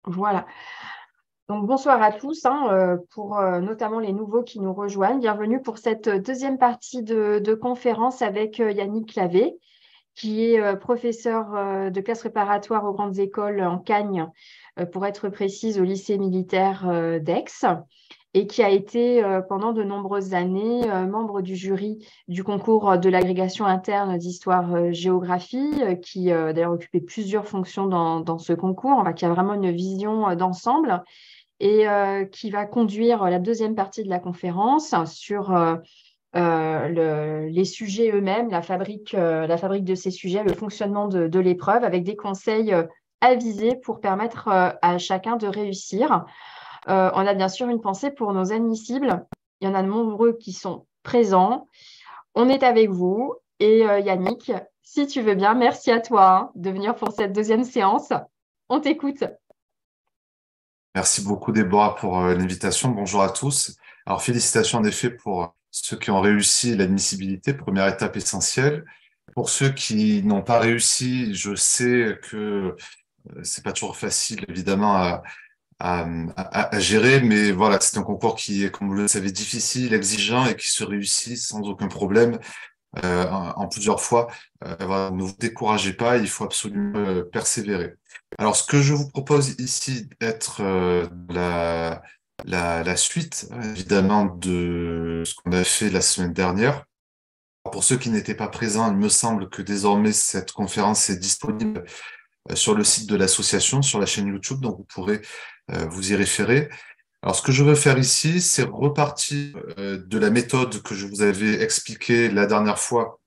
Voilà. Donc, bonsoir à tous, hein, pour notamment les nouveaux qui nous rejoignent. Bienvenue pour cette deuxième partie de conférence avec Yannick Clavé, qui est professeur de classe préparatoire aux grandes écoles en Cagne, pour être précise, au lycée militaire d'Aix, et qui a été pendant de nombreuses années membre du jury du concours de l'agrégation interne d'histoire-géographie, qui d'ailleurs occupait plusieurs fonctions dans ce concours, enfin, qui a vraiment une vision d'ensemble et qui va conduire la deuxième partie de la conférence sur les sujets eux-mêmes, la fabrique de ces sujets, le fonctionnement de l'épreuve, avec des conseils avisés pour permettre à chacun de réussir. On a bien sûr une pensée pour nos admissibles. Il y en a de nombreux qui sont présents. On est avec vous. Et Yannick, si tu veux bien, merci à toi de venir pour cette deuxième séance. On t'écoute. Merci beaucoup, Déborah, pour l'invitation. Bonjour à tous. Alors, félicitations en effet pour ceux qui ont réussi l'admissibilité, première étape essentielle. Pour ceux qui n'ont pas réussi, je sais que c'est pas toujours facile, évidemment, à, à gérer, mais voilà, c'est un concours qui est, comme vous le savez, difficile, exigeant et qui se réussit sans aucun problème en plusieurs fois. Voilà, ne vous découragez pas, il faut absolument persévérer. Alors, ce que je vous propose ici d'être la suite, évidemment, de ce qu'on a fait la semaine dernière. Pour ceux qui n'étaient pas présents, il me semble que désormais cette conférence est disponible sur le site de l'association, sur la chaîne YouTube, donc vous pourrez vous y référer. Alors, ce que je veux faire ici, c'est repartir de la méthode que je vous avais expliquée la dernière fois,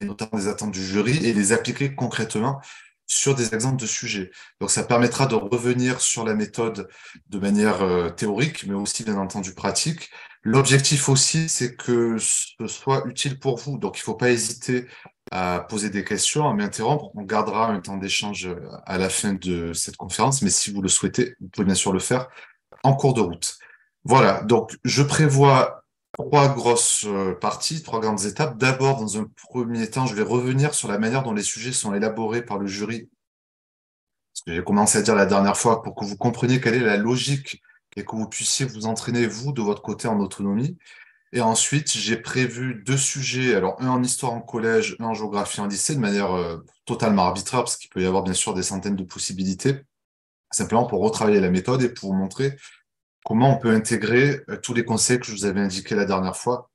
et notamment des attentes du jury, et les appliquer concrètement sur des exemples de sujets. Donc, ça permettra de revenir sur la méthode de manière théorique, mais aussi, bien entendu, pratique. L'objectif aussi, c'est que ce soit utile pour vous. Donc, il ne faut pas hésiter à poser des questions, à m'interrompre. On gardera un temps d'échange à la fin de cette conférence, mais si vous le souhaitez, vous pouvez bien sûr le faire en cours de route. Voilà, donc je prévois trois grosses parties, trois grandes étapes. D'abord, dans un premier temps, je vais revenir sur la manière dont les sujets sont élaborés par le jury. Ce que j'ai commencé à dire la dernière fois pour que vous compreniez quelle est la logique et que vous puissiez vous entraîner, vous, de votre côté, en autonomie. Et ensuite, j'ai prévu deux sujets, alors un en histoire en collège, un en géographie en lycée, de manière totalement arbitraire, parce qu'il peut y avoir bien sûr des centaines de possibilités, simplement pour retravailler la méthode et pour vous montrer comment on peut intégrer tous les conseils que je vous avais indiqués la dernière fois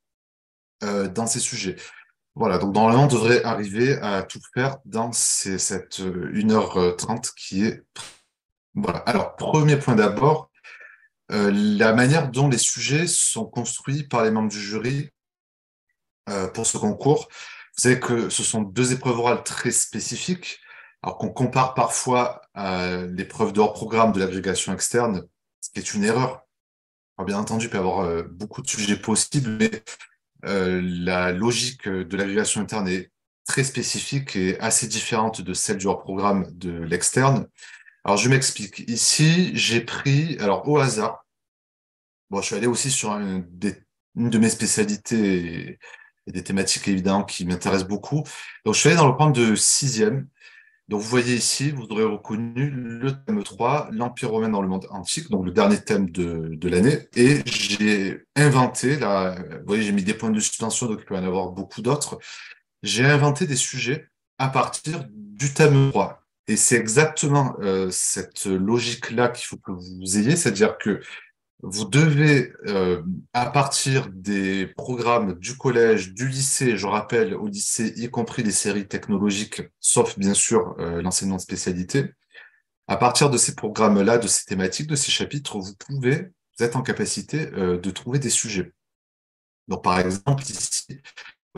dans ces sujets. Voilà, donc normalement, on devrait arriver à tout faire dans cette 1h30 qui est... Voilà, alors, premier point d'abord, la manière dont les sujets sont construits par les membres du jury pour ce concours. Vous savez que ce sont deux épreuves orales très spécifiques, alors qu'on compare parfois à l'épreuve de hors-programme de l'agrégation externe, ce qui est une erreur. Alors, bien entendu, il peut y avoir beaucoup de sujets possibles, mais la logique de l'agrégation interne est très spécifique et assez différente de celle du hors-programme de l'externe. Alors, je m'explique. Ici, j'ai pris, alors au hasard, bon, je suis allé aussi sur une de mes spécialités et des thématiques évidemment qui m'intéressent beaucoup. Donc, je suis allé dans le programme de sixième. Donc, vous voyez ici, vous aurez reconnu le thème 3, l'Empire romain dans le monde antique, donc le dernier thème de l'année. Et j'ai inventé, là, vous voyez, j'ai mis des points de suspension, donc il peut y en avoir beaucoup d'autres. J'ai inventé des sujets à partir du thème 3. Et c'est exactement cette logique-là qu'il faut que vous ayez, c'est-à-dire que vous devez, à partir des programmes du collège, du lycée, je rappelle, au lycée, y compris les séries technologiques, sauf bien sûr l'enseignement de spécialité, à partir de ces programmes-là, de ces thématiques, de ces chapitres, vous êtes en capacité de trouver des sujets. Donc, par exemple, ici,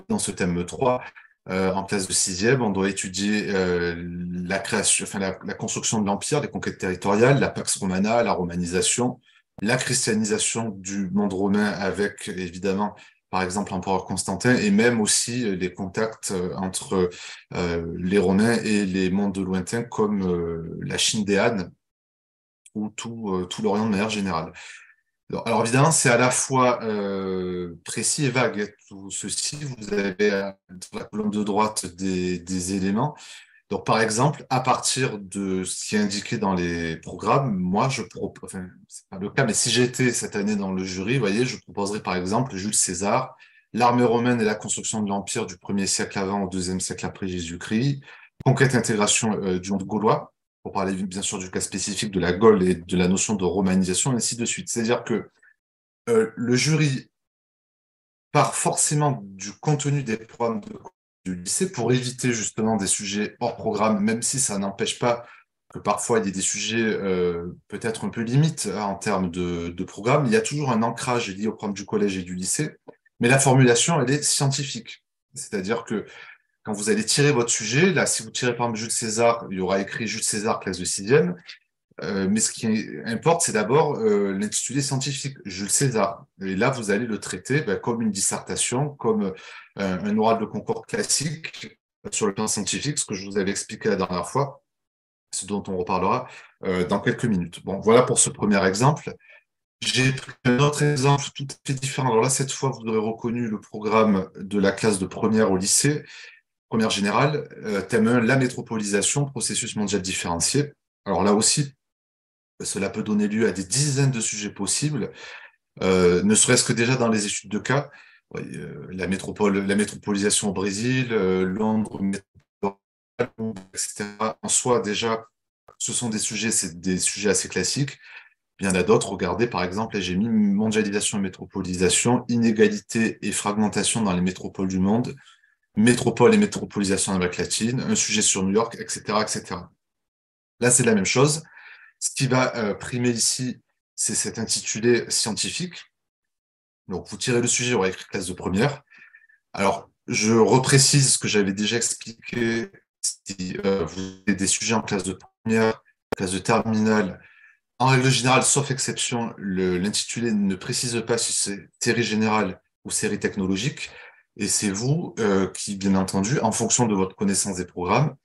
dans ce thème 3, en classe de sixième, on doit étudier la création, enfin la construction de l'empire, les conquêtes territoriales, la Pax Romana, la romanisation, la christianisation du monde romain avec évidemment, par exemple, l'empereur Constantin, et même aussi les contacts entre les Romains et les mondes lointains comme la Chine des Han ou tout l'Orient de manière générale. Alors, évidemment, c'est à la fois précis et vague. Tout ceci, vous avez sur la colonne de droite des éléments. Donc, par exemple, à partir de ce qui est indiqué dans les programmes, moi, je propose, enfin, c'est pas le cas, mais si j'étais cette année dans le jury, vous voyez, je proposerais par exemple Jules César, l'armée romaine et la construction de l'Empire du 1er siècle avant au 2e siècle après Jésus-Christ, conquête et intégration du monde gaulois, pour parler bien sûr du cas spécifique de la Gaule et de la notion de romanisation, et ainsi de suite. C'est-à-dire que le jury part forcément du contenu des programmes du lycée pour éviter justement des sujets hors programme, même si ça n'empêche pas que parfois il y ait des sujets peut-être un peu limites hein, en termes de programme. Il y a toujours un ancrage lié au programme du collège et du lycée, mais la formulation, elle est scientifique. C'est-à-dire que quand vous allez tirer votre sujet, là, si vous tirez par exemple Jules César, il y aura écrit Jules César, classe de sixième. Mais ce qui importe, c'est d'abord l'intitulé scientifique, Jules César. Et là, vous allez le traiter comme une dissertation, comme un oral de concours classique sur le plan scientifique, ce que je vous avais expliqué la dernière fois, ce dont on reparlera dans quelques minutes. Bon, voilà pour ce premier exemple. J'ai pris un autre exemple tout à fait différent. Alors là, cette fois, vous aurez reconnu le programme de la classe de première au lycée, première générale, thème 1, la métropolisation, processus mondial différencié. Alors là aussi, cela peut donner lieu à des dizaines de sujets possibles, ne serait-ce que déjà dans les études de cas. Ouais, la métropolisation au Brésil, Londres, etc. En soi, déjà, ce sont c'est des sujets assez classiques. Il y en a d'autres. Regardez, par exemple, là, j'ai mis mondialisation et métropolisation, inégalité et fragmentation dans les métropoles du monde, métropole et métropolisation en Amérique latine, un sujet sur New York, etc., etc. Là, c'est la même chose. Ce qui va primer ici, c'est cet intitulé scientifique. Donc, vous tirez le sujet, on va écrire classe de première. Alors, je reprécise ce que j'avais déjà expliqué. Si vous avez des sujets en classe de première, classe de terminale, en règle générale, sauf exception, l'intitulé ne précise pas si c'est série générale ou série technologique. Et c'est vous qui, bien entendu, en fonction de votre connaissance des programmes,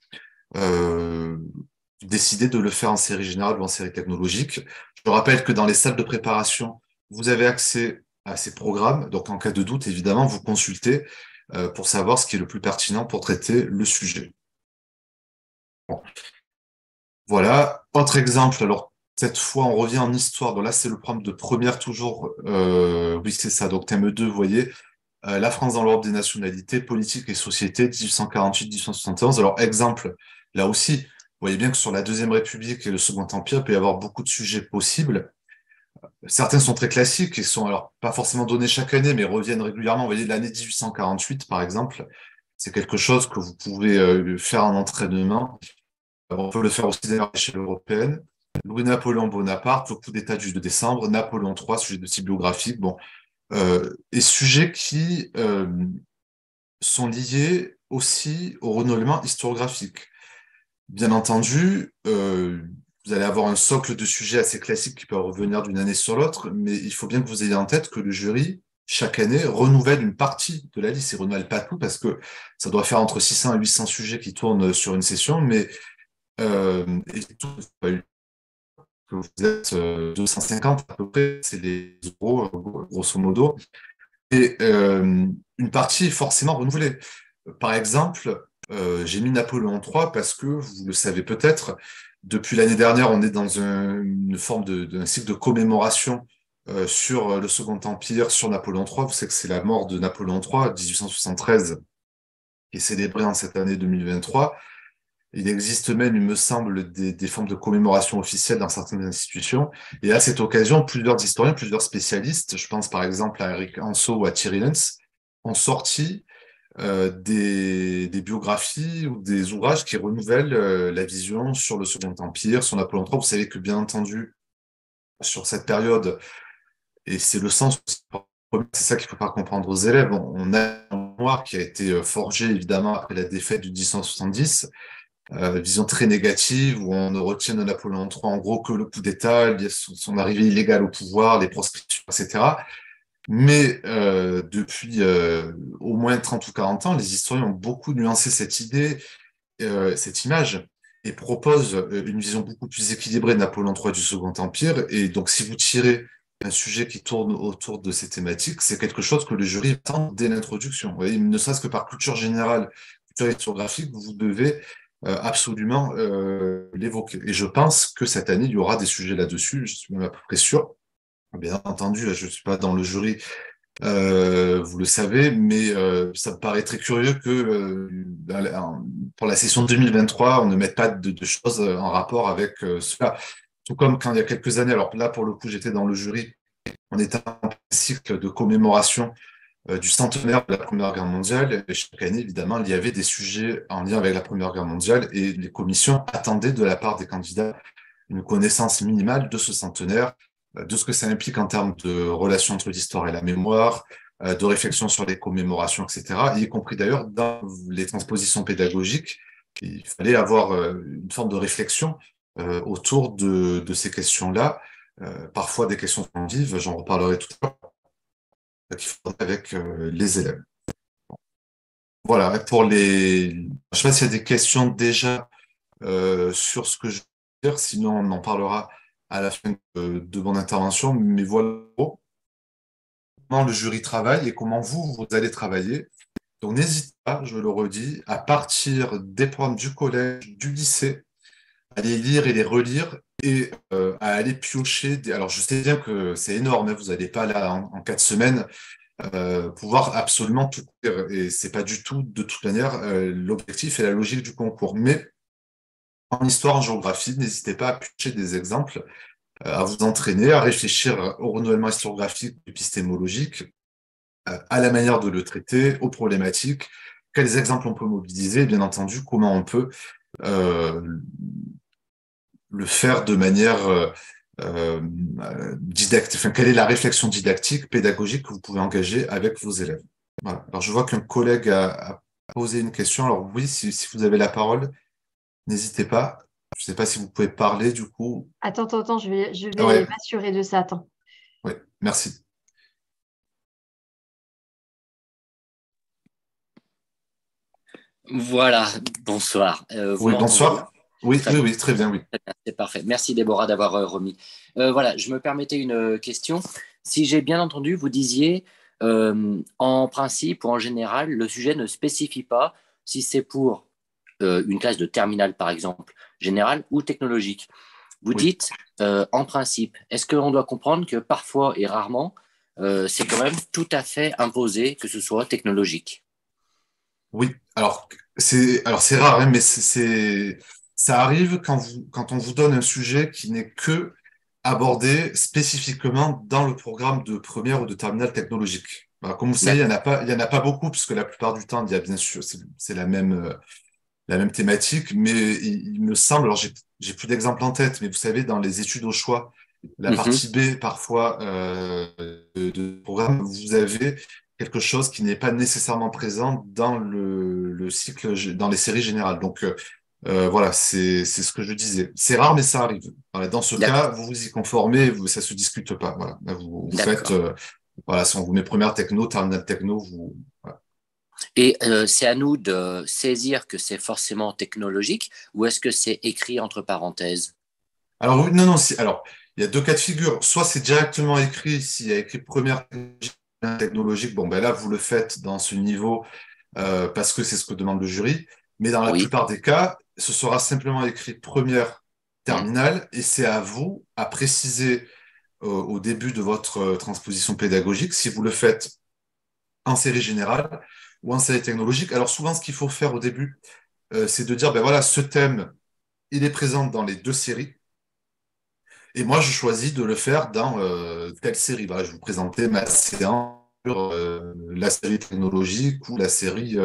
euh, décidez de le faire en série générale ou en série technologique. Je rappelle que dans les salles de préparation, vous avez accès à ces programmes. Donc, en cas de doute, évidemment, vous consultez pour savoir ce qui est le plus pertinent pour traiter le sujet. Bon. Voilà. Autre exemple. Alors, cette fois, on revient en histoire. Donc là, c'est le programme de première toujours. Oui, c'est ça. Donc, thème 2, vous voyez. La France dans l'Europe des nationalités, politique et société, 1848-1871. Alors, exemple, là aussi, vous voyez bien que sur la Deuxième République et le Second Empire, il peut y avoir beaucoup de sujets possibles. Certains sont très classiques et sont alors pas forcément donnés chaque année, mais reviennent régulièrement. Vous voyez, l'année 1848, par exemple, c'est quelque chose que vous pouvez faire en entraînement. On peut le faire aussi d'ailleurs à l'échelle européenne. Louis-Napoléon Bonaparte, le coup d'État du 2 décembre, Napoléon III, sujet de type biographique. Bon, et sujets qui sont liés aussi au renouvellement historiographique. Bien entendu, vous allez avoir un socle de sujets assez classiques qui peut revenir d'une année sur l'autre, mais il faut bien que vous ayez en tête que le jury, chaque année, renouvelle une partie de la liste. Il ne renouvelle pas tout parce que ça doit faire entre 600 et 800 sujets qui tournent sur une session, mais et tout, que vous êtes 250 à peu près, c'est les euros, grosso modo, et une partie est forcément renouvelée. Par exemple, j'ai mis Napoléon III parce que, vous le savez peut-être, depuis l'année dernière, on est dans une forme d'un cycle de commémoration sur le Second Empire, sur Napoléon III. Vous savez que c'est la mort de Napoléon III, 1873, qui est célébrée en cette année 2023. Il existe même, il me semble, des formes de commémoration officielles dans certaines institutions. Et à cette occasion, plusieurs historiens, plusieurs spécialistes, je pense par exemple à Eric Anso ou à Thierry Lenz, ont sorti des biographies ou des ouvrages qui renouvellent la vision sur le Second Empire, sur Napoléon III. Vous savez que, bien entendu, sur cette période, et c'est le sens, c'est ça qu'il ne faut pas comprendre aux élèves, on a un mémoire qui a été forgé, évidemment, après la défaite du 1870, vision très négative, où on ne retient de Napoléon III, en gros, que le coup d'État, son arrivée illégale au pouvoir, les proscriptions, etc. Mais depuis au moins 30 ou 40 ans, les historiens ont beaucoup nuancé cette idée, cette image, et proposent une vision beaucoup plus équilibrée de Napoléon III du Second Empire. Et donc, si vous tirez un sujet qui tourne autour de ces thématiques, c'est quelque chose que le jury attend dès l'introduction. Vous voyez, ne serait-ce que par culture générale, culture historiographique, vous devez absolument l'évoquer. Et je pense que cette année, il y aura des sujets là-dessus, je suis même à peu près sûr. Bien entendu, je ne suis pas dans le jury, vous le savez, mais ça me paraît très curieux que pour la session 2023, on ne mette pas de choses en rapport avec cela. Tout comme quand il y a quelques années, alors là, pour le coup, j'étais dans le jury, on était en cycle de commémoration du centenaire de la Première Guerre mondiale. Et chaque année, évidemment, il y avait des sujets en lien avec la Première Guerre mondiale et les commissions attendaient de la part des candidats une connaissance minimale de ce centenaire, de ce que ça implique en termes de relation entre l'histoire et la mémoire, de réflexion sur les commémorations, etc., y compris d'ailleurs dans les transpositions pédagogiques. Il fallait avoir une forme de réflexion autour de ces questions-là, parfois des questions vives, j'en reparlerai tout à l'heure, qu'il faut avec les élèves. Voilà, pour les... Je ne sais pas s'il y a des questions déjà sur ce que je veux dire, sinon on en parlera à la fin de mon intervention, mais voilà comment le jury travaille et comment vous allez travailler. Donc n'hésitez pas, je le redis, à partir des programmes du collège, du lycée, à les lire et les relire et à aller piocher. Alors je sais bien que c'est énorme, hein, vous n'allez pas là en 4 semaines pouvoir absolument tout lire, et c'est pas du tout, de toute manière, l'objectif et la logique du concours. Mais en histoire, en géographie, n'hésitez pas à piocher des exemples, à vous entraîner, à réfléchir au renouvellement historiographique, épistémologique, à la manière de le traiter, aux problématiques, quels exemples on peut mobiliser, et bien entendu, comment on peut euh, le faire de manière didactique. Enfin, quelle est la réflexion didactique, pédagogique que vous pouvez engager avec vos élèves. Voilà. Alors, je vois qu'un collègue a posé une question. Alors oui, si vous avez la parole, n'hésitez pas. Je ne sais pas si vous pouvez parler du coup. Attends, je Ah vais ouais, m'assurer de ça. Attends. ouais, merci. Voilà, bonsoir. Vous Oui, m'entendez bien? bonsoir. Oui, Très oui, bien, oui, très bien, oui. c'est parfait. Merci Déborah d'avoir remis. Voilà, je me permettais une question. Si j'ai bien entendu, vous disiez, en principe ou en général, le sujet ne spécifie pas si c'est pour une classe de terminale, par exemple, générale ou technologique. Vous Oui, dites, en principe, est-ce qu'on doit comprendre que parfois et rarement, c'est quand même tout à fait imposé que ce soit technologique? oui. Alors c'est rare, hein, mais ça arrive quand on vous donne un sujet qui n'est que abordé spécifiquement dans le programme de première ou de terminale technologique. Voilà, comme vous savez, D'accord. il y en a pas beaucoup, puisque la plupart du temps, il y a bien sûr, c'est la même thématique, mais il me semble, alors j'ai plus d'exemples en tête, mais vous savez, dans les études au choix, la Mhm. partie B, parfois, de programme, vous avez quelque chose qui n'est pas nécessairement présent dans le cycle, dans les séries générales. Donc, voilà, c'est ce que je disais. C'est rare, mais ça arrive. Voilà, dans ce D'accord. cas, vous vous y conformez, ça se discute pas. Voilà, là, vous faites, D'accord. voilà, si on vous met première techno, terminale techno, vous, voilà. Et c'est à nous de saisir que c'est forcément technologique ou est-ce que c'est écrit entre parenthèses? Alors, oui, non, non, alors, il y a deux cas de figure. Soit c'est directement écrit, s'il y a écrit première technologique, bon, ben là, vous le faites dans ce niveau parce que c'est ce que demande le jury. Mais dans la Oui. plupart des cas, ce sera simplement écrit première Hmm. terminale et c'est à vous à préciser au début de votre transposition pédagogique si vous le faites en série générale ou en série technologique. Alors, souvent, ce qu'il faut faire au début, c'est de dire, ben voilà, ce thème, il est présent dans les deux séries. Et moi, je choisis de le faire dans telle série. Voilà, je vous présentais ma séance sur la série technologique ou la série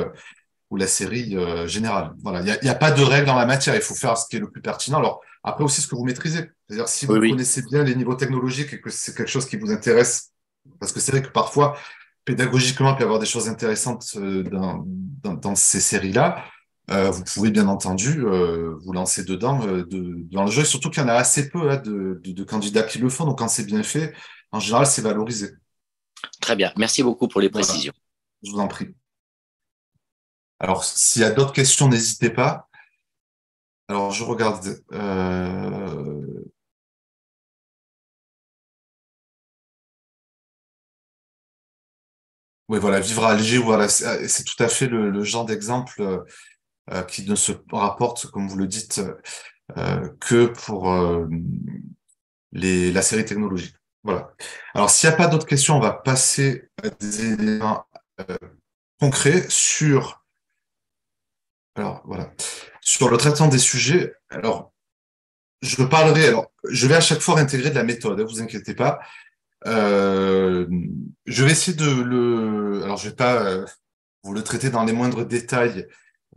générale. Voilà, il y a pas de règle en la matière. Il faut faire ce qui est le plus pertinent. Alors, après aussi, ce que vous maîtrisez. C'est-à-dire, si Oui, vous oui. connaissez bien les niveaux technologiques et que c'est quelque chose qui vous intéresse, parce que c'est vrai que parfois, pédagogiquement, il peut y avoir des choses intéressantes dans ces séries-là. Vous pouvez bien entendu vous lancer dedans dans le jeu, et surtout qu'il y en a assez peu hein, de candidats qui le font, donc quand c'est bien fait, en général, c'est valorisé. Très bien. Merci beaucoup pour les Voilà, précisions. je vous en prie. Alors, s'il y a d'autres questions, n'hésitez pas. Alors, je regarde. Oui, voilà, vivre à Alger, voilà, c'est tout à fait le genre d'exemple. qui ne se rapporte, comme vous le dites, que pour la série technologique. Voilà. Alors, s'il n'y a pas d'autres questions, on va passer à des éléments concrets sur, alors, voilà, sur le traitement des sujets. Alors, je vais à chaque fois intégrer de la méthode, ne vous inquiétez pas. Je vais essayer alors je vais pas vous le traiter dans les moindres détails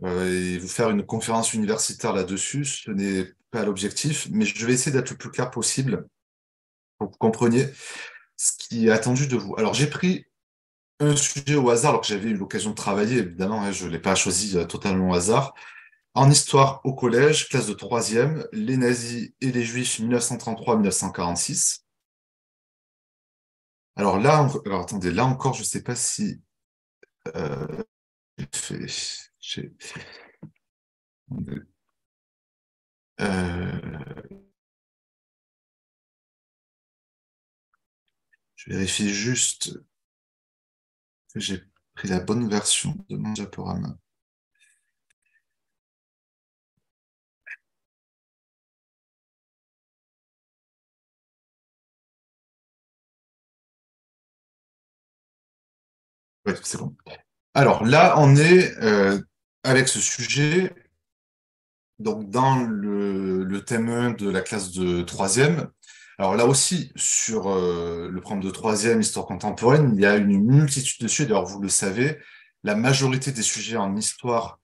et vous faire une conférence universitaire là-dessus, ce n'est pas l'objectif, mais je vais essayer d'être le plus clair possible pour que vous compreniez ce qui est attendu de vous. Alors j'ai pris un sujet au hasard, alors que j'avais eu l'occasion de travailler, évidemment, hein, je ne l'ai pas choisi totalement au hasard. En histoire au collège, classe de troisième, les nazis et les juifs 1933-1946. Alors là, alors attendez, là encore, je ne sais pas si euh, j'ai fait. Euh, je vérifie juste que j'ai pris la bonne version de mon diaporama. Oui, c'est bon. Alors là, on est avec ce sujet, donc dans le thème 1 de la classe de troisième. Alors là aussi, sur le programme de troisième, histoire contemporaine, il y a une multitude de sujets. D'ailleurs, vous le savez, la majorité des sujets en histoire,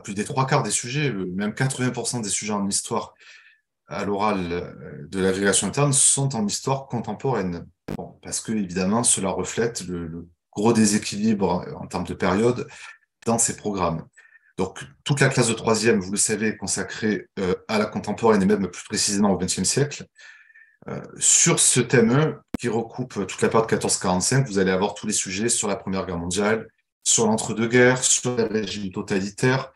plus des trois quarts des sujets, même 80% des sujets en histoire à l'oral de l'agrégation interne sont en histoire contemporaine. Bon, parce que, évidemment, cela reflète le gros déséquilibre en termes de période dans ces programmes. Donc, toute la classe de troisième, vous le savez, est consacrée à la contemporaine et même plus précisément au XXe siècle. Sur ce thème qui recoupe toute la période 14-45, vous allez avoir tous les sujets sur la Première Guerre mondiale, sur l'entre-deux-guerres, sur les régimes totalitaires,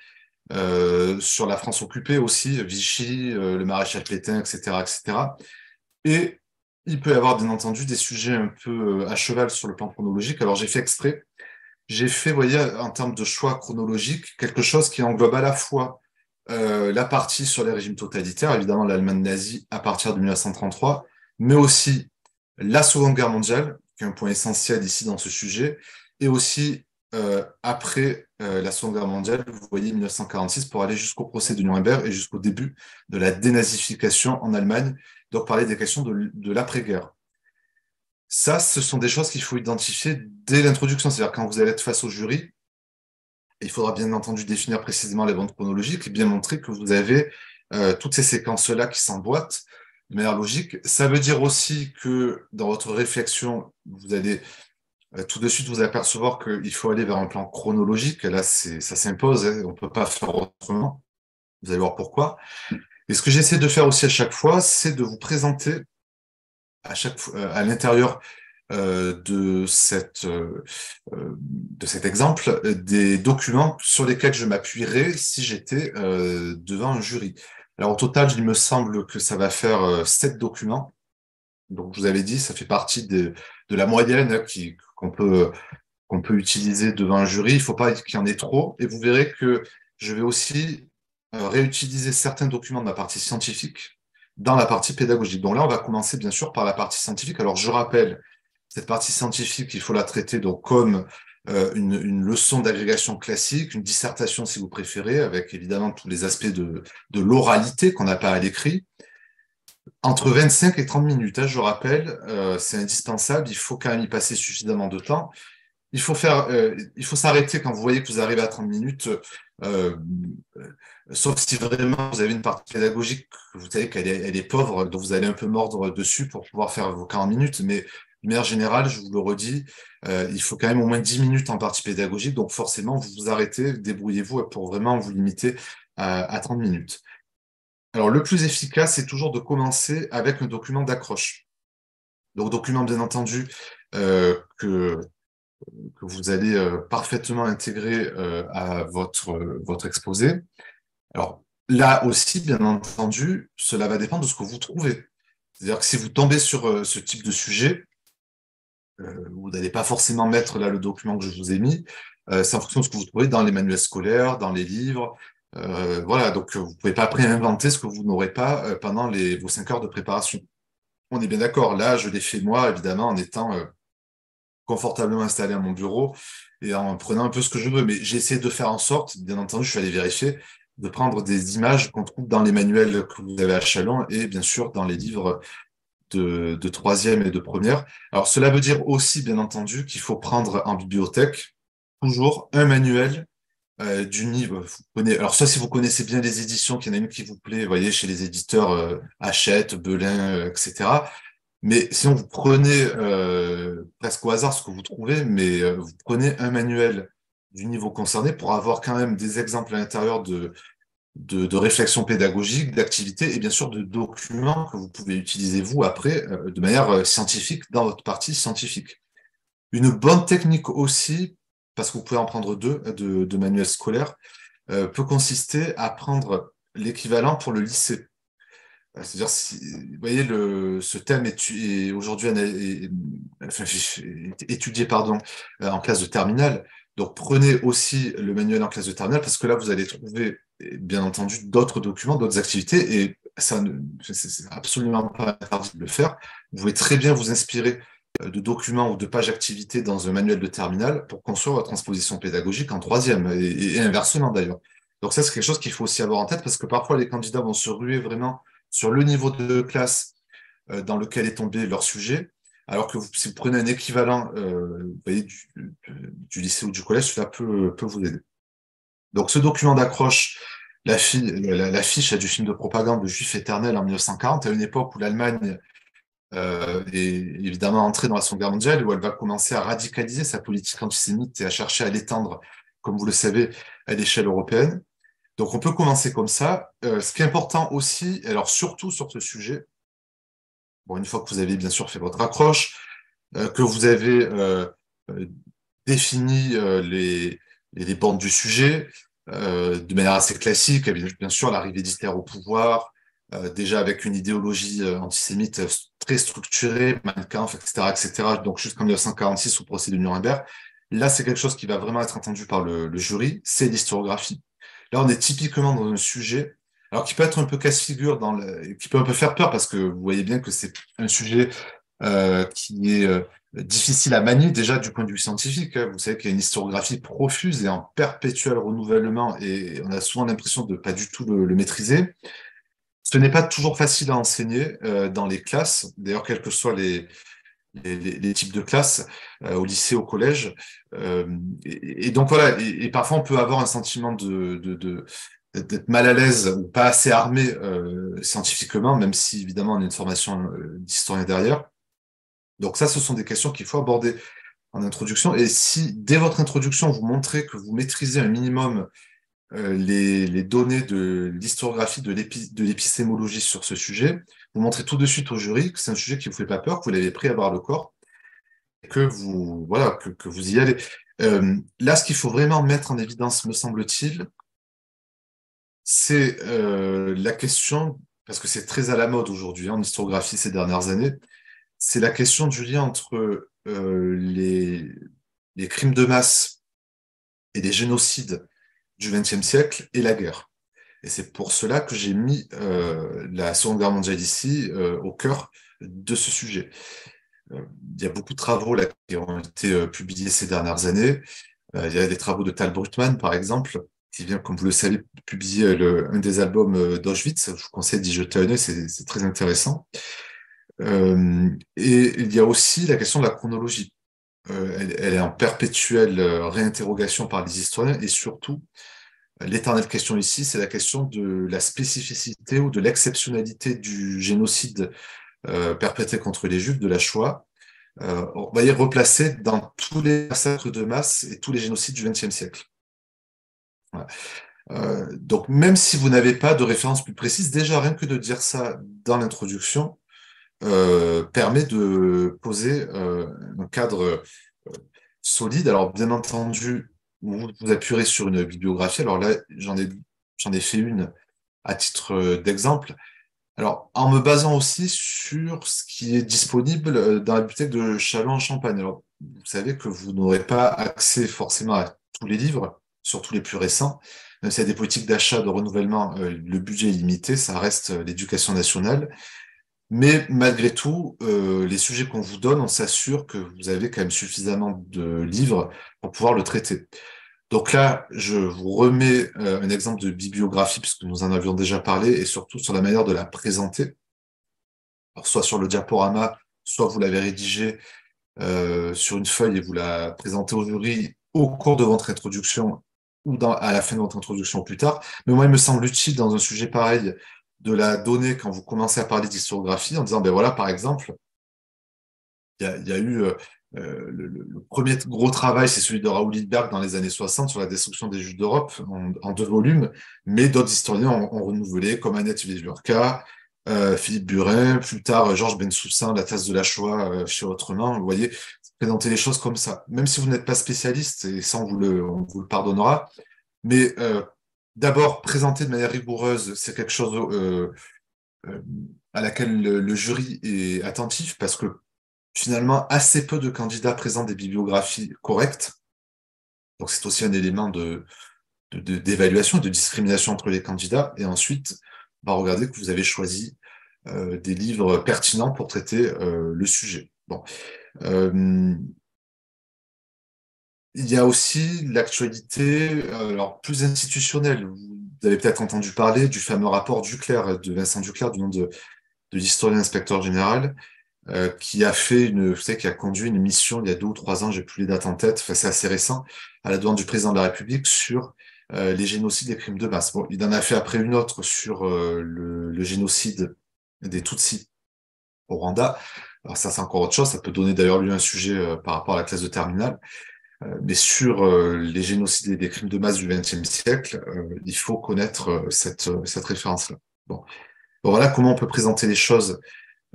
sur la France occupée aussi, Vichy, le maréchal Pétain, etc., etc. Et il peut y avoir, bien entendu, des sujets un peu à cheval sur le plan chronologique. Alors, j'ai fait exprès. J'ai fait, vous voyez, en termes de choix chronologique, quelque chose qui englobe à la fois la partie sur les régimes totalitaires, évidemment l'Allemagne nazie à partir de 1933, mais aussi la Seconde Guerre mondiale, qui est un point essentiel ici dans ce sujet, et aussi après la Seconde Guerre mondiale, vous voyez 1946, pour aller jusqu'au procès de Nuremberg et jusqu'au début de la dénazification en Allemagne, donc parler des questions de l'après-guerre. Ça, ce sont des choses qu'il faut identifier dès l'introduction, c'est-à-dire quand vous allez être face au jury, il faudra bien entendu définir précisément les bandes chronologiques et bien montrer que vous avez toutes ces séquences-là qui s'emboîtent de manière logique. Ça veut dire aussi que dans votre réflexion, vous allez tout de suite vous apercevoir qu'il faut aller vers un plan chronologique. Là, ça s'impose, hein, on ne peut pas faire autrement. Vous allez voir pourquoi. Et ce que j'essaie de faire aussi à chaque fois, c'est de vous présenter à l'intérieur de cet exemple des documents sur lesquels je m'appuierais si j'étais devant un jury. Alors au total, il me semble que ça va faire 7 documents. Donc je vous avais dit, ça fait partie de la moyenne qu'on peut utiliser devant un jury. Il ne faut pas qu'il y en ait trop. Et vous verrez que je vais aussi réutiliser certains documents de ma partie scientifique dans la partie pédagogique. Donc là, on va commencer bien sûr par la partie scientifique. Alors je rappelle, cette partie scientifique, il faut la traiter donc comme une leçon d'agrégation classique, une dissertation si vous préférez, avec évidemment tous les aspects de l'oralité qu'on n'a pas à l'écrit. Entre 25 et 30 minutes, hein, je rappelle, c'est indispensable, il faut quand même y passer suffisamment de temps. Il faut s'arrêter quand vous voyez que vous arrivez à 30 minutes, euh, sauf si vraiment vous avez une partie pédagogique, que vous savez elle est pauvre, donc vous allez un peu mordre dessus pour pouvoir faire vos 40 minutes, mais de manière générale, je vous le redis, il faut quand même au moins 10 minutes en partie pédagogique, donc forcément, vous vous arrêtez, débrouillez-vous pour vraiment vous limiter à 30 minutes. Alors, le plus efficace, c'est toujours de commencer avec un document d'accroche. Donc, document, bien entendu, que vous allez parfaitement intégrer à votre exposé. Alors là aussi, bien entendu, cela va dépendre de ce que vous trouvez. C'est-à-dire que si vous tombez sur ce type de sujet, vous n'allez pas forcément mettre là le document que je vous ai mis, c'est en fonction de ce que vous trouvez dans les manuels scolaires, dans les livres, Voilà, donc vous pouvez pas après inventer ce que vous n'aurez pas pendant vos 5 heures de préparation. On est bien d'accord. Là, je l'ai fait moi, évidemment, en étant confortablement installé à mon bureau et en prenant un peu ce que je veux. Mais j'ai essayé de faire en sorte, bien entendu, je suis allé vérifier, de prendre des images qu'on trouve dans les manuels que vous avez à Chalon et bien sûr dans les livres de troisième et de première. Alors, cela veut dire aussi, bien entendu, qu'il faut prendre en bibliothèque toujours un manuel du niveau. Alors, soit si vous connaissez bien les éditions, qu'il y en a une qui vous plaît, vous voyez, chez les éditeurs Hachette, Belin, etc. Mais si on vous prenez presque au hasard ce que vous trouvez, mais vous prenez un manuel du niveau concerné pour avoir quand même des exemples à l'intérieur de réflexion pédagogique, d'activités et bien sûr de documents que vous pouvez utiliser vous après de manière scientifique dans votre partie scientifique. Une bonne technique aussi, parce que vous pouvez en prendre deux de manuels scolaires, peut consister à prendre l'équivalent pour le lycée. C'est-à-dire, vous voyez, ce thème est aujourd'hui enfin, étudié pardon, en classe de terminale. Donc, prenez aussi le manuel en classe de terminale parce que là, vous allez trouver, bien entendu, d'autres documents, d'autres activités et c'est absolument pas interdit de le faire. Vous pouvez très bien vous inspirer de documents ou de pages activités dans un manuel de terminale pour construire votre transposition pédagogique en troisième et inversement d'ailleurs. Donc, ça, c'est quelque chose qu'il faut aussi avoir en tête parce que parfois, les candidats vont se ruer vraiment sur le niveau de classe dans lequel est tombé leur sujet, alors que si vous prenez un équivalent vous voyez, du lycée ou du collège, cela peut vous aider. Donc ce document d'accroche, la fiche du film de propagande de Juif éternel en 1940, à une époque où l'Allemagne est évidemment entrée dans la Seconde Guerre mondiale, où elle va commencer à radicaliser sa politique antisémite et à chercher à l'étendre, comme vous le savez, à l'échelle européenne. Donc, on peut commencer comme ça. Ce qui est important aussi, alors surtout sur ce sujet, bon, une fois que vous avez bien sûr fait votre accroche, que vous avez euh, défini les bandes du sujet de manière assez classique, bien sûr, l'arrivée d'Hitler au pouvoir, déjà avec une idéologie antisémite très structurée, Mein Kampf, etc., etc., donc jusqu'en 1946 au procès de Nuremberg. Là, c'est quelque chose qui va vraiment être entendu par le jury, c'est l'historiographie. Là, on est typiquement dans un sujet, alors qui peut être un peu casse-figure, qui peut un peu faire peur, parce que vous voyez bien que c'est un sujet qui est difficile à manier déjà du point de vue scientifique. Hein. Vous savez qu'il y a une historiographie profuse et en perpétuel renouvellement, et on a souvent l'impression de pas du tout le maîtriser. Ce n'est pas toujours facile à enseigner dans les classes, d'ailleurs, quels que soient les types de classes, au lycée, au collège. Et donc voilà, et parfois on peut avoir un sentiment d'être mal à l'aise ou pas assez armé scientifiquement, même si évidemment on a une formation d'historien derrière. Donc ça, ce sont des questions qu'il faut aborder en introduction. Et si dès votre introduction, vous montrez que vous maîtrisez un minimum les données de l'historiographie, de l'épistémologie sur ce sujet, vous montrez tout de suite au jury que c'est un sujet qui ne vous fait pas peur, que vous l'avez pris à bras le corps, que vous, voilà, que vous y allez. Là, ce qu'il faut vraiment mettre en évidence, me semble-t-il, c'est la question, parce que c'est très à la mode aujourd'hui en historiographie ces dernières années, c'est la question du lien entre les crimes de masse et les génocides du XXe siècle et la guerre. Et c'est pour cela que j'ai mis la Seconde Guerre mondiale ici au cœur de ce sujet. Il y a beaucoup de travaux là, qui ont été publiés ces dernières années. Il y a des travaux de Tal Brutmann, par exemple, qui vient, comme vous le savez, publier un des albums d'Auschwitz. Je vous conseille d'y jeter un œil, c'est très intéressant. Et il y a aussi la question de la chronologie. Elle est en perpétuelle réinterrogation par les historiens et surtout, l'éternelle question ici, c'est la question de la spécificité ou de l'exceptionnalité du génocide perpétré contre les Juifs de la Shoah, on va y replacer dans tous les massacres de masse et tous les génocides du XXe siècle. Voilà. Donc, même si vous n'avez pas de référence plus précise, déjà rien que de dire ça dans l'introduction permet de poser un cadre solide. Alors, bien entendu, vous appuierez sur une bibliographie. Alors là, j'en ai fait une à titre d'exemple. Alors, en me basant aussi sur ce qui est disponible dans la bibliothèque de Châlons-en-Champagne. Alors, vous savez que vous n'aurez pas accès forcément à tous les livres, surtout les plus récents. même s'il y a des politiques d'achat, de renouvellement, le budget est limité, ça reste l'éducation nationale. Mais malgré tout, les sujets qu'on vous donne, on s'assure que vous avez quand même suffisamment de livres pour pouvoir le traiter. Donc là, je vous remets un exemple de bibliographie, puisque nous en avions déjà parlé, et surtout sur la manière de la présenter. Alors, soit sur le diaporama, soit vous l'avez rédigé sur une feuille et vous la présentez au jury au cours de votre introduction ou à la fin de votre introduction plus tard. Mais moi, il me semble utile dans un sujet pareil de la donner quand vous commencez à parler d'historiographie en disant, ben voilà, par exemple, il y a eu le premier gros travail, c'est celui de Raoul Hilberg dans les années 60 sur la destruction des Juifs d'Europe en 2 volumes, mais d'autres historiens ont renouvelé, comme Annette Vieillurka, Philippe Burin, plus tard Georges Bensoussan, La thèse de la Shoah chez Autrement. Vous voyez, présenter les choses comme ça. Même si vous n'êtes pas spécialiste, et ça on vous le pardonnera, mais d'abord, présenter de manière rigoureuse, c'est quelque chose euh, à laquelle le jury est attentif, parce que finalement, assez peu de candidats présentent des bibliographies correctes. Donc, c'est aussi un élément d'évaluation, de discrimination entre les candidats. Et ensuite, on va regarder que vous avez choisi des livres pertinents pour traiter le sujet. Bon. Il y a aussi l'actualité alors plus institutionnelle. Vous avez peut-être entendu parler du fameux rapport Duclerc, de Vincent Duclerc, du nom de l'historien inspecteur général, qui a fait qui a conduit une mission il y a 2 ou 3 ans, j'ai plus les dates en tête, enfin, c'est assez récent, à la demande du président de la République sur les génocides et les crimes de masse. Bon, il en a fait après une autre sur le génocide des Tutsis au Rwanda. Alors ça, c'est encore autre chose. Ça peut donner d'ailleurs lieu à un sujet par rapport à la classe de terminale. Mais sur les génocides et les crimes de masse du XXe siècle, il faut connaître cette référence-là. Bon. Bon, voilà comment on peut présenter les choses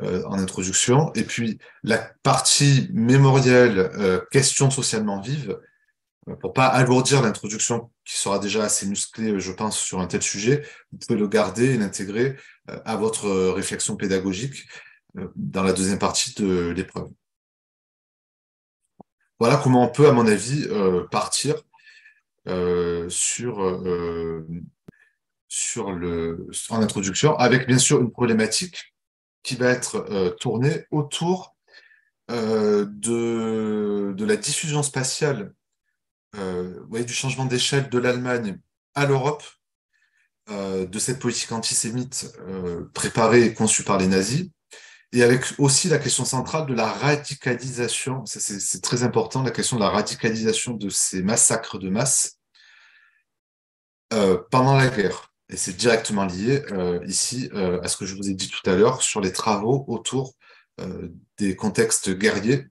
en introduction. Et puis, la partie mémorielle, questions socialement vives, pour pas alourdir l'introduction qui sera déjà assez musclée, je pense, sur un tel sujet, vous pouvez le garder et l'intégrer à votre réflexion pédagogique dans la deuxième partie de l'épreuve. Voilà comment on peut, à mon avis, partir en introduction, avec bien sûr une problématique qui va être tournée autour de la diffusion spatiale, vous voyez, du changement d'échelle de l'Allemagne à l'Europe, de cette politique antisémite préparée et conçue par les nazis, et avec aussi la question centrale de la radicalisation, c'est très important, la question de la radicalisation de ces massacres de masse pendant la guerre. Et c'est directement lié ici à ce que je vous ai dit tout à l'heure sur les travaux autour des contextes guerriers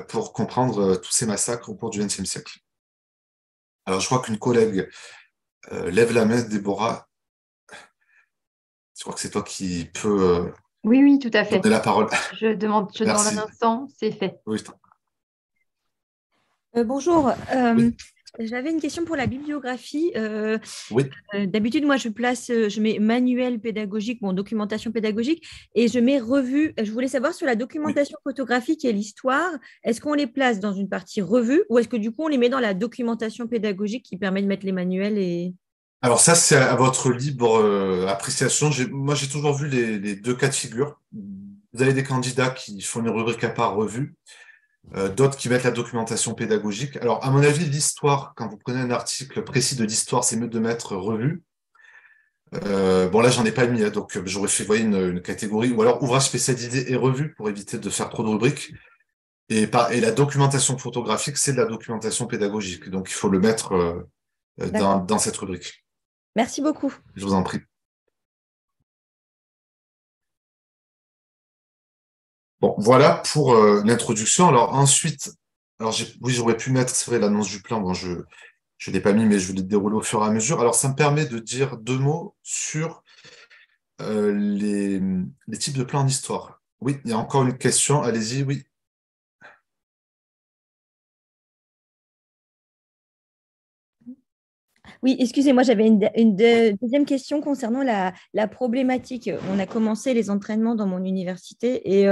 pour comprendre tous ces massacres au cours du XXe siècle. Alors, je crois qu'une collègue lève la main, Déborah. Je crois que c'est toi qui peux Oui, tout à fait. donner la parole. Je demande un instant, c'est fait. Oui. Bonjour. Oui. J'avais une question pour la bibliographie. Oui. D'habitude, moi, je mets manuel pédagogique, documentation pédagogique, et je mets revue. Je voulais savoir sur la documentation photographique et l'histoire, est-ce qu'on les place dans une partie revue ou est-ce que du coup, on les met dans la documentation pédagogique qui permet de mettre les manuels et... Alors ça, c'est à votre libre appréciation. Moi, j'ai toujours vu les 2 cas de figure. Vous avez des candidats qui font une rubrique à part revue, d'autres qui mettent la documentation pédagogique. Alors, à mon avis, l'histoire, quand vous prenez un article précis de l'histoire, c'est mieux de mettre revue. Bon, là, j'en ai pas mis, hein, donc j'aurais fait, vous voyez, une catégorie, ou alors ouvrage spécialisé et revue pour éviter de faire trop de rubriques. Et la documentation photographique, c'est de la documentation pédagogique. Donc, il faut le mettre dans cette rubrique. Merci beaucoup. Je vous en prie. Bon, voilà pour l'introduction. Alors ensuite, oui, j'aurais pu mettre, c'est vrai, l'annonce du plan. Bon, je ne l'ai pas mis, mais je vais le dérouler au fur et à mesure. Alors, ça me permet de dire 2 mots sur les types de plans en histoire. Oui, il y a encore une question. Allez-y, oui. Oui, excusez-moi, j'avais une deuxième question concernant la problématique. On a commencé les entraînements dans mon université et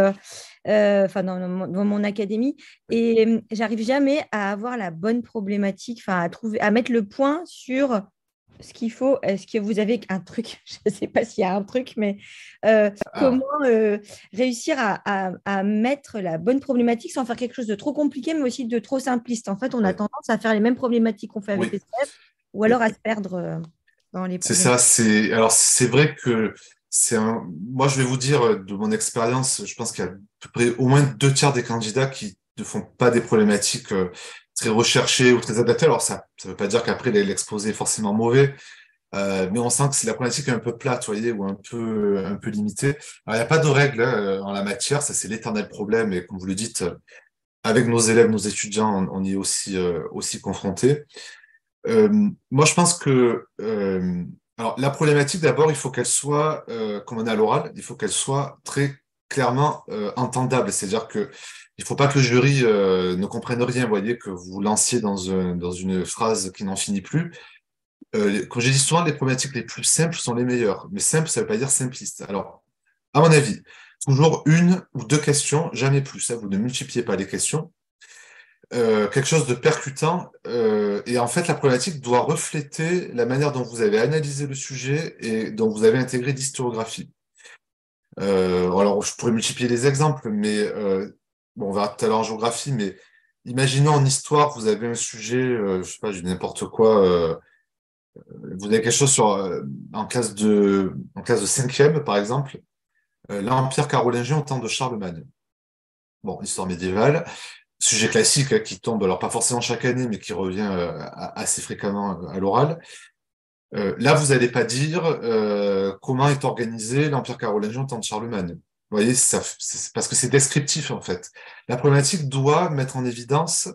dans mon académie et j'arrive jamais à avoir la bonne problématique, à mettre le point sur ce qu'il faut, est-ce que vous avez un truc, je ne sais pas s'il y a un truc, mais Alors, comment réussir à mettre la bonne problématique sans faire quelque chose de trop compliqué, mais aussi de trop simpliste. En fait, on a ouais, tendance à faire les mêmes problématiques qu'on fait avec les oui, élèves, ou oui. alors à se perdre dans les C'est ça, problématiques. alors c'est vrai que moi je vais vous dire de mon expérience, je pense qu'il y a à peu près au moins 2 tiers des candidats qui ne font pas des problématiques très recherchées ou très adaptées. Alors ça veut pas dire qu'après l'exposé est forcément mauvais, mais on sent que c'est la problématique est un peu plate, vous voyez, ou un peu limitée. Alors il n'y a pas de règle en la matière, ça c'est l'éternel problème, et comme vous le dites, avec nos élèves, nos étudiants, on y est aussi confrontés. Moi, je pense que alors la problématique, d'abord, il faut qu'elle soit, comme on est à l'oral, il faut qu'elle soit très clairement entendable. C'est-à-dire que il faut pas que le jury ne comprenne rien. Vous voyez, que vous vous lanciez dans une phrase qui n'en finit plus. Comme j'ai dit souvent, les problématiques les plus simples sont les meilleures. Mais simple, ça veut pas dire simpliste. Alors, à mon avis, toujours 1 ou 2 questions, jamais plus, hein. Vous ne multipliez pas les questions, quelque chose de percutant. Et en fait, la problématique doit refléter la manière dont vous avez analysé le sujet et dont vous avez intégré l'historiographie. Alors, je pourrais multiplier les exemples, mais bon, on verra tout à l'heure en géographie, mais imaginons en histoire, vous avez un sujet, je sais pas, je dis n'importe quoi, vous avez quelque chose en classe de cinquième, par exemple, l'Empire carolingien au temps de Charlemagne. Bon, histoire médiévale. Sujet classique qui tombe, alors pas forcément chaque année, mais qui revient assez fréquemment à l'oral. Là, vous n'allez pas dire comment est organisé l'Empire carolingien au temps de Charlemagne. Vous voyez, c'est parce que c'est descriptif en fait. La problématique doit mettre en évidence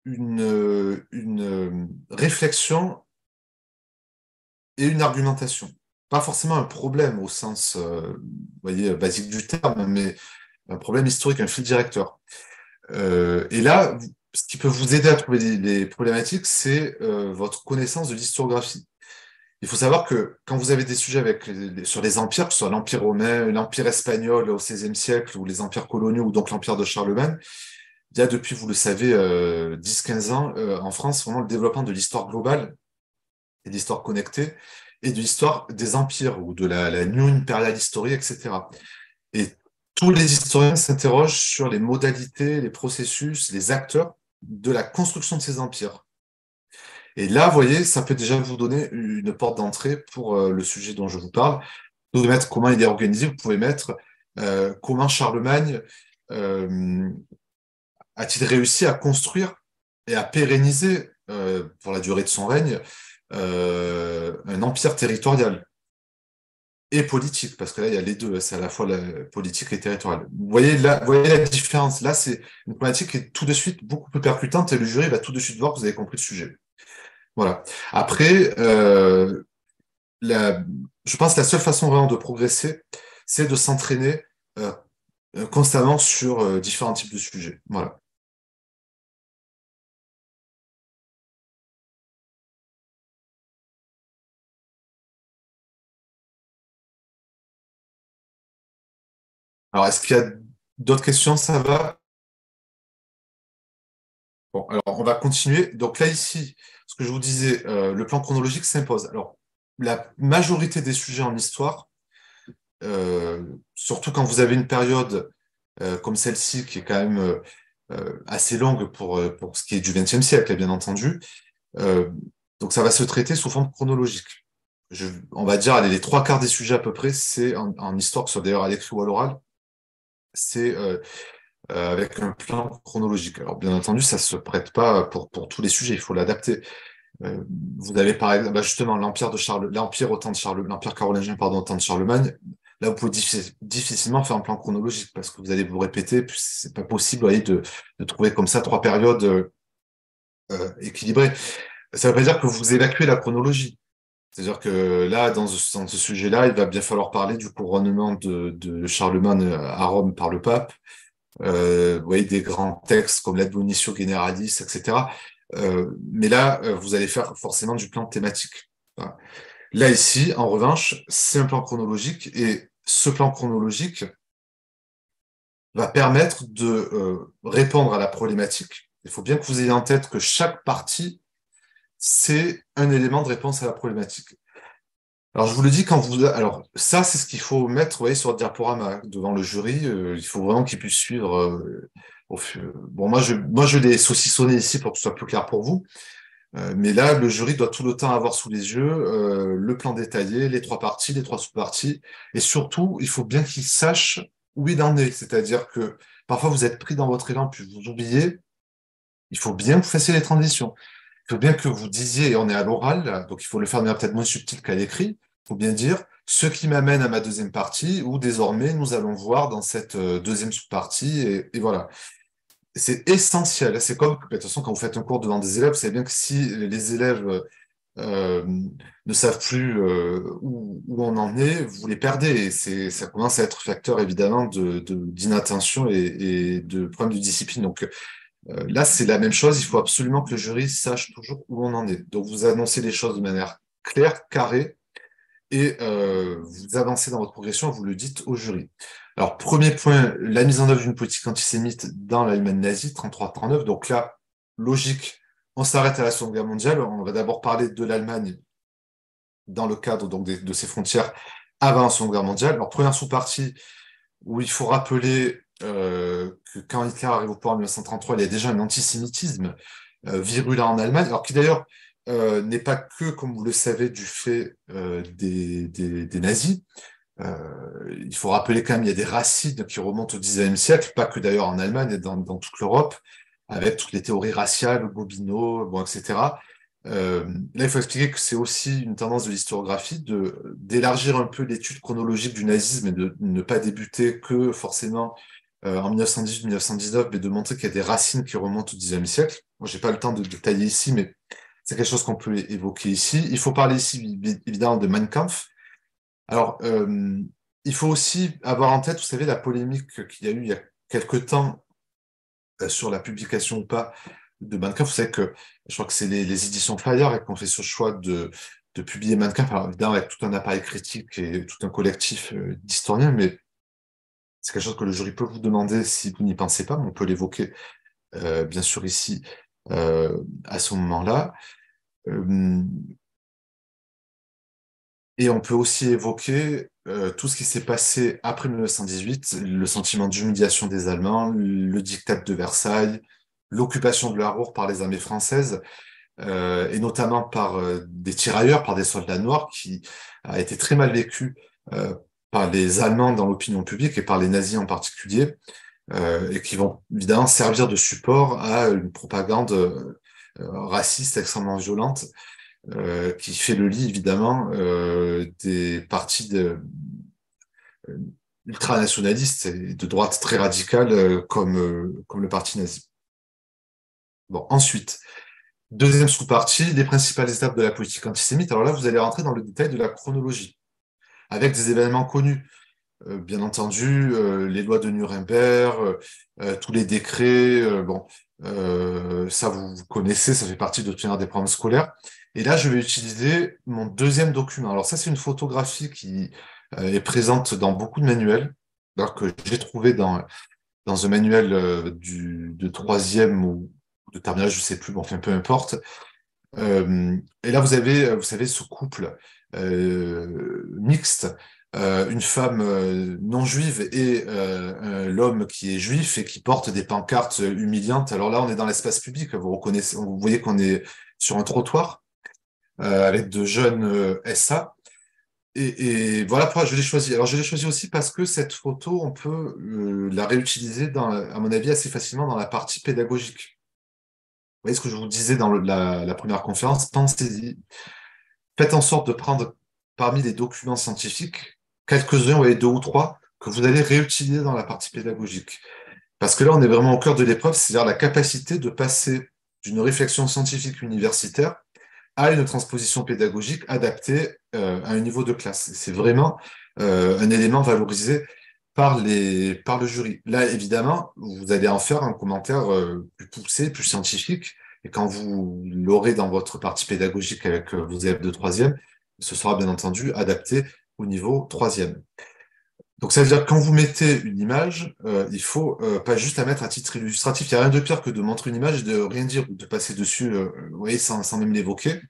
une réflexion et une argumentation. Pas forcément un problème au sens, vous voyez, basique du terme, mais un problème historique, un fil directeur. Et là, ce qui peut vous aider à trouver les problématiques, c'est votre connaissance de l'historiographie. Il faut savoir que quand vous avez des sujets sur les empires, que ce soit l'Empire romain, l'Empire espagnol au XVIe siècle, ou les empires coloniaux, ou donc l'Empire de Charlemagne, il y a depuis, vous le savez, 10-15 ans, en France, vraiment le développement de l'histoire globale et de l'histoire connectée, et de l'histoire des empires, ou de la New Imperial History, etc. Et tous les historiens s'interrogent sur les modalités, les processus, les acteurs de la construction de ces empires. Et là, vous voyez, ça peut déjà vous donner une porte d'entrée pour le sujet dont je vous parle. Vous pouvez mettre comment il est organisé, vous pouvez mettre comment Charlemagne a-t-il réussi à construire et à pérenniser, pour la durée de son règne, un empire territorial et politique, parce que là, il y a les deux, c'est à la fois la politique et territoriale. Vous voyez la différence. Là, c'est une problématique qui est tout de suite beaucoup plus percutante et le jury va tout de suite voir que vous avez compris le sujet. Voilà. Après, je pense que la seule façon vraiment de progresser, c'est de s'entraîner constamment sur différents types de sujets. Voilà. Alors, est-ce qu'il y a d'autres questions? Ça va? Bon, alors on va continuer. Donc là, ici, ce que je vous disais, le plan chronologique s'impose. Alors, la majorité des sujets en histoire, surtout quand vous avez une période comme celle-ci, qui est quand même assez longue pour ce qui est du XXe siècle, bien entendu, euh, donc ça va se traiter sous forme chronologique. On va dire, allez, les 3 quarts des sujets à peu près, c'est en histoire, que ce soit d'ailleurs à l'écrit ou à l'oral, c'est avec un plan chronologique. Alors, bien entendu, ça se prête pas pour tous les sujets, il faut l'adapter. Euh, Vous avez par exemple, bah, justement, l'Empire carolingien, pardon, au temps de Charlemagne. Là, vous pouvez difficilement faire un plan chronologique parce que vous allez vous répéter, puis c'est pas possible, vous voyez, de trouver comme ça 3 périodes équilibrées. Ça veut pas dire que vous évacuez la chronologie. C'est-à-dire que là, dans ce sujet-là, il va bien falloir parler du couronnement de Charlemagne à Rome par le pape, vous voyez, des grands textes comme l'Admonitio Generalis, etc. Mais là, vous allez faire forcément du plan thématique. Voilà. Là, ici, en revanche, c'est un plan chronologique et ce plan chronologique va permettre de répondre à la problématique. Il faut bien que vous ayez en tête que chaque partie c'est un élément de réponse à la problématique. Alors, je vous le dis alors, ça, c'est ce qu'il faut mettre, vous voyez, sur le diaporama devant le jury. Il faut vraiment qu'il puisse suivre. Bon, moi, je l'ai saucissonné ici pour que ce soit plus clair pour vous. Mais là, le jury doit tout le temps avoir sous les yeux le plan détaillé, les 3 parties, les 3 sous-parties. Et surtout, il faut bien qu'il sache où il en est. C'est-à-dire que parfois, vous êtes pris dans votre élan, puis vous oubliez. Il faut bien que vous fassiez les transitions. Il faut bien que vous disiez, et on est à l'oral, là, donc il faut le faire de manière peut-être moins subtile qu'à l'écrit, il faut bien dire ce qui m'amène à ma deuxième partie, où désormais nous allons voir dans cette deuxième sous-partie, et voilà. C'est essentiel. C'est comme, de toute façon, quand vous faites un cours devant des élèves, vous savez bien que si les élèves ne savent plus où on en est, vous les perdez. Et ça commence à être facteur, évidemment, d'inattention et de problèmes de discipline. Donc, là, c'est la même chose. Il faut absolument que le jury sache toujours où on en est. Donc, vous annoncez les choses de manière claire, carrée, et vous avancez dans votre progression, vous le dites au jury. Alors, premier point, la mise en œuvre d'une politique antisémite dans l'Allemagne nazie, 33-39. Donc là, logique, on s'arrête à la Seconde Guerre mondiale. On va d'abord parler de l'Allemagne dans le cadre donc, de ses frontières avant la Seconde Guerre mondiale. Alors, première sous-partie, où il faut rappeler que quand Hitler arrive au pouvoir en 1933, il y a déjà un antisémitisme virulent en Allemagne, alors qui d'ailleurs n'est pas que, comme vous le savez, du fait des nazis. Il faut rappeler quand même il y a des racines qui remontent au XIXe siècle, pas que d'ailleurs en Allemagne et dans toute l'Europe, avec toutes les théories raciales, Gobineau, bon, etc. Là, il faut expliquer que c'est aussi une tendance de l'historiographie d'élargir un peu l'étude chronologique du nazisme et de ne pas débuter que forcément en 1918-1919, mais de montrer qu'il y a des racines qui remontent au XIXe siècle. Moi, j'ai pas le temps de détailler ici, mais c'est quelque chose qu'on peut évoquer ici. Il faut parler ici, évidemment, de Mein Kampf. Alors, il faut aussi avoir en tête, vous savez, la polémique qu'il y a eu il y a quelque temps sur la publication ou pas de Mein Kampf. Vous savez que je crois que c'est les éditions Fayard qui ont fait ce choix de publier Mein Kampf, alors évidemment avec tout un appareil critique et tout un collectif d'historiens, mais c'est quelque chose que le jury peut vous demander si vous n'y pensez pas, mais on peut l'évoquer bien sûr ici à ce moment-là. Et on peut aussi évoquer tout ce qui s'est passé après 1918, le sentiment d'humiliation des Allemands, le diktat de Versailles, l'occupation de la Ruhr par les armées françaises, et notamment par des tirailleurs, par des soldats noirs, qui a été très mal vécu par les Allemands dans l'opinion publique et par les nazis en particulier, et qui vont évidemment servir de support à une propagande raciste extrêmement violente, qui fait le lit, évidemment, des partis ultranationalistes et de droite très radicale comme le parti nazi. Bon, ensuite, deuxième sous-partie, les principales étapes de la politique antisémite. Alors là, vous allez rentrer dans le détail de la chronologie, avec des événements connus. Bien entendu, les lois de Nuremberg, tous les décrets, bon, ça vous connaissez, ça fait partie de l'obtenir des programmes scolaires. Et là, je vais utiliser mon deuxième document. Alors ça, c'est une photographie qui est présente dans beaucoup de manuels, alors que j'ai trouvé dans un manuel de troisième ou de terminale, je sais plus, bon, enfin, peu importe. Et là, vous savez, ce couple mixte, une femme non juive et l'homme qui est juif et qui porte des pancartes humiliantes. Alors là, on est dans l'espace public, vous voyez qu'on est sur un trottoir avec de jeunes SA. Et voilà pourquoi je l'ai choisi. Alors je l'ai choisi aussi parce que cette photo, on peut la réutiliser, à mon avis, assez facilement dans la partie pédagogique. Vous voyez ce que je vous disais dans la première conférence, pensez-y. Faites en sorte de prendre parmi les documents scientifiques quelques-uns, vous voyez, 2 ou 3, que vous allez réutiliser dans la partie pédagogique. Parce que là, on est vraiment au cœur de l'épreuve, c'est-à-dire la capacité de passer d'une réflexion scientifique universitaire à une transposition pédagogique adaptée à un niveau de classe. C'est vraiment un élément valorisé par le jury. Là, évidemment, vous allez en faire un commentaire plus poussé, plus scientifique, et quand vous l'aurez dans votre partie pédagogique avec vos élèves de troisième, ce sera bien entendu adapté au niveau troisième. Donc, ça veut dire que quand vous mettez une image, il faut pas juste la mettre à titre illustratif. Il n'y a rien de pire que de montrer une image et de rien dire ou de passer dessus, vous voyez, sans même l'évoquer.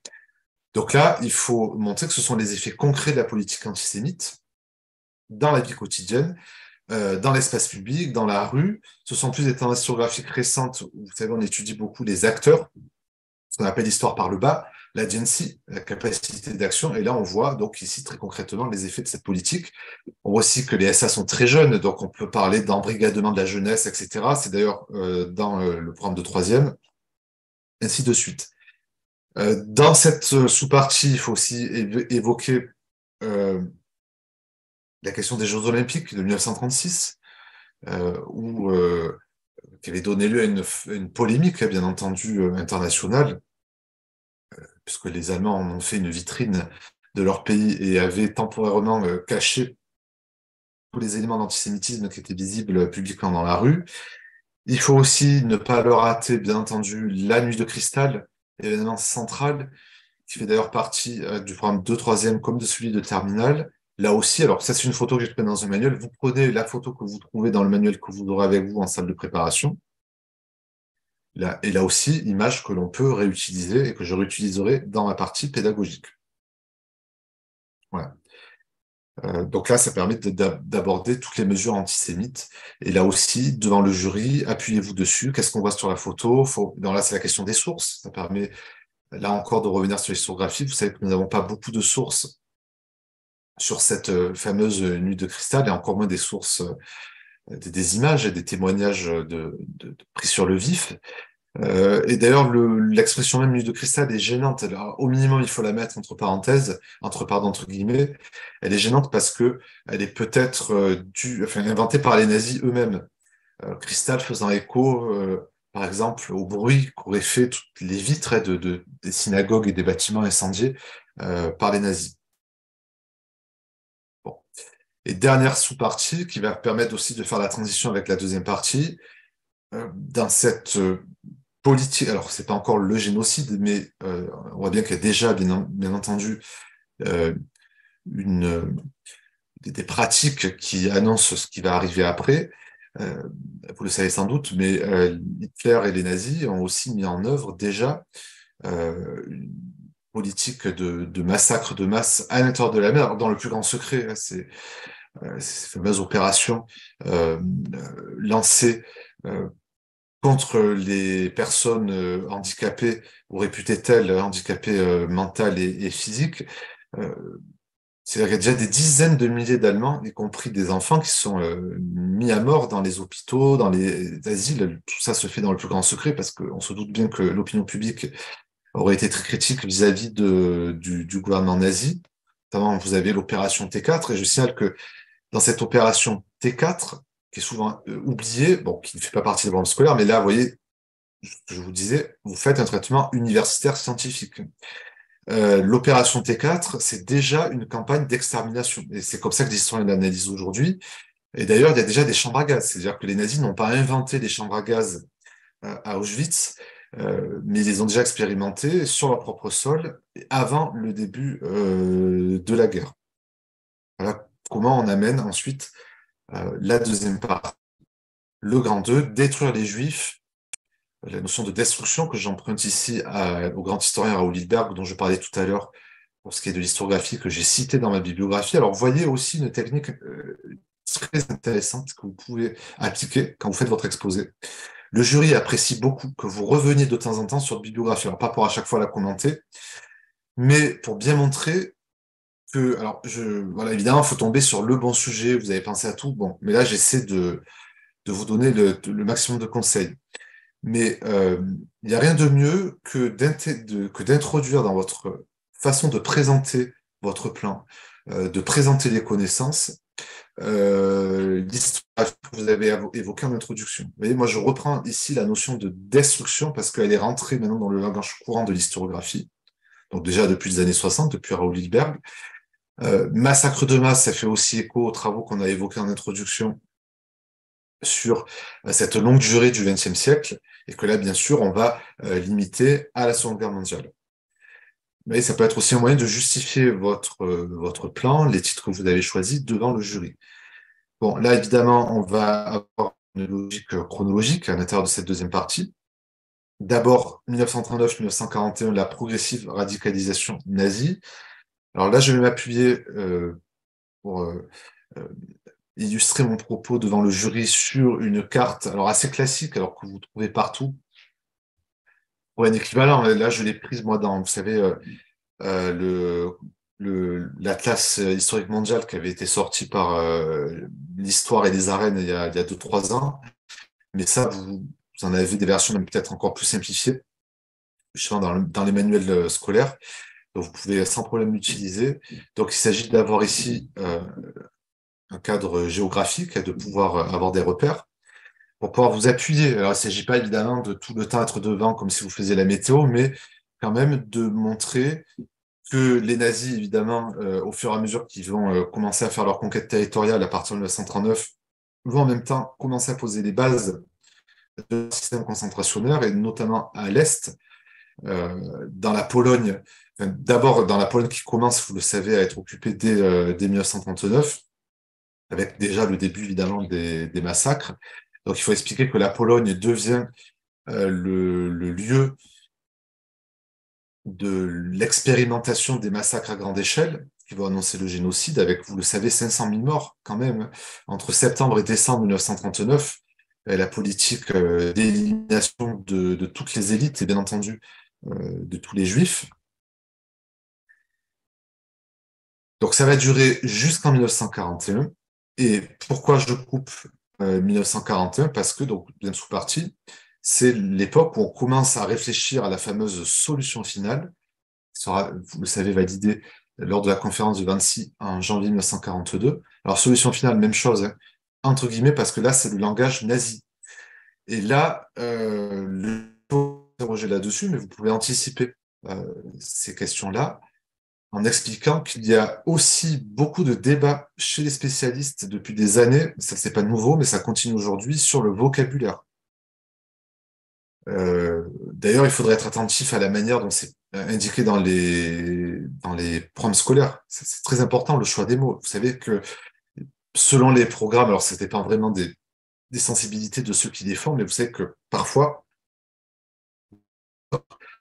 Donc là, il faut montrer que ce sont les effets concrets de la politique antisémite dans la vie quotidienne, dans l'espace public, dans la rue. Ce sont plus des tendances historiographiques récentes où, vous savez, on étudie beaucoup les acteurs, ce qu'on appelle l'histoire par le bas, l'agency, la capacité d'action. Et là, on voit donc ici très concrètement les effets de cette politique. On voit aussi que les SA sont très jeunes, donc on peut parler d'embrigadement de la jeunesse, etc. C'est d'ailleurs dans le programme de troisième, ainsi de suite. Dans cette sous-partie, il faut aussi évoquer la question des Jeux Olympiques de 1936, qui avait donné lieu à une polémique, bien entendu, internationale, puisque les Allemands en ont fait une vitrine de leur pays et avaient temporairement caché tous les éléments d'antisémitisme qui étaient visibles publiquement dans la rue. Il faut aussi ne pas leur rater, bien entendu, la Nuit de Cristal, événement central, qui fait d'ailleurs partie du programme de troisième comme de celui de terminale. Là aussi, alors ça c'est une photo que j'ai trouvée dans un manuel, vous prenez la photo que vous trouvez dans le manuel que vous aurez avec vous en salle de préparation. Là, et là aussi, image que l'on peut réutiliser et que je réutiliserai dans ma partie pédagogique. Voilà. Donc là, ça permet d'aborder toutes les mesures antisémites. Et là aussi, devant le jury, appuyez-vous dessus. Qu'est-ce qu'on voit sur la photo? Là, c'est la question des sources. Ça permet, là encore, de revenir sur l'histographie. Vous savez que nous n'avons pas beaucoup de sources sur cette fameuse nuit de cristal, et encore moins des sources, des images et des témoignages pris sur le vif. Et d'ailleurs, l'expression même nuit de cristal est gênante. Alors, au minimum, il faut la mettre entre parenthèses, entre guillemets. Elle est gênante parce que elle est peut-être inventée par les nazis eux-mêmes. Cristal faisant écho, par exemple, au bruit qu'auraient fait toutes les vitres des synagogues et des bâtiments incendiés par les nazis. Bon. Et dernière sous-partie qui va permettre aussi de faire la transition avec la deuxième partie, dans cette politique, alors c'est pas encore le génocide, mais on voit bien qu'il y a déjà, bien entendu, des pratiques qui annoncent ce qui va arriver après. Vous le savez sans doute, mais Hitler et les nazis ont aussi mis en œuvre déjà une politique de massacre de masse à l'intérieur de la mer, dans le plus grand secret. Hein, ces fameuses opérations lancées contre les personnes handicapées ou réputées telles handicapées mentales et physiques. C'est-à-dire qu'il y a déjà des dizaines de milliers d'Allemands, y compris des enfants, qui sont mis à mort dans les hôpitaux, dans les asiles. Tout ça se fait dans le plus grand secret parce qu'on se doute bien que l'opinion publique aurait été très critique vis-à-vis du gouvernement nazi. Notamment, vous avez l'opération T4, et je signale que dans cette opération T4, qui est souvent oubliée, bon, qui ne fait pas partie des programmes scolaires, mais là, vous voyez, je vous disais, vous faites un traitement universitaire scientifique. L'opération T4, c'est déjà une campagne d'extermination. Et c'est comme ça que les historiens l'analysent aujourd'hui. Et d'ailleurs, il y a déjà des chambres à gaz. C'est-à-dire que les nazis n'ont pas inventé les chambres à gaz à Auschwitz, mais ils les ont déjà expérimentées sur leur propre sol avant le début de la guerre. Voilà comment on amène ensuite la deuxième partie, le grand 2, détruire les Juifs, la notion de destruction que j'emprunte ici au grand historien Raoul Hilberg, dont je parlais tout à l'heure, pour ce qui est de l'historiographie que j'ai cité dans ma bibliographie. Alors, vous voyez aussi une technique très intéressante que vous pouvez appliquer quand vous faites votre exposé. Le jury apprécie beaucoup que vous reveniez de temps en temps sur la bibliographie. Alors, pas pour à chaque fois la commenter, mais pour bien montrer que, alors, voilà, évidemment, il faut tomber sur le bon sujet, vous avez pensé à tout, bon, mais là, j'essaie de vous donner le maximum de conseils. Mais il n'y a rien de mieux que d'introduire dans votre façon de présenter votre plan, de présenter les connaissances, l'histoire que vous avez évoquée en introduction. Vous voyez, moi, je reprends ici la notion de destruction parce qu'elle est rentrée maintenant dans le langage courant de l'historiographie. Donc déjà depuis les années 60, depuis Raoul Hilberg. Massacre de masse, ça fait aussi écho aux travaux qu'on a évoqués en introduction sur cette longue durée du XXe siècle, et que là, bien sûr, on va limiter à la Seconde Guerre mondiale. Mais ça peut être aussi un moyen de justifier votre plan, les titres que vous avez choisis devant le jury. Bon, là, évidemment, on va avoir une logique chronologique à l'intérieur de cette deuxième partie. D'abord, 1939-1941, la progressive radicalisation nazie. Alors là, je vais m'appuyer pour euh, illustrer mon propos devant le jury sur une carte, alors assez classique, alors que vous trouvez partout. Pour un équivalent, là, je l'ai prise, moi, dans, vous savez, l'Atlas historique mondial qui avait été sorti par l'Histoire et les arènes il y a 2-3 ans. Mais ça, vous en avez des versions même peut-être encore plus simplifiées, justement dans les manuels scolaires. Donc, vous pouvez sans problème l'utiliser. Donc, il s'agit d'avoir ici un cadre géographique et de pouvoir avoir des repères pour pouvoir vous appuyer. Alors, il ne s'agit pas évidemment de tout le temps être devant comme si vous faisiez la météo, mais quand même de montrer que les nazis, évidemment, au fur et à mesure qu'ils vont commencer à faire leur conquête territoriale à partir de 1939, vont en même temps commencer à poser les bases de système concentrationnaire, et notamment à l'Est, dans la Pologne, d'abord dans la Pologne qui commence, vous le savez, à être occupée dès 1939, avec déjà le début, évidemment, des massacres. Donc, il faut expliquer que la Pologne devient le lieu de l'expérimentation des massacres à grande échelle, qui vont annoncer le génocide, avec, vous le savez, 500 000 morts quand même, entre septembre et décembre 1939, la politique d'élimination de toutes les élites et bien entendu de tous les juifs. Donc ça va durer jusqu'en 1941. Et pourquoi je coupe 1941? Parce que, donc, bien sous-partie, c'est l'époque où on commence à réfléchir à la fameuse solution finale, qui sera, vous le savez, validée lors de la conférence de Wannsee en janvier 1942. Alors, solution finale, même chose, hein, entre guillemets, parce que là, c'est le langage nazi. Et là, le faut interroger là-dessus, mais vous pouvez anticiper ces questions-là en expliquant qu'il y a aussi beaucoup de débats chez les spécialistes depuis des années, ça c'est pas nouveau, mais ça continue aujourd'hui, sur le vocabulaire. D'ailleurs, il faudrait être attentif à la manière dont c'est indiqué dans les programmes scolaires. C'est très important, le choix des mots. Vous savez que selon les programmes, alors ça dépend vraiment des sensibilités de ceux qui les font, mais vous savez que parfois,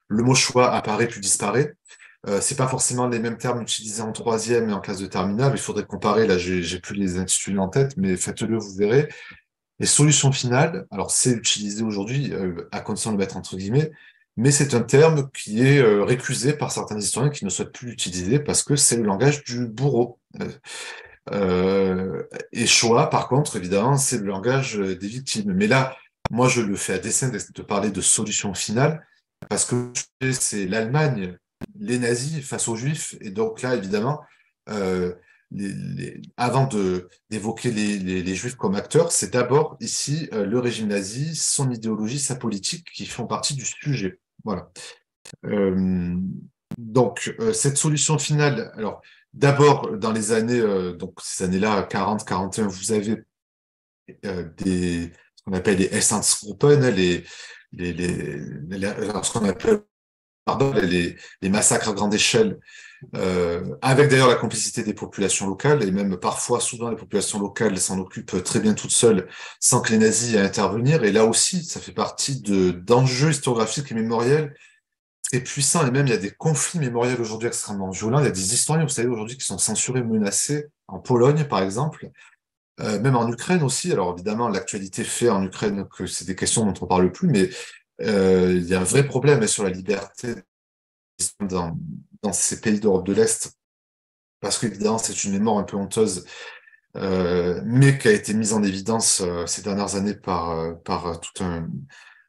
le mot choix apparaît puis disparaît. C'est pas forcément les mêmes termes utilisés en troisième et en classe de terminale. Il faudrait comparer. Là, j'ai plus les intitulés en tête, mais faites-le, vous verrez. Les solutions finales, alors c'est utilisé aujourd'hui à condition de le mettre entre guillemets, mais c'est un terme qui est récusé par certains historiens qui ne souhaitent plus l'utiliser parce que c'est le langage du bourreau. Et choix, par contre, évidemment, c'est le langage des victimes. Mais là, moi, je le fais à dessein de parler de solution finale parce que c'est l'Allemagne, les nazis face aux juifs. Et donc là, évidemment, euh, avant d'évoquer les juifs comme acteurs, c'est d'abord ici le régime nazi, son idéologie, sa politique qui font partie du sujet. Voilà. Donc, cette solution finale, alors, d'abord, dans les années, donc ces années-là, 40-41, vous avez ce qu'on appelle les Einsatzgruppen, ce qu'on appelle, pardon, les massacres à grande échelle, avec d'ailleurs la complicité des populations locales, et même parfois, souvent, les populations locales s'en occupent très bien toutes seules, sans que les nazis aient à intervenir. Et là aussi, ça fait partie d'enjeux historiographiques et mémoriels très puissants. Et même, il y a des conflits mémoriels aujourd'hui extrêmement violents. Il y a des historiens, vous savez, aujourd'hui, qui sont censurés, menacés, en Pologne, par exemple, même en Ukraine aussi. Alors, évidemment, l'actualité fait en Ukraine que c'est des questions dont on ne parle plus, mais il y a un vrai problème sur la liberté dans ces pays d'Europe de l'Est, parce qu'évidemment, c'est une mémoire un peu honteuse, mais qui a été mise en évidence ces dernières années par tout un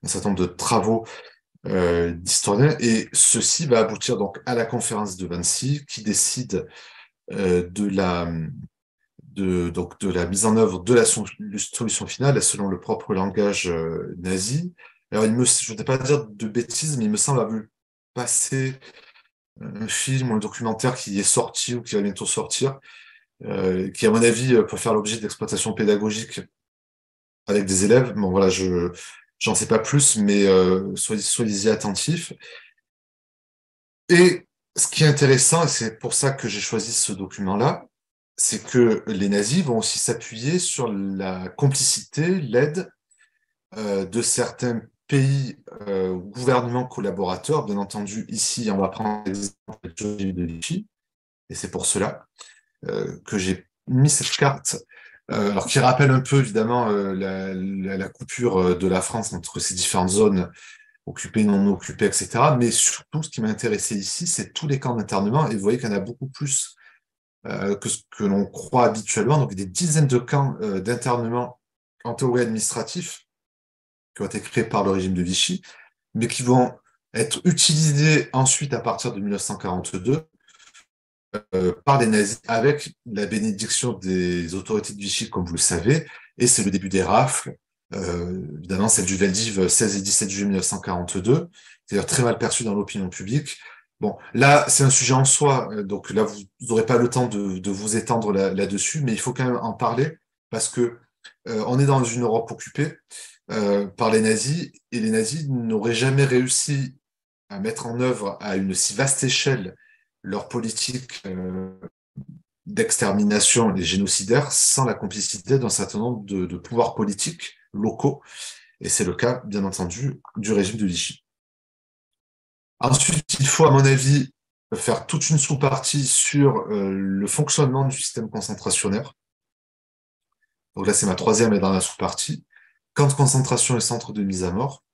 certain nombre de travaux d'historiens. Et ceci va aboutir donc à la conférence de Wannsee, qui décide donc de la mise en œuvre de la solution finale selon le propre langage nazi. Alors, je ne voudrais pas dire de bêtises, mais il me semble avoir vu passer un film ou un documentaire qui est sorti ou qui va bientôt sortir, qui, à mon avis, peut faire l'objet d'exploitation pédagogique avec des élèves. Bon, voilà, j'en sais pas plus, mais soyez-y attentifs. Et ce qui est intéressant, et c'est pour ça que j'ai choisi ce document-là, c'est que les nazis vont aussi s'appuyer sur la complicité, l'aide de certains pays gouvernements collaborateurs. Bien entendu, ici, on va prendre l'exemple du régime de Vichy, et c'est pour cela que j'ai mis cette carte, alors qui rappelle un peu évidemment la coupure de la France entre ces différentes zones occupées, non occupées, etc. Mais surtout, ce qui m'a intéressé ici, c'est tous les camps d'internement, et vous voyez qu'il y en a beaucoup plus que ce que l'on croit habituellement, donc des dizaines de camps d'internement en théorie administratif qui ont été créés par le régime de Vichy, mais qui vont être utilisés ensuite à partir de 1942 par les nazis avec la bénédiction des autorités de Vichy, comme vous le savez, et c'est le début des rafles, évidemment celle du Veldiv 16 et 17 juillet 1942, c'est-à-dire très mal perçu dans l'opinion publique. Bon, là, c'est un sujet en soi, donc là, vous n'aurez pas le temps de vous étendre là-dessus, mais il faut quand même en parler, parce que on est dans une Europe occupée par les nazis, et les nazis n'auraient jamais réussi à mettre en œuvre à une si vaste échelle leur politique d'extermination et génocidaire sans la complicité d'un certain nombre de pouvoirs politiques locaux. Et c'est le cas, bien entendu, du régime de Vichy. Ensuite, il faut, à mon avis, faire toute une sous-partie sur le fonctionnement du système concentrationnaire. Donc là, c'est ma troisième et dernière sous-partie. Camps de concentration et centres de mise à mort.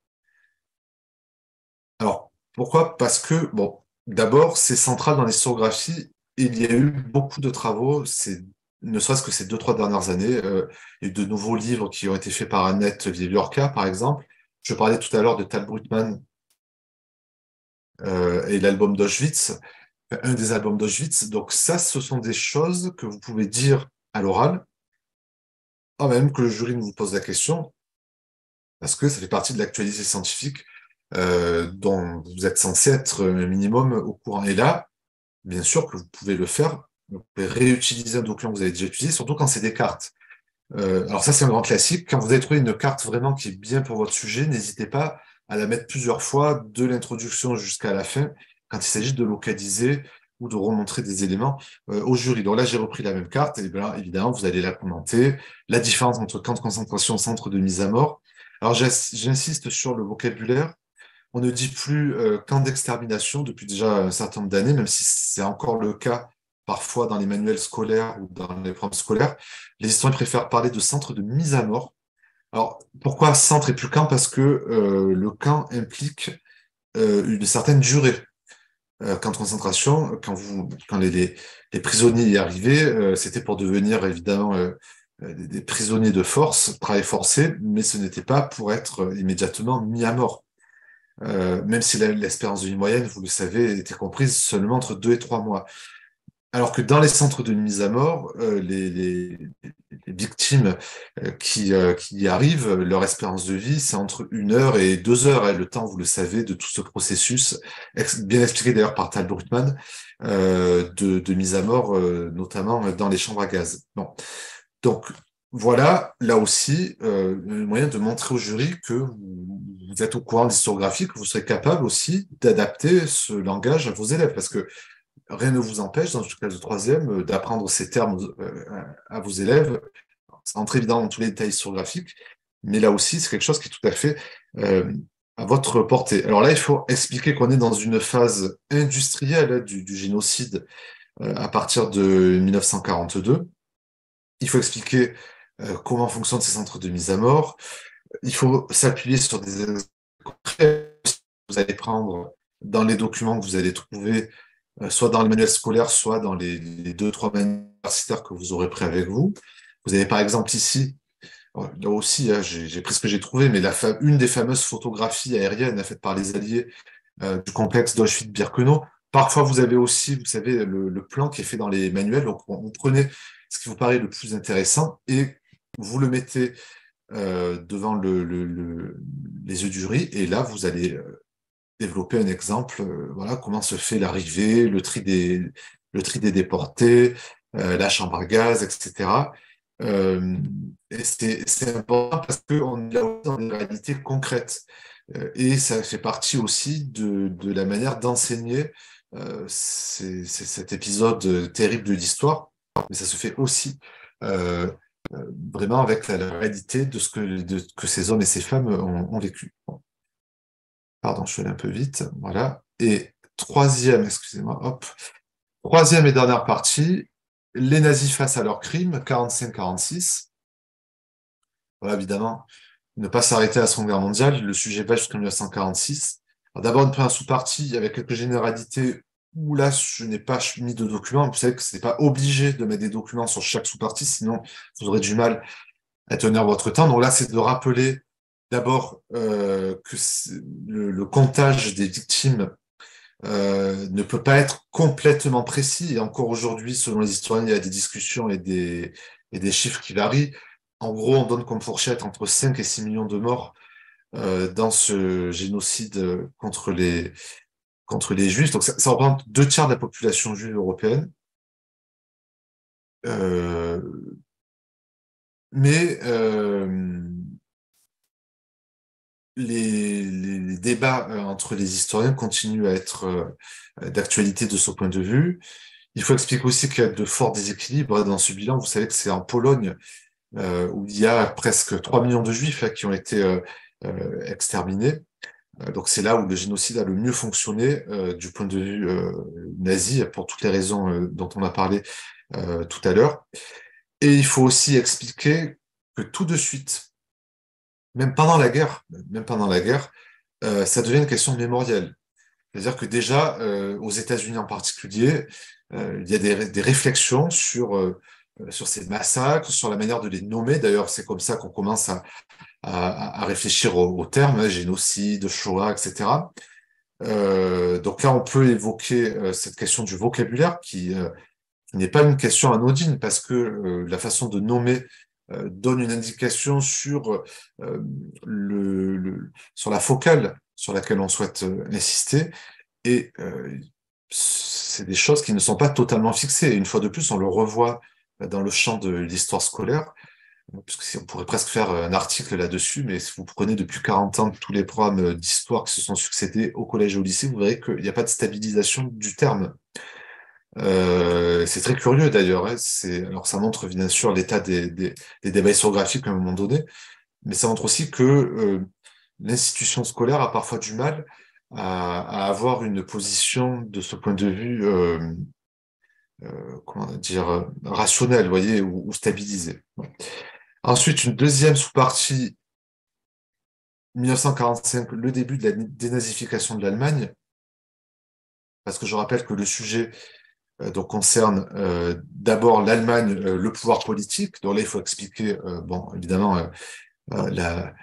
Alors, pourquoi? Parce que, bon, d'abord, c'est central dans l'historiographie. Il y a eu beaucoup de travaux, ne serait-ce que ces 2-3 dernières années. Il y a eu de nouveaux livres qui ont été faits par Annette Vieillorca, par exemple. Je parlais tout à l'heure de Tal Brutmann et l'album d'Auschwitz, un des albums d'Auschwitz. Donc ça, ce sont des choses que vous pouvez dire à l'oral, avant même que le jury ne vous pose la question, parce que ça fait partie de l'actualité scientifique dont vous êtes censé être un minimum au courant. Et là, bien sûr que vous pouvez le faire, vous pouvez réutiliser un document que vous avez déjà utilisé, surtout quand c'est des cartes. Alors ça, c'est un grand classique. Quand vous avez trouvé une carte vraiment qui est bien pour votre sujet, n'hésitez pas à la mettre plusieurs fois, de l'introduction jusqu'à la fin, quand il s'agit de localiser ou de remontrer des éléments au jury. Donc là, j'ai repris la même carte, et bien, évidemment, vous allez la commenter. La différence entre camp de concentration et centre de mise à mort. Alors j'insiste sur le vocabulaire. On ne dit plus camp d'extermination depuis déjà un certain nombre d'années, même si c'est encore le cas parfois dans les manuels scolaires ou dans les programmes scolaires. Les historiens préfèrent parler de centre de mise à mort. Alors, pourquoi centre et plus camp? Parce que le camp implique une certaine durée. Camp de concentration, quand les prisonniers y arrivaient, c'était pour devenir évidemment des prisonniers de force, travail forcé, mais ce n'était pas pour être immédiatement mis à mort. Même si l'espérance de vie moyenne, vous le savez, était comprise seulement entre 2 et 3 mois. Alors que dans les centres de mise à mort, les victimes qui y arrivent, leur espérance de vie, c'est entre 1 heure et 2 heures. Le temps, vous le savez, de tout ce processus, bien expliqué d'ailleurs par Tal Brutmann, de mise à mort, notamment dans les chambres à gaz. Bon. Donc, voilà, là aussi, un moyen de montrer au jury que vous êtes au courant de l'historiographie, que vous serez capable aussi d'adapter ce langage à vos élèves, parce que rien ne vous empêche, dans une classe de troisième, d'apprendre ces termes à vos élèves. C'est entre évidemment dans tous les détails historiographiques, mais là aussi, c'est quelque chose qui est tout à fait à votre portée. Alors là, il faut expliquer qu'on est dans une phase industrielle du génocide à partir de 1942. Il faut expliquer comment fonctionnent ces centres de mise à mort. Il faut s'appuyer sur des exemples concrets que vous allez prendre dans les documents que vous allez trouver, soit dans le manuel scolaire, soit dans les 2-3 manuels universitaires que vous aurez pris avec vous. Vous avez par exemple ici, là aussi, j'ai pris ce que j'ai trouvé, mais une des fameuses photographies aériennes faites par les Alliés du complexe d'Auschwitz-Birkenau. Parfois, vous avez aussi, vous savez, le plan qui est fait dans les manuels. Donc, vous prenez ce qui vous paraît le plus intéressant et vous le mettez devant les yeux du jury. Et là, vous allez développer un exemple, voilà, comment se fait l'arrivée, le tri des déportés, la chambre à gaz, etc. Et c'est important parce qu'on est là dans des réalités concrètes. Et ça fait partie aussi de la manière d'enseigner cet épisode terrible de l'histoire. mais ça se fait aussi vraiment avec la réalité de ce que ces hommes et ces femmes ont vécu. Bon. Pardon, je suis allé un peu vite. Voilà. Et troisième, excusez-moi, hop. Troisième et dernière partie, les nazis face à leurs crimes, 45-46. Voilà, évidemment, ne pas s'arrêter à la Seconde Guerre mondiale. Le sujet va jusqu'en 1946. D'abord, une première sous-partie avec quelques généralités où là, je n'ai pas mis de documents. Vous savez que ce n'est pas obligé de mettre des documents sur chaque sous-partie, sinon vous aurez du mal à tenir votre temps. Donc là, c'est de rappeler d'abord que le comptage des victimes ne peut pas être complètement précis. Et encore aujourd'hui, selon les historiens, il y a des discussions et des chiffres qui varient. En gros, on donne comme fourchette entre 5 et 6 millions de morts dans ce génocide contre les Juifs. Donc ça représente 2 tiers de la population juive européenne. Euh, mais les débats entre les historiens continuent à être d'actualité de ce point de vue. Il faut expliquer aussi qu'il y a de forts déséquilibres dans ce bilan. Vous savez que c'est en Pologne où il y a presque 3 millions de Juifs là, qui ont été exterminés. Donc c'est là où le génocide a le mieux fonctionné du point de vue nazi, pour toutes les raisons dont on a parlé tout à l'heure. Et il faut aussi expliquer que tout de suite, même pendant la guerre, ça devient une question mémorielle. C'est-à-dire que déjà, aux États-Unis en particulier, il y a des réflexions sur ces massacres, sur la manière de les nommer. D'ailleurs, c'est comme ça qu'on commence à réfléchir aux termes, hein, génocide, Shoah, etc. Donc là, on peut évoquer cette question du vocabulaire qui n'est pas une question anodine parce que la façon de nommer donne une indication sur sur la focale sur laquelle on souhaite insister. Et c'est des choses qui ne sont pas totalement fixées. Et une fois de plus, on le revoit dans le champ de l'histoire scolaire, puisque on pourrait presque faire un article là-dessus, mais si vous prenez depuis 40 ans tous les programmes d'histoire qui se sont succédés au collège et au lycée, vous verrez qu'il n'y a pas de stabilisation du terme. C'est très curieux d'ailleurs. Hein. Alors ça montre bien sûr l'état des débats historiographiques à un moment donné, mais ça montre aussi que l'institution scolaire a parfois du mal à avoir une position de ce point de vue, comment dire, rationnelle, vous voyez, ou stabilisée. Ouais. Ensuite, une deuxième sous-partie, 1945, le début de la dénazification de l'Allemagne, parce que je rappelle que le sujet donc concerne d'abord l'Allemagne, le pouvoir politique. Donc là, il faut expliquer, bon, évidemment, la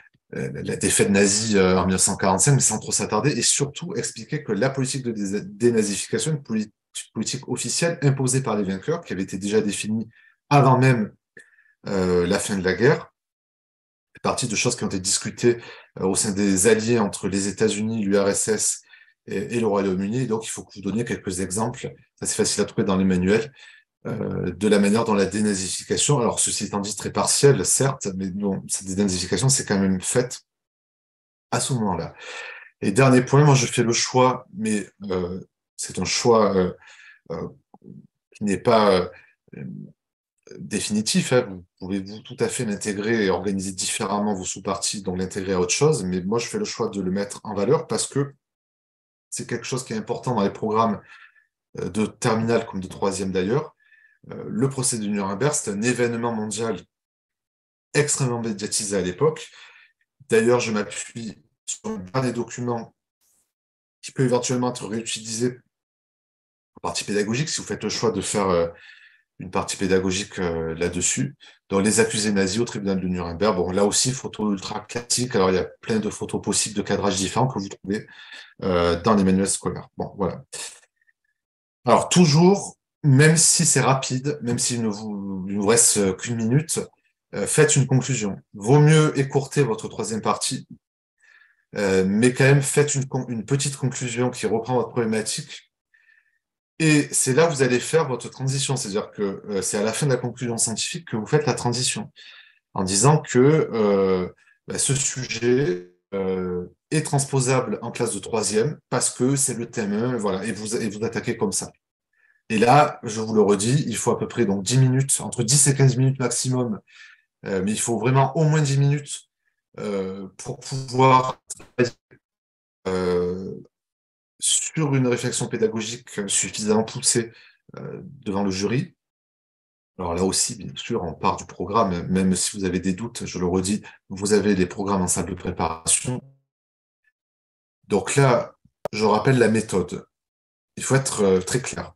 défaite nazie en 1945, mais sans trop s'attarder, et surtout expliquer que la politique de dénazification est une politique officielle imposée par les vainqueurs, qui avait été déjà définie avant même la fin de la guerre. C'est partie de choses qui ont été discutées au sein des alliés entre les États-Unis, l'URSS et le Royaume-Uni. Donc, il faut que vous donniez quelques exemples, ça c'est facile à trouver dans les manuels, de la manière dont la dénazification, alors ceci étant dit très partiel, certes, mais bon, cette dénazification s'est quand même faite à ce moment-là. Et dernier point, moi je fais le choix, mais c'est un choix qui n'est pas définitif, hein. Vous pouvez tout à fait l'intégrer et organiser différemment vos sous-parties, donc l'intégrer à autre chose, mais moi je fais le choix de le mettre en valeur parce que c'est quelque chose qui est important dans les programmes de terminale comme de troisième d'ailleurs. Le procès de Nuremberg, c'est un événement mondial extrêmement médiatisé à l'époque. D'ailleurs, je m'appuie sur un dernier document qui peut éventuellement être réutilisé en partie pédagogique, si vous faites le choix de faire une partie pédagogique là-dessus. Donc, les accusés nazis au tribunal de Nuremberg. Bon, là aussi, photo ultra classique. Alors, il y a plein de photos possibles de cadrages différents que vous trouvez dans les manuels scolaires. Bon, voilà. Alors, toujours, même si c'est rapide, même s'il ne vous reste qu'une minute, faites une conclusion. Vaut mieux écourter votre troisième partie, mais quand même faites une petite conclusion qui reprend votre problématique. Et c'est là que vous allez faire votre transition. C'est-à-dire que c'est à la fin de la conclusion scientifique que vous faites la transition, en disant que ce sujet est transposable en classe de troisième parce que c'est le thème 1, voilà, et vous attaquez comme ça. Et là, je vous le redis, il faut à peu près donc 10 minutes, entre 10 et 15 minutes maximum, mais il faut vraiment au moins 10 minutes pour pouvoir euh, sur une réflexion pédagogique suffisamment poussée devant le jury. Alors là aussi, bien sûr, on part du programme, même si vous avez des doutes, je le redis, vous avez les programmes en salle de préparation. Donc là, je rappelle la méthode. Il faut être très clair.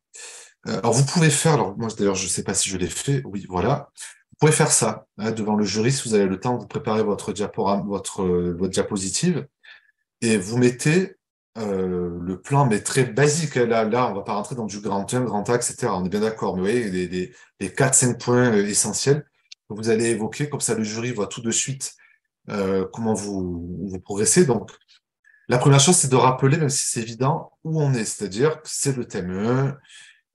Alors vous pouvez faire, alors moi d'ailleurs je ne sais pas si je l'ai fait, oui, voilà. Vous pouvez faire ça hein, devant le jury si vous avez le temps de préparer votre diaporama, votre diapositive, et vous mettez le plan, mais très basique. Là, on ne va pas rentrer dans du grand 1, grand A, etc. On est bien d'accord, mais vous voyez, les 4-5 points essentiels que vous allez évoquer, comme ça le jury voit tout de suite comment vous progressez. Donc, la première chose, c'est de rappeler, même si c'est évident, où on est, c'est-à-dire que c'est le thème 1.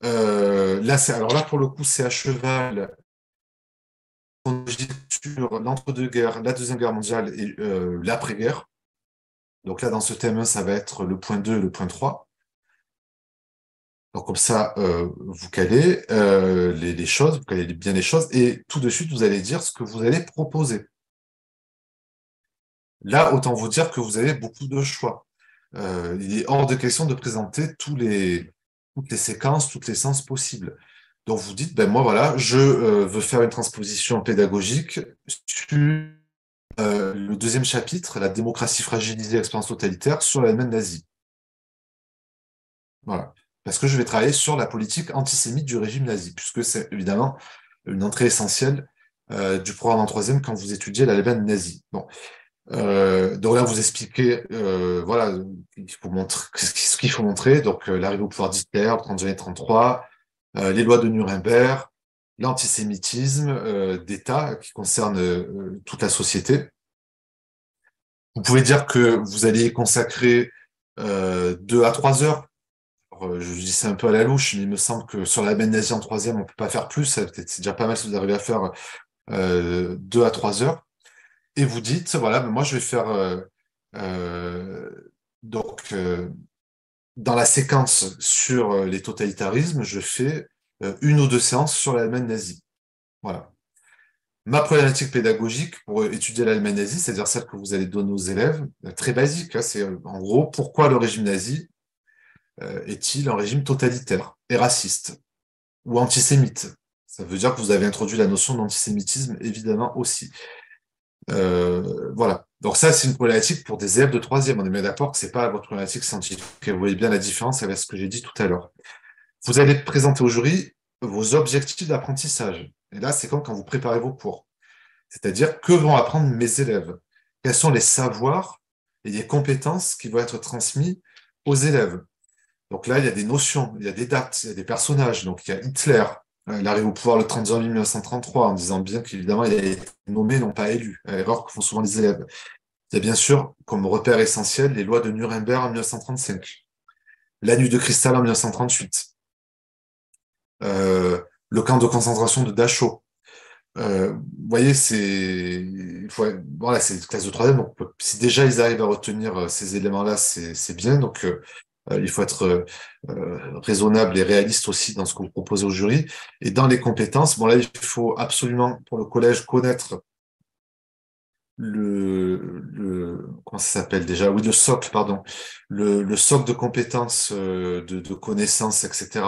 Alors là, pour le coup, c'est à cheval sur l'entre-deux-guerres, la Deuxième Guerre mondiale et l'après-guerre. Donc là, dans ce thème 1, ça va être le point 2 et le point 3. Donc comme ça, vous calez les choses, vous calez bien les choses, et tout de suite, vous allez dire ce que vous allez proposer. Là, autant vous dire que vous avez beaucoup de choix. Il est hors de question de présenter toutes les séquences, toutes les sens possibles. Donc vous dites, ben moi voilà, je veux faire une transposition pédagogique sur le deuxième chapitre, la démocratie fragilisée, expérience totalitaire, sur l'Allemagne nazie. Voilà. Parce que je vais travailler sur la politique antisémite du régime nazi, puisque c'est évidemment une entrée essentielle du programme en troisième quand vous étudiez l'Allemagne nazie. Bon. Donc là, vous expliquez, voilà, ce qu'il faut montrer. Donc, l'arrivée au pouvoir d'Hitler, le 30 janvier 1933, les lois de Nuremberg, l'antisémitisme d'État qui concerne toute la société. Vous pouvez dire que vous allez y consacrer 2 à 3 heures. Alors, je dis c'est un peu à la louche, mais il me semble que sur la nazie en troisième, on peut pas faire plus. C'est déjà pas mal si vous arrivez à faire 2 à 3 heures. Et vous dites, voilà, mais moi je vais faire euh, donc dans la séquence sur les totalitarismes, je fais 1 ou 2 séances sur l'Allemagne nazie. Voilà. Ma problématique pédagogique pour étudier l'Allemagne nazie, c'est-à-dire celle que vous allez donner aux élèves, très basique, hein, c'est en gros pourquoi le régime nazi est-il un régime totalitaire et raciste ou antisémite. Ça veut dire que vous avez introduit la notion d'antisémitisme évidemment aussi. Voilà. Donc ça, c'est une problématique pour des élèves de troisième. On est bien d'accord que c'est pas votre problématique scientifique. Vous voyez bien la différence avec ce que j'ai dit tout à l'heure. Vous allez présenter au jury vos objectifs d'apprentissage. Et là, c'est comme quand vous préparez vos cours. C'est-à-dire, que vont apprendre mes élèves? Quels sont les savoirs et les compétences qui vont être transmis aux élèves? Donc là, il y a des notions, il y a des dates, il y a des personnages. Donc il y a Hitler. Il arrive au pouvoir le 30 janvier 1933 en disant bien qu'évidemment, il a été nommé, non pas élu. Erreur que font souvent les élèves. Il y a bien sûr, comme repère essentiel, les lois de Nuremberg en 1935. La nuit de cristal en 1938. Le camp de concentration de Dachau. Vous voyez, voilà, c'est une classe de troisième. Donc, si déjà ils arrivent à retenir ces éléments-là, c'est bien. Donc, il faut être raisonnable et réaliste aussi dans ce que vous proposez au jury. Et dans les compétences, bon là, il faut absolument, pour le collège, connaître comment ça s'appelle déjà? Oui, le socle, pardon. Le socle de compétences, de connaissances, etc.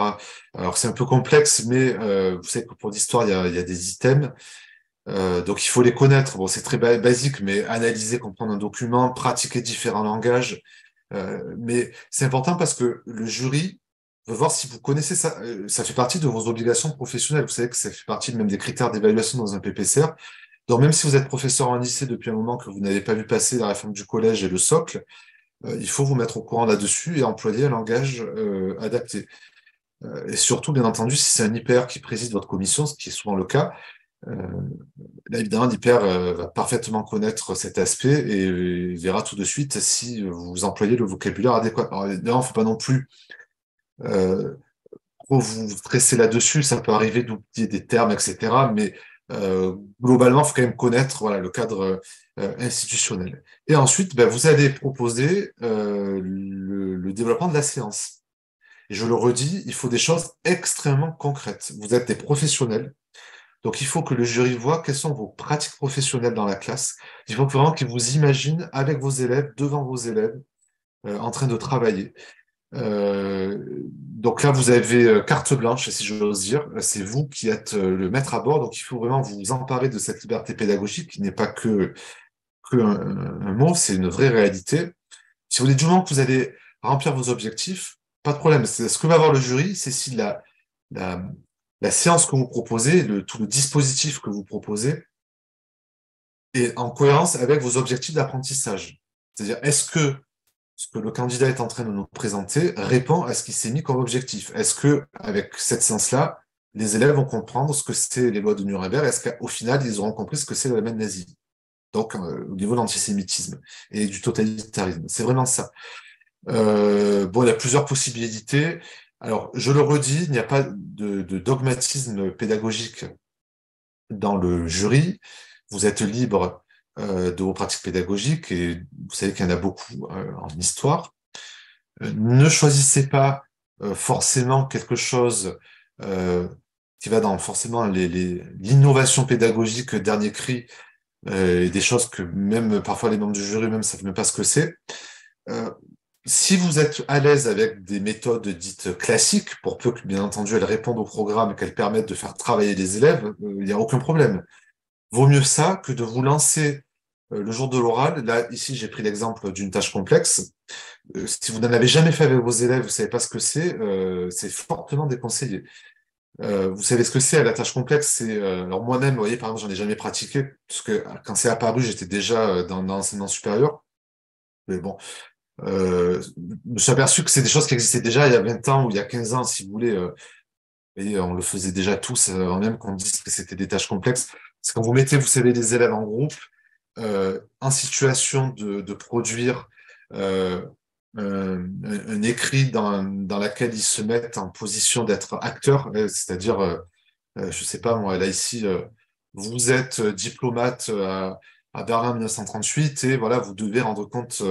Alors, c'est un peu complexe, mais vous savez que pour l'histoire, il y a des items. Donc, il faut les connaître. Bon, c'est très basique, mais analyser, comprendre un document, pratiquer différents langages. Mais c'est important parce que le jury veut voir si vous connaissez ça. Ça fait partie de vos obligations professionnelles. Vous savez que ça fait partie même des critères d'évaluation dans un PPCR. Donc, même si vous êtes professeur en lycée depuis un moment que vous n'avez pas vu passer la réforme du collège et le socle, il faut vous mettre au courant là-dessus et employer un langage adapté. Et surtout, bien entendu, si c'est un hyper qui préside votre commission, ce qui est souvent le cas, euh, là, évidemment, l'hyper va parfaitement connaître cet aspect et verra tout de suite si vous employez le vocabulaire adéquat. Alors, évidemment, il ne faut pas non plus trop vous stresser là-dessus, ça peut arriver d'oublier des termes, etc. Mais globalement, il faut quand même connaître voilà, le cadre institutionnel. Et ensuite, ben, vous allez proposer le développement de la séance. Et je le redis, il faut des choses extrêmement concrètes. Vous êtes des professionnels, donc il faut que le jury voit quelles sont vos pratiques professionnelles dans la classe. Il faut vraiment qu'ils vous imaginent avec vos élèves, devant vos élèves, en train de travailler. Donc là, vous avez carte blanche, si j'ose dire. C'est vous qui êtes le maître à bord, donc il faut vraiment vous emparer de cette liberté pédagogique qui n'est pas que un mot, c'est une vraie réalité. Si vous voulez, du moment que vous allez remplir vos objectifs, pas de problème. Ce que va voir le jury, c'est si la, la séance que vous proposez, tout le dispositif que vous proposez est en cohérence avec vos objectifs d'apprentissage. C'est-à-dire, est-ce que ce que le candidat est en train de nous présenter répond à ce qu'il s'est mis comme objectif? Est-ce que, avec cette séance-là, les élèves vont comprendre ce que c'est les lois de Nuremberg? Est-ce qu'au final, ils auront compris ce que c'est l'Allemagne nazie? Donc, au niveau de l'antisémitisme et du totalitarisme. C'est vraiment ça. Bon, il y a plusieurs possibilités. Alors, je le redis, il n'y a pas de dogmatisme pédagogique dans le jury. Vous êtes libre de vos pratiques pédagogiques et vous savez qu'il y en a beaucoup en histoire. Ne choisissez pas forcément quelque chose qui va dans forcément l'innovation pédagogique dernier cri, et des choses que même parfois les membres du jury même savent même pas ce que c'est. Si vous êtes à l'aise avec des méthodes dites classiques, pour peu que bien entendu elles répondent au programme et qu'elles permettent de faire travailler les élèves, il n'y a aucun problème. Vaut mieux ça que de vous lancer le jour de l'oral. Là, ici, j'ai pris l'exemple d'une tâche complexe. Si vous n'en avez jamais fait avec vos élèves, vous savez pas ce que c'est fortement déconseillé. Vous savez ce que c'est, la tâche complexe, alors moi-même, vous voyez, par exemple, j'en ai jamais pratiqué, parce que quand c'est apparu, j'étais déjà dans l'enseignement supérieur. Mais bon, je me suis aperçu que c'est des choses qui existaient déjà il y a 20 ans ou il y a 15 ans, si vous voulez, et on le faisait déjà tous, avant même qu'on dise que c'était des tâches complexes. C'est quand vous mettez, vous savez, les élèves en groupe, en situation de produire un écrit dans laquelle ils se mettent en position d'être acteurs, c'est-à-dire, je sais pas moi, là ici, vous êtes diplomate à Berlin en 1938 et voilà, vous devez rendre compte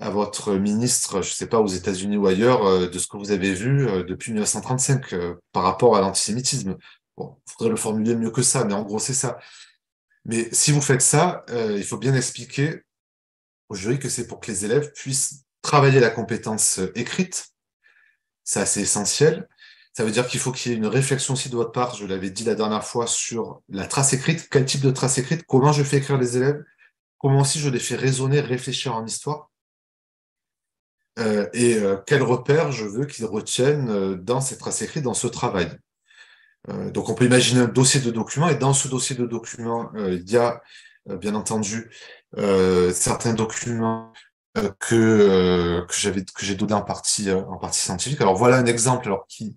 à votre ministre, je sais pas, aux États-Unis ou ailleurs, de ce que vous avez vu depuis 1935 par rapport à l'antisémitisme. Bon, il faudrait le formuler mieux que ça, mais en gros, c'est ça. Mais si vous faites ça, il faut bien expliquer au jury que c'est pour que les élèves puissent travailler la compétence écrite. C'est assez essentiel. Ça veut dire qu'il faut qu'il y ait une réflexion aussi de votre part, je l'avais dit la dernière fois, sur la trace écrite, quel type de trace écrite, comment je fais écrire les élèves, comment aussi je les fais raisonner, réfléchir en histoire, et quels repères je veux qu'ils retiennent dans cette trace écrite, dans ce travail. Donc on peut imaginer un dossier de documents, et dans ce dossier de documents, il y a bien entendu certains documents que j'ai donné en partie scientifique. Alors voilà un exemple alors qui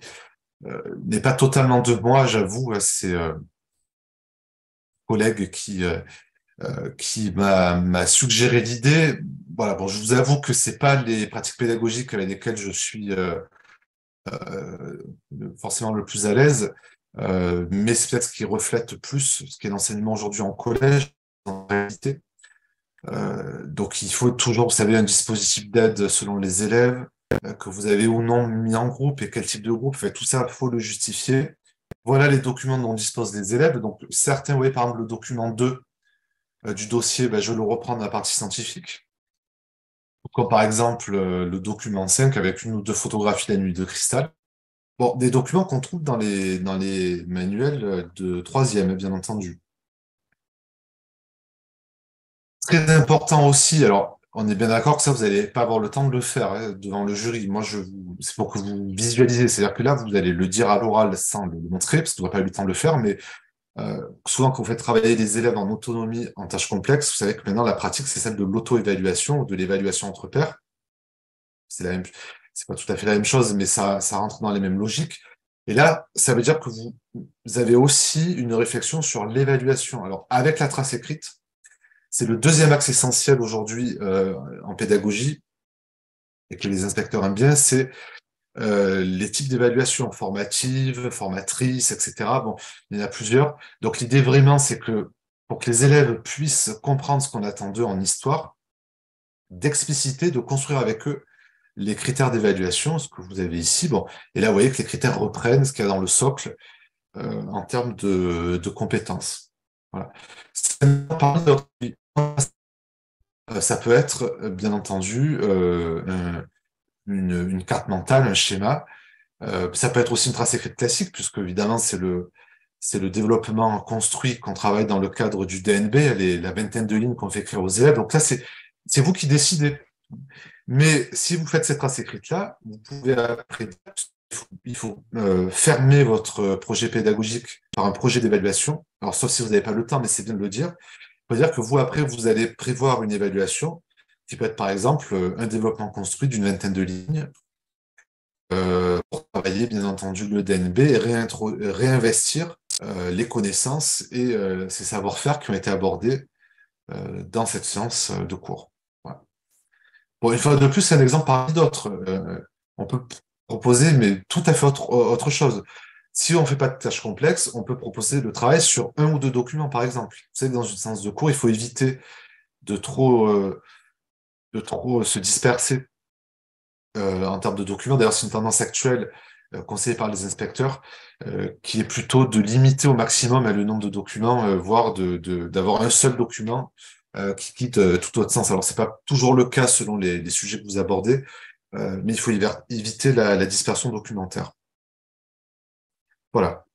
n'est pas totalement de moi, j'avoue, c'est un collègue qui m'a suggéré l'idée. Voilà, bon, je vous avoue que c'est pas les pratiques pédagogiques avec lesquelles je suis forcément le plus à l'aise, mais c'est peut-être ce qui reflète plus ce qu'est l'enseignement aujourd'hui en collège, en réalité. Donc il faut toujours, vous savez, un dispositif d'aide selon les élèves, que vous avez ou non mis en groupe et quel type de groupe. Tout ça, il faut le justifier. Voilà les documents dont disposent les élèves. Donc certains, vous voyez, par exemple, le document 2 du dossier, je le reprends dans la partie scientifique. Comme par exemple le document 5 avec une ou deux photographies de la nuit de cristal. Bon, des documents qu'on trouve dans les manuels de troisième, bien entendu. Très important aussi, alors on est bien d'accord que ça, vous n'allez pas avoir le temps de le faire devant le jury. Moi, c'est pour que vous visualisez. C'est-à-dire que là, vous allez le dire à l'oral sans le montrer, parce que vous n'aurez pas eu le temps de le faire, mais souvent, quand vous faites travailler les élèves en autonomie, en tâches complexes, vous savez que maintenant, la pratique, c'est celle de l'auto-évaluation ou de l'évaluation entre pairs. C'est pas tout à fait la même chose, mais ça rentre dans les mêmes logiques. Et là, ça veut dire que vous avez aussi une réflexion sur l'évaluation. Alors, avec la trace écrite, c'est le deuxième axe essentiel aujourd'hui en pédagogie, et que les inspecteurs aiment bien, c'est les types d'évaluation formatives, formatrices, etc. Bon, il y en a plusieurs. Donc l'idée vraiment, c'est que pour que les élèves puissent comprendre ce qu'on attend d'eux en histoire, d'expliciter, de construire avec eux les critères d'évaluation, ce que vous avez ici. Bon, et là, vous voyez que les critères reprennent ce qu'il y a dans le socle en termes de compétences. Voilà. Ça peut être, bien entendu, une carte mentale, un schéma. Ça peut être aussi une trace écrite classique, puisque évidemment, c'est le développement construit qu'on travaille dans le cadre du DNB, la vingtaine de lignes qu'on fait écrire aux élèves. Donc là, c'est vous qui décidez. Mais si vous faites cette trace écrite-là, vous pouvez après, il faut fermer votre projet pédagogique par un projet d'évaluation. Alors, sauf si vous n'avez pas le temps, mais c'est bien de le dire. C'est-à-dire que vous, après, vous allez prévoir une évaluation qui peut être, par exemple, un développement construit d'une vingtaine de lignes pour travailler, bien entendu, le DNB et réinvestir les connaissances et ces savoir-faire qui ont été abordés dans cette séance de cours. Voilà. Bon, une fois de plus, c'est un exemple parmi d'autres. On peut proposer, mais tout à fait autre chose. Si on ne fait pas de tâches complexes, on peut proposer le travail sur un ou deux documents, par exemple. Vous savez que dans une séance de cours, il faut éviter de trop se disperser en termes de documents. D'ailleurs, c'est une tendance actuelle conseillée par les inspecteurs qui est plutôt de limiter au maximum le nombre de documents, voire d'avoir un seul document qui quitte tout autre sens. Alors, c'est pas toujours le cas selon les sujets que vous abordez, mais il faut éviter la dispersion documentaire. Voilà.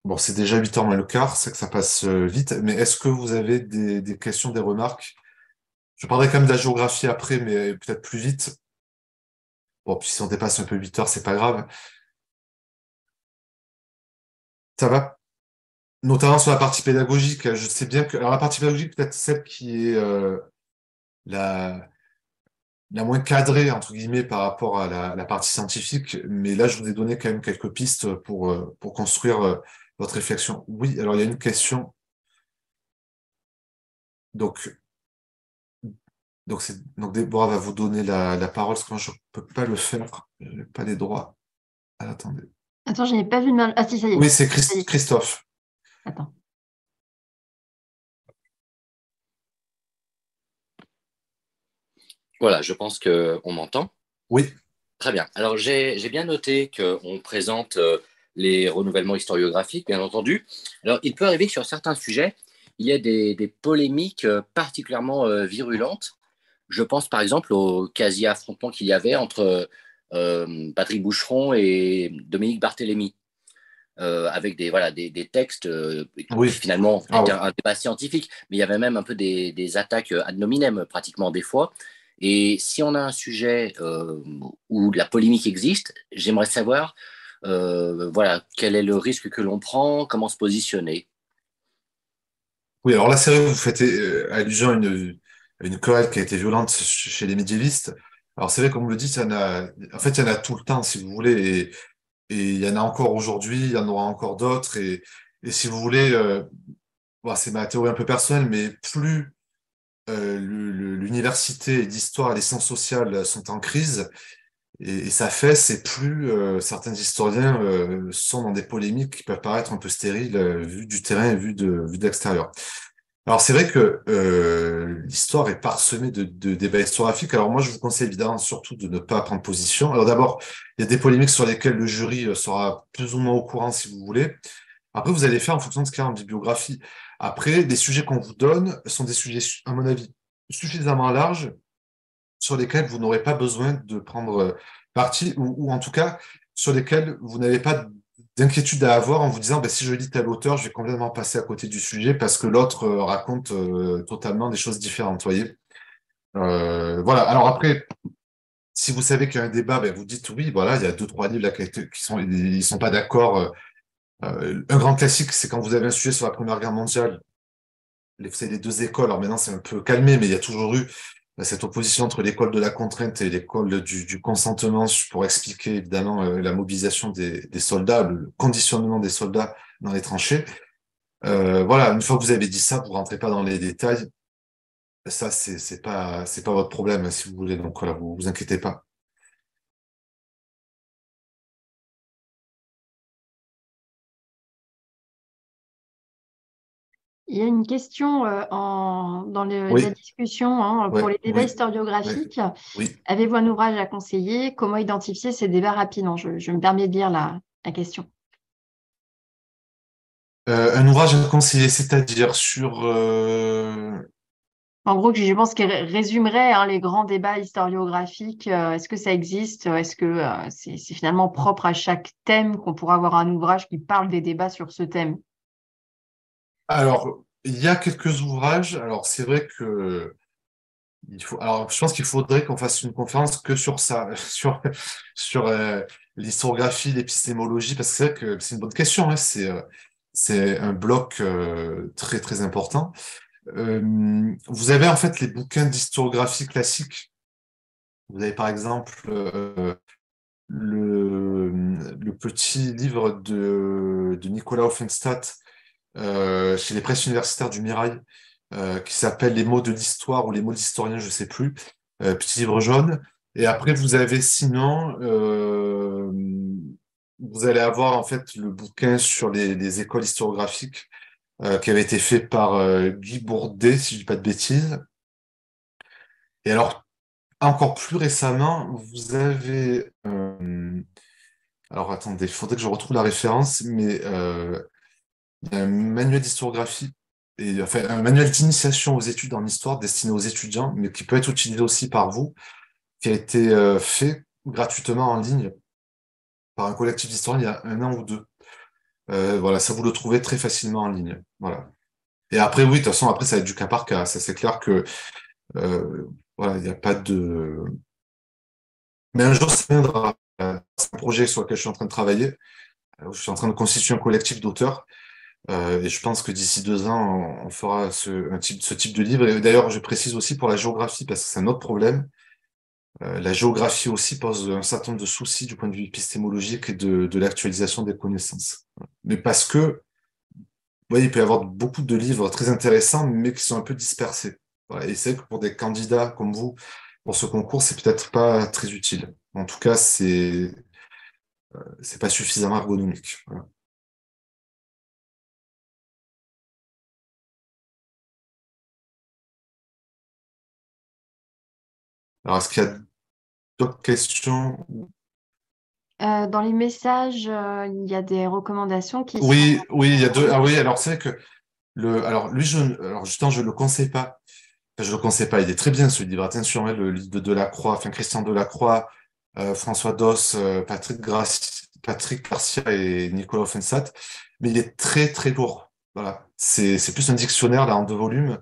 Bon, c'est déjà 8h moins le quart, c'est que ça passe vite, mais est-ce que vous avez des questions, des remarques? Je parlerai quand même de la géographie après, mais peut-être plus vite. Bon, puis si on dépasse un peu 8h, c'est pas grave. Ça va? Notamment sur la partie pédagogique, je sais bien que... Alors la partie pédagogique, peut-être celle qui est la, la moins cadrée, entre guillemets, par rapport à la partie scientifique, mais là, je vous ai donné quand même quelques pistes pour construire votre réflexion. Oui, alors il y a une question. Donc, donc Déborah va vous donner la parole, parce que moi, je ne peux pas le faire. Je n'ai pas les droits. Ah, attendez. Attends, je n'ai pas vu de main. Ah si, ça y est. Oui, c'est Ça y est. Christophe. Attends. Voilà, je pense qu'on m'entend. Oui, Très bien. Alors, j'ai bien noté qu'on présente les renouvellements historiographiques, bien entendu. Alors, il peut arriver que sur certains sujets, il y a des polémiques particulièrement virulentes. Je pense par exemple au quasi-affrontement qu'il y avait entre Patrick Boucheron et Dominique Barthélémy, avec voilà, des textes oui. qui finalement Ah, étaient oui. un débat scientifique, mais il y avait même un peu des attaques ad nominem pratiquement des fois. Et si on a un sujet où la polémique existe, j'aimerais savoir voilà, quel est le risque que l'on prend, comment se positionner. Oui, alors la série, vous faites allusion à une querelle qui a été violente chez les médiévistes. Alors c'est vrai, comme vous le dites, en fait, il y en a tout le temps, si vous voulez, et il y en a encore aujourd'hui, il y en aura encore d'autres, et si vous voulez, bon, c'est ma théorie un peu personnelle, mais plus l'université d'histoire et les sciences sociales sont en crise, et ça fait, c'est plus certains historiens sont dans des polémiques qui peuvent paraître un peu stériles vu du terrain et vu de l'extérieur. Alors c'est vrai que l'histoire est parsemée de débats historiographiques. Alors moi je vous conseille évidemment surtout de ne pas prendre position. Alors d'abord, il y a des polémiques sur lesquelles le jury sera plus ou moins au courant si vous voulez. Après vous allez faire en fonction de ce qu'il y a en bibliographie. Après, les sujets qu'on vous donne sont des sujets, à mon avis, suffisamment larges sur lesquels vous n'aurez pas besoin de prendre parti ou en tout cas sur lesquels vous n'avez pas d'inquiétude à avoir en vous disant ben, si je lis tel auteur, je vais complètement passer à côté du sujet parce que l'autre raconte totalement des choses différentes, voyez. Voilà. Alors après, si vous savez qu'il y a un débat, ben, vous dites oui, voilà, il y a deux, trois livres là, ils sont pas d'accord. Un grand classique, c'est quand vous avez un sujet sur la Première Guerre mondiale. Vous savez, les deux écoles, alors maintenant c'est un peu calmé, mais il y a toujours eu cette opposition entre l'école de la contrainte et l'école du consentement pour expliquer évidemment la mobilisation des soldats, le conditionnement des soldats dans les tranchées. Voilà, une fois que vous avez dit ça, vous rentrez pas dans les détails. Ça, c'est pas votre problème, si vous voulez. Donc voilà, vous inquiétez pas. Il y a une question dans la Oui, discussion pour les débats oui, oui, historiographiques. oui. Avez-vous un ouvrage à conseiller? Comment identifier ces débats rapidement? Je me permets de lire la question. Un ouvrage à conseiller, c'est-à-dire sur... En gros, je pense qu'il résumerait les grands débats historiographiques. Est-ce que ça existe? Est-ce que c'est finalement propre à chaque thème qu'on pourra avoir un ouvrage qui parle des débats sur ce thème? Alors, il y a quelques ouvrages. Alors, c'est vrai que alors, je pense qu'il faudrait qu'on fasse une conférence que sur ça, sur l'historiographie, l'épistémologie, parce que c'est vrai que c'est une bonne question. Hein, c'est un bloc très très important. Vous avez en fait les bouquins d'historiographie classique. Vous avez par exemple le petit livre de Nicolas Offenstadt chez les presses universitaires du Mirail, qui s'appelle Les mots de l'histoire ou Les mots de l'historien, je sais plus, petit livre jaune. Et après, vous avez sinon, vous allez avoir en fait le bouquin sur les écoles historiographiques qui avait été fait par Guy Bourdet, si je dis pas de bêtises. Et alors, encore plus récemment, vous avez... alors attendez, il faudrait que je retrouve la référence, mais il y a un manuel d'historiographie, et, enfin un manuel d'initiation aux études en histoire destiné aux étudiants, mais qui peut être utilisé aussi par vous, qui a été fait gratuitement en ligne par un collectif d'historiens il y a un an ou deux. Voilà, ça vous le trouvez très facilement en ligne. Voilà. Et après, oui, de toute façon, après, ça va être du cas par cas. Ça, c'est clair que voilà, il n'y a pas de... Mais un jour, ça viendra. C'est un projet sur lequel je suis en train de travailler. Je suis en train de constituer un collectif d'auteurs. Et je pense que d'ici 2 ans, on fera ce type de livre. Et d'ailleurs, je précise aussi pour la géographie, parce que c'est un autre problème. La géographie aussi pose un certain nombre de soucis du point de vue épistémologique et de l'actualisation des connaissances. Mais parce que, vous voyez, il peut y avoir beaucoup de livres très intéressants, mais qui sont un peu dispersés. Voilà. Et c'est vrai que pour des candidats comme vous, pour ce concours, c'est peut-être pas très utile. En tout cas, c'est pas suffisamment ergonomique. Voilà. Alors, est-ce qu'il y a d'autres questions? Dans les messages, il y a des recommandations qui sont... Oui, oui, il y a deux. Ah oui, alors c'est vrai que alors lui, alors justement, je le conseille pas. Enfin, je le conseille pas. Il est très bien ce livre. Attention, hein, le livre de Delacroix, enfin Christian Delacroix, François Doss, Patrick Garcia et Nicolas Offensath. Mais il est très très lourd. Voilà, c'est plus un dictionnaire là en 2 volumes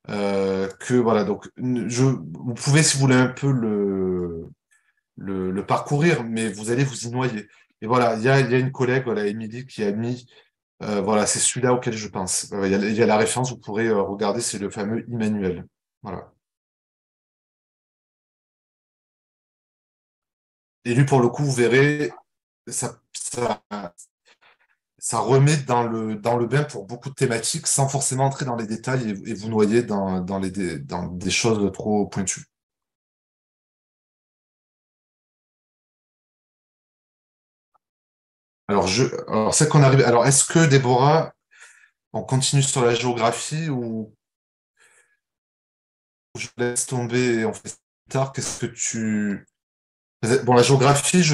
que voilà. Donc vous pouvez si vous voulez un peu le parcourir, mais vous allez vous y noyer. Et voilà, il y a une collègue, voilà, Émilie, qui a mis voilà, c'est celui-là auquel je pense. Il y a la référence, vous pourrez regarder, c'est le fameux Immanuel. Voilà. Et lui, pour le coup, vous verrez, ça remet dans le bain pour beaucoup de thématiques sans forcément entrer dans les détails et vous noyer dans des choses trop pointues. Alors c'est qu'on arrive. Alors, est-ce que Déborah, on continue sur la géographie ou je laisse tomber et on fait ça plus tard? Qu'est-ce que tu... Bon, la géographie,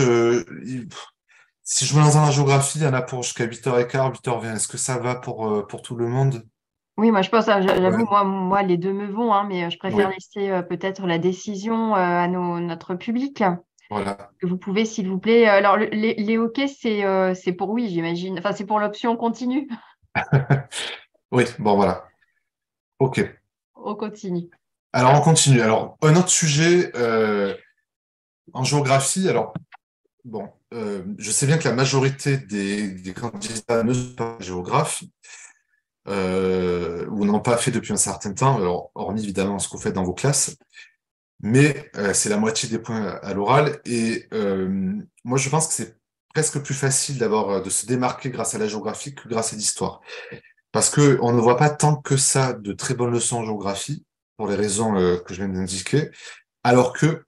si je me lance dans la géographie, il y en a pour jusqu'à 8h15, 8h20. Est-ce que ça va pour tout le monde? Oui, moi je pense, Ouais, j'avoue, moi les deux me vont, mais je préfère oui, laisser peut-être la décision à notre public. voilà. Que vous pouvez, s'il vous plaît. Alors, les hockey, c'est pour oui, j'imagine. Enfin, c'est pour l'option continue. Oui, bon, voilà. OK. On continue. Alors, on continue. Alors, un autre sujet en géographie. Alors, bon, je sais bien que la majorité des candidats ne sont pas géographes ou n'ont pas fait depuis un certain temps, alors, hormis évidemment ce que vous faites dans vos classes. Mais c'est la moitié des points à l'oral. Et moi, je pense que c'est presque plus facile de se démarquer grâce à la géographie que grâce à l'histoire. Parce que on ne voit pas tant que ça de très bonnes leçons en géographie, pour les raisons que je viens d'indiquer, alors que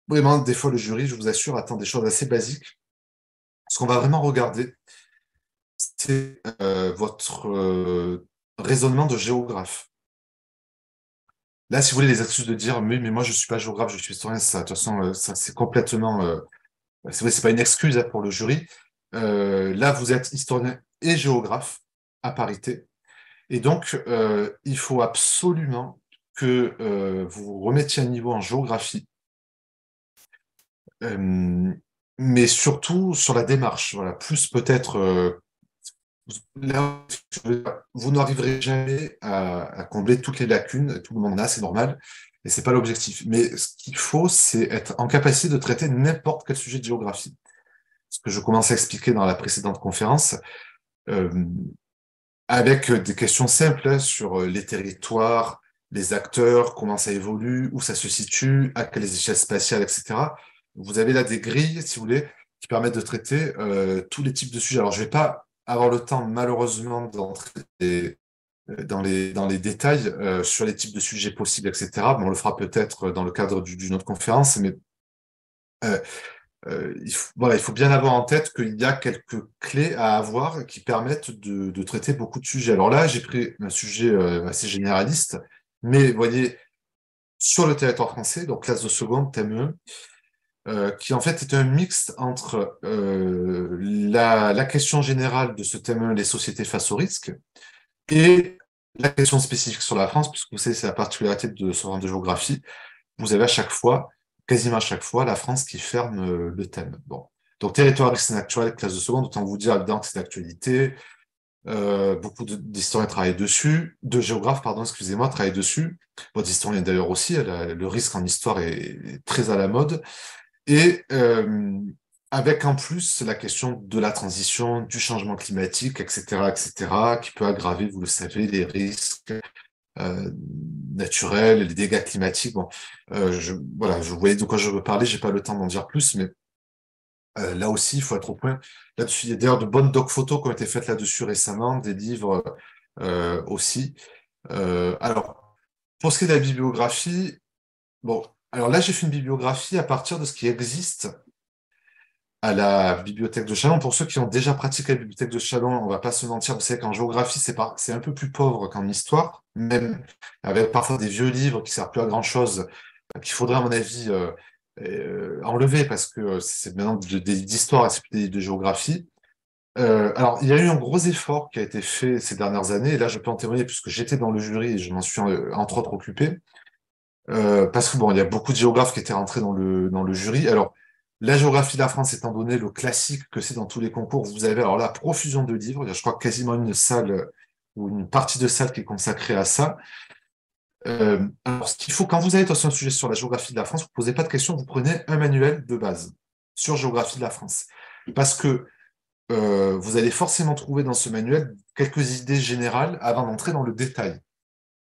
vraiment, des fois, le jury, je vous assure, attend des choses assez basiques. Ce qu'on va vraiment regarder, c'est votre raisonnement de géographe. Là, si vous voulez, les excuses de dire, mais moi, je ne suis pas géographe, je suis historien, ça, de toute façon, ça, c'est complètement... c'est vrai, c'est pas une excuse pour le jury. Là, vous êtes historien et géographe à parité. Et donc, il faut absolument que vous vous remettiez à niveau en géographie, mais surtout sur la démarche. Voilà, plus peut-être... là, vous n'arriverez jamais à combler toutes les lacunes, tout le monde en a, c'est normal, et c'est pas l'objectif. Mais ce qu'il faut, c'est être en capacité de traiter n'importe quel sujet de géographie. Ce que je commence à expliquer dans la précédente conférence, euh, avec des questions simples sur les territoires, les acteurs, comment ça évolue, où ça se situe, à quelles échelles spatiales, etc. Vous avez là des grilles, si vous voulez, qui permettent de traiter tous les types de sujets. Alors, je ne vais pas avoir le temps, malheureusement, d'entrer dans les détails sur les types de sujets possibles, etc. Mais on le fera peut-être dans le cadre d'une autre conférence, mais euh, voilà, il faut bien avoir en tête qu'il y a quelques clés à avoir qui permettent de traiter beaucoup de sujets. Alors là, j'ai pris un sujet assez généraliste, mais vous voyez, sur le territoire français, donc classe de seconde, thème 1, qui en fait est un mixte entre la question générale de ce thème 1, les sociétés face au risque, et la question spécifique sur la France, puisque vous savez, c'est la particularité de ce genre de géographie. Vous avez à chaque fois, quasiment à chaque fois, la France qui ferme le thème. Bon. Donc, territoire risque naturel, classe de seconde, autant vous dire évidemment que c'est d'actualité. Beaucoup d'historiens travaillent dessus, de géographes, pardon, excusez-moi, travaillent dessus. Bon, d'historiens d'ailleurs aussi, le risque en histoire est très à la mode. Et avec en plus la question de la transition, du changement climatique, etc., qui peut aggraver, vous le savez, les risques euh, naturels, les dégâts climatiques. Bon, voilà, vous voyez de quoi je veux parler, j'ai pas le temps d'en dire plus, mais là aussi, il faut être au point là-dessus. Il y a d'ailleurs de bonnes doc photos qui ont été faites là-dessus récemment, des livres aussi. Alors, pour ce qui est de la bibliographie, bon, alors là, j'ai fait une bibliographie à partir de ce qui existe à la bibliothèque de Châlons. Pour ceux qui ont déjà pratiqué la bibliothèque de Châlons, on va pas se mentir, vous savez qu'en géographie, c'est un peu plus pauvre qu'en histoire, même avec parfois des vieux livres qui servent plus à grand-chose, qu'il faudrait, à mon avis, enlever parce que c'est maintenant d'histoire et c'est plus de géographie. Alors, il y a eu un gros effort qui a été fait ces dernières années, et là, je peux en témoigner puisque j'étais dans le jury et je m'en suis entre autres occupé. Parce que bon, il y a beaucoup de géographes qui étaient rentrés dans le jury. Alors, la géographie de la France étant donné le classique que c'est dans tous les concours, vous avez alors la profusion de livres. Il y a, je crois, quasiment une salle ou une partie de salle qui est consacrée à ça. Alors, ce qu'il faut, quand vous avez un sujet sur la géographie de la France, vous ne posez pas de questions, vous prenez un manuel de base sur géographie de la France. Parce que vous allez forcément trouver dans ce manuel quelques idées générales avant d'entrer dans le détail.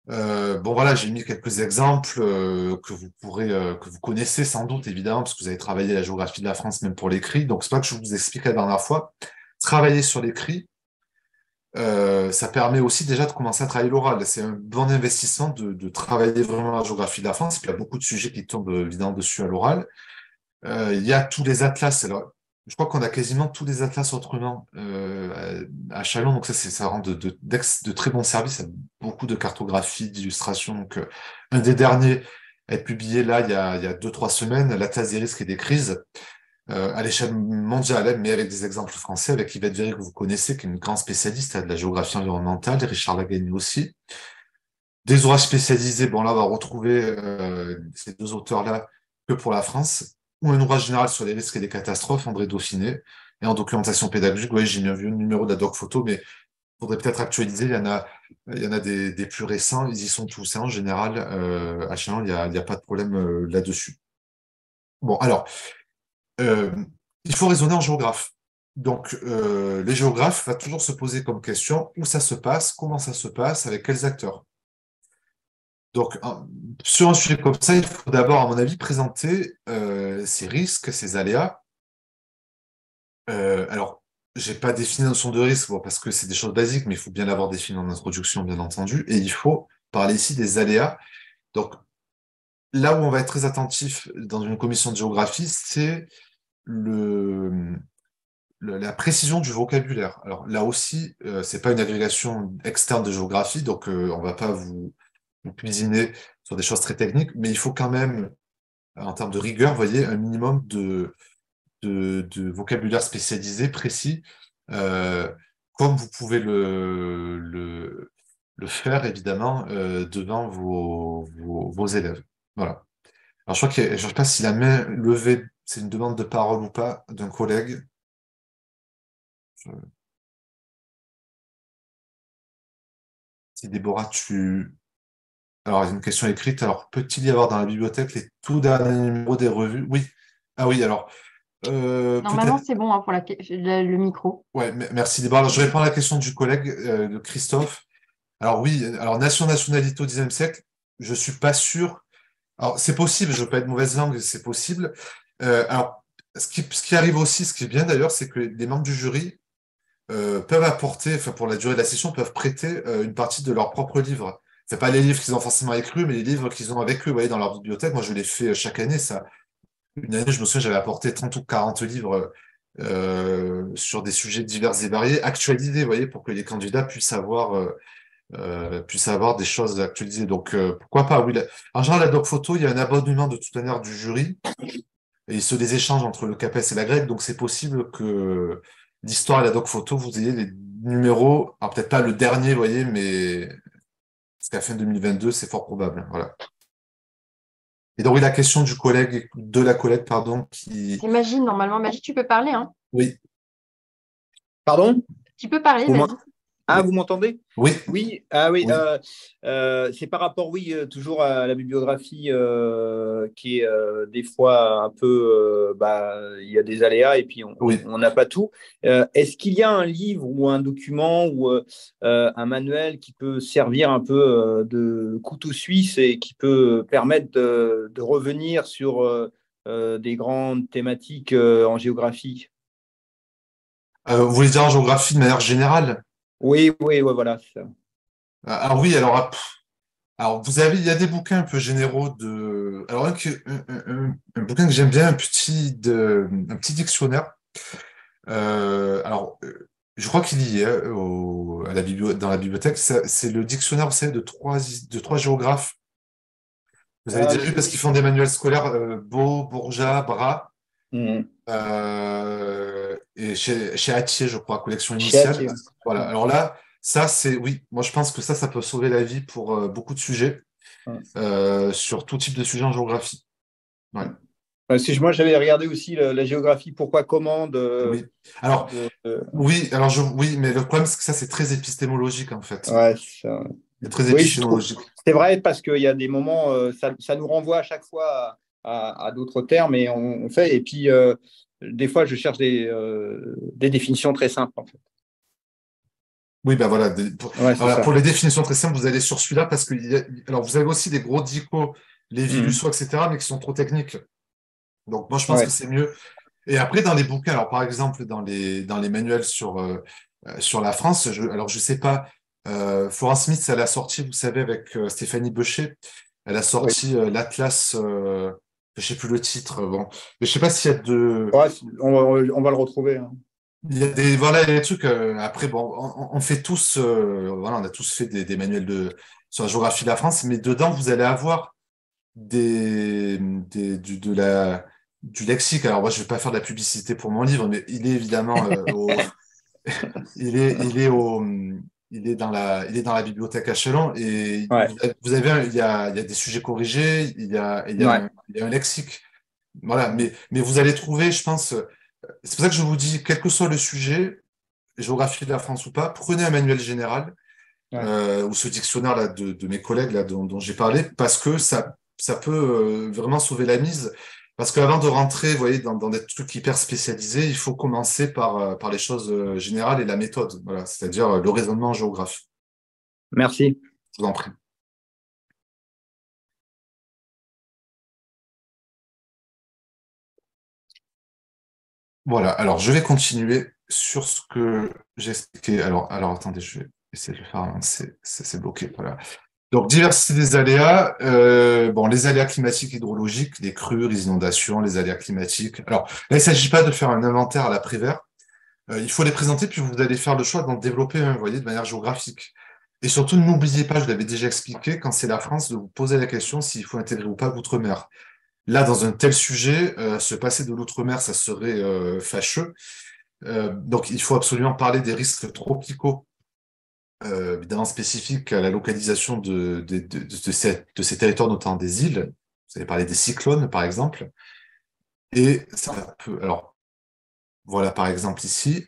Bon voilà, j'ai mis quelques exemples que vous connaissez sans doute évidemment, parce que vous avez travaillé la géographie de la France même pour l'écrit. Donc c'est pas que je vous explique la dernière fois. Travailler sur l'écrit, ça permet aussi déjà de commencer à travailler l'oral. C'est un bon investissement de travailler vraiment la géographie de la France. Puis il y a beaucoup de sujets qui tombent évidemment dessus à l'oral. Il y a tous les atlas. Alors, je crois qu'on a quasiment tous les atlas autrement à Chalon, donc ça rend de très bons services, il y a beaucoup de cartographie, d'illustrations. Donc, un des derniers a été publié là il y a 2-3 semaines, l'Atlas des risques et des crises, à l'échelle mondiale, mais avec des exemples français, avec Yvette Véry que vous connaissez, qui est une grande spécialiste de la géographie environnementale, et Richard Lagagny aussi. Des ouvrages spécialisés, bon là on va retrouver ces deux auteurs-là que pour la France, ou un ouvrage général sur les risques et les catastrophes, André Dauphiné, et en documentation pédagogique, oui, j'ai mis un vieux numéro de la doc photo, mais il faudrait peut-être actualiser, il y en a des plus récents, ils y sont tous, hein, en général, à Chalon, il n'y a pas de problème là-dessus. Bon, alors, euh, il faut raisonner en géographe. Donc, les géographes vont toujours se poser comme question où ça se passe, comment ça se passe, avec quels acteurs. Donc, sur un sujet comme ça, il faut d'abord, à mon avis, présenter ces risques, ces aléas. Alors, je n'ai pas défini la notion de risque, bon, parce que c'est des choses basiques, mais il faut bien l'avoir défini en introduction, bien entendu. Et il faut parler ici des aléas. Donc, là où on va être très attentif dans une commission de géographie, c'est la précision du vocabulaire. Alors là aussi, c'est pas une agrégation externe de géographie, donc on va pas vous cuisiner sur des choses très techniques, mais il faut quand même, en termes de rigueur, vous voyez, un minimum de vocabulaire spécialisé, précis, euh, comme vous pouvez le faire, évidemment, devant vos élèves. Voilà. Alors, je crois je ne sais pas si la main levée, c'est une demande de parole ou pas d'un collègue. Si Déborah, Alors, il y a une question écrite. Alors, peut-il y avoir dans la bibliothèque les tout derniers numéros des revues? Oui. Ah oui, alors, Normalement, peut-être. c'est bon hein, pour le micro. Ouais, merci Déborah. Alors, je réponds à la question du collègue, de Christophe. Alors oui, alors nationalité au Xe siècle, je suis pas sûr. Alors, c'est possible, je veux pas être mauvaise langue, c'est possible. Alors, ce qui arrive aussi, ce qui est bien d'ailleurs, c'est que les membres du jury peuvent apporter, enfin pour la durée de la session, peuvent prêter une partie de leurs propres livres. C'est pas les livres qu'ils ont forcément écrits, mais les livres qu'ils ont avec eux, vous voyez, dans leur bibliothèque. Moi, je les fais chaque année. Ça, une année, je me souviens, j'avais apporté 30 ou 40 livres sur des sujets divers et variés, actualisés, vous voyez, pour que les candidats puissent avoir des choses actualisées. Donc, pourquoi pas, oui. En général, la doc photo, il y a un abonnement de toute manière du jury, et ils se les échangent entre le CAPES et la grecque, donc c'est possible que l'histoire et la doc photo, vous ayez les numéros, alors peut-être pas le dernier, vous voyez, mais jusqu'à fin 2022, c'est fort probable. Voilà. Et donc, oui, la question de la collègue, pardon, qui... C'est Magie, normalement. Magie, tu peux parler. Hein. Oui, Pardon? Tu peux parler, Vous vas-y. Ah, oui, vous m'entendez? oui, Oui, ah oui, oui, c'est par rapport, oui, toujours à la bibliographie qui est des fois un peu, il y a des aléas et puis oui. on n'a pas tout. Est-ce qu'il y a un livre ou un document ou un manuel qui peut servir un peu de couteau suisse et qui peut permettre de revenir sur des grandes thématiques en géographie? Vous voulez dire en géographie de manière générale? Oui, oui, ouais, voilà, c'est ça. Alors oui, alors il y a des bouquins un peu généraux de. Alors un bouquin que j'aime bien, un petit dictionnaire. Je crois qu'il y est dans la bibliothèque. C'est le dictionnaire, vous savez, de trois géographes. Vous avez déjà vu parce qu'ils font des manuels scolaires, Beau, Bourgeat, Bras, Mhm. et chez Hatier, je crois, collection Chez initiale. Atier. Voilà. Alors là, oui, moi je pense que ça peut sauver la vie pour beaucoup de sujets, Ouais. sur tout type de sujet en géographie. Ouais. Moi, j'avais regardé aussi la géographie, pourquoi, comment Oui. Alors, oui, oui, mais le problème, c'est que ça, c'est très épistémologique, en fait. ouais, C'est très oui, je trouve. épistémologique. C'est vrai parce qu'il y a des moments, ça nous renvoie à chaque fois à d'autres termes et on fait. Et puis, des fois, je cherche des définitions très simples, en fait. Oui, ben voilà. Ouais, c'est ça. Pour les définitions très simples, vous allez sur celui-là parce que alors vous avez aussi des gros dicos, Lévi-Lusso, etc., mais qui sont trop techniques. Donc moi, je pense Ouais. que c'est mieux. Et après, dans les bouquins, alors par exemple, dans les manuels sur la France, alors je sais pas, Florence Smith, elle a sorti, vous savez, avec Stéphanie Becher, elle a Oui. sorti l'Atlas, je sais plus le titre, bon. Mais je sais pas s'il y a de. Ouais, on va le retrouver. Hein. Il y a il y a des trucs. Après, bon, on fait tous, voilà, on a tous fait des manuels sur la géographie de la France, mais dedans, vous allez avoir du lexique. Alors, moi, je vais pas faire de la publicité pour mon livre, mais il est évidemment il est, il est au, il est dans la bibliothèque Achelon et Ouais. vous avez, il y a des sujets corrigés, Ouais. il y a un lexique. Voilà, mais vous allez trouver, je pense, c'est pour ça que je vous dis, quel que soit le sujet, géographie de la France ou pas, prenez un manuel général, Ouais. ou ce dictionnaire-là de mes collègues là, dont j'ai parlé, parce que ça peut vraiment sauver la mise. Parce qu'avant de rentrer, vous voyez, dans des trucs hyper spécialisés, il faut commencer par les choses générales et la méthode, voilà, c'est-à-dire le raisonnement en géographie. Merci. Je vous en prie. Voilà, alors je vais continuer sur ce que j'ai expliqué. Alors attendez, je vais essayer de le faire avancer. C'est bloqué, voilà. Donc, diversité des aléas. Bon, les aléas climatiques hydrologiques, les crues, les inondations, les aléas climatiques. Alors, là, il ne s'agit pas de faire un inventaire à la Prévert. Il faut les présenter, puis vous allez faire le choix d'en développer un, vous voyez, de manière géographique. Et surtout, n'oubliez pas, je l'avais déjà expliqué, quand c'est la France, de vous poser la question s'il faut intégrer ou pas l'outre-mer. Là, dans un tel sujet, se passer de l'outre-mer, ça serait fâcheux. Donc, il faut absolument parler des risques tropicaux, évidemment spécifiques à la localisation de ces territoires, notamment des îles. Vous avez parlé des cyclones, par exemple. Et ça peut, alors, voilà, par exemple, ici.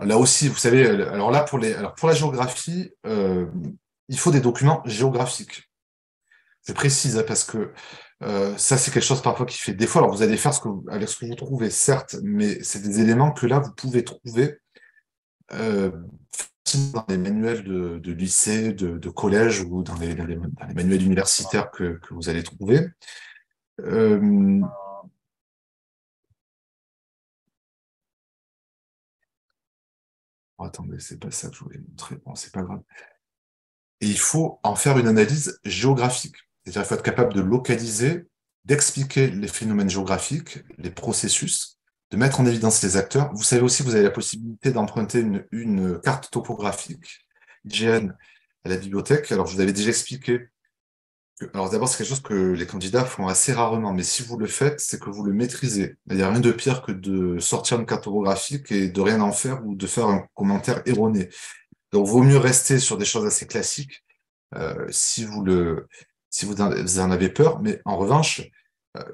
Là aussi, vous savez, alors là, pour la géographie, il faut des documents géographiques. Je précise, hein, parce que ça, c'est quelque chose parfois qui fait défaut. Alors, vous allez faire avec ce que vous trouvez, certes, mais c'est des éléments que là, vous pouvez trouver facilement dans les manuels de lycée, de collège ou dans les manuels universitaires que vous allez trouver. Oh, attendez, c'est pas ça que je voulais montrer. Bon, c'est pas grave. Et il faut en faire une analyse géographique. C'est-à-dire qu'il faut être capable de localiser, d'expliquer les phénomènes géographiques, les processus, de mettre en évidence les acteurs. Vous savez aussi que vous avez la possibilité d'emprunter une carte topographique IGN à la bibliothèque. Alors, je vous avais déjà expliqué alors d'abord, c'est quelque chose que les candidats font assez rarement, mais si vous le faites, c'est que vous le maîtrisez. Il n'y a rien de pire que de sortir une carte topographique et de rien en faire ou de faire un commentaire erroné. Donc, vaut mieux rester sur des choses assez classiques si vous en avez peur. Mais en revanche,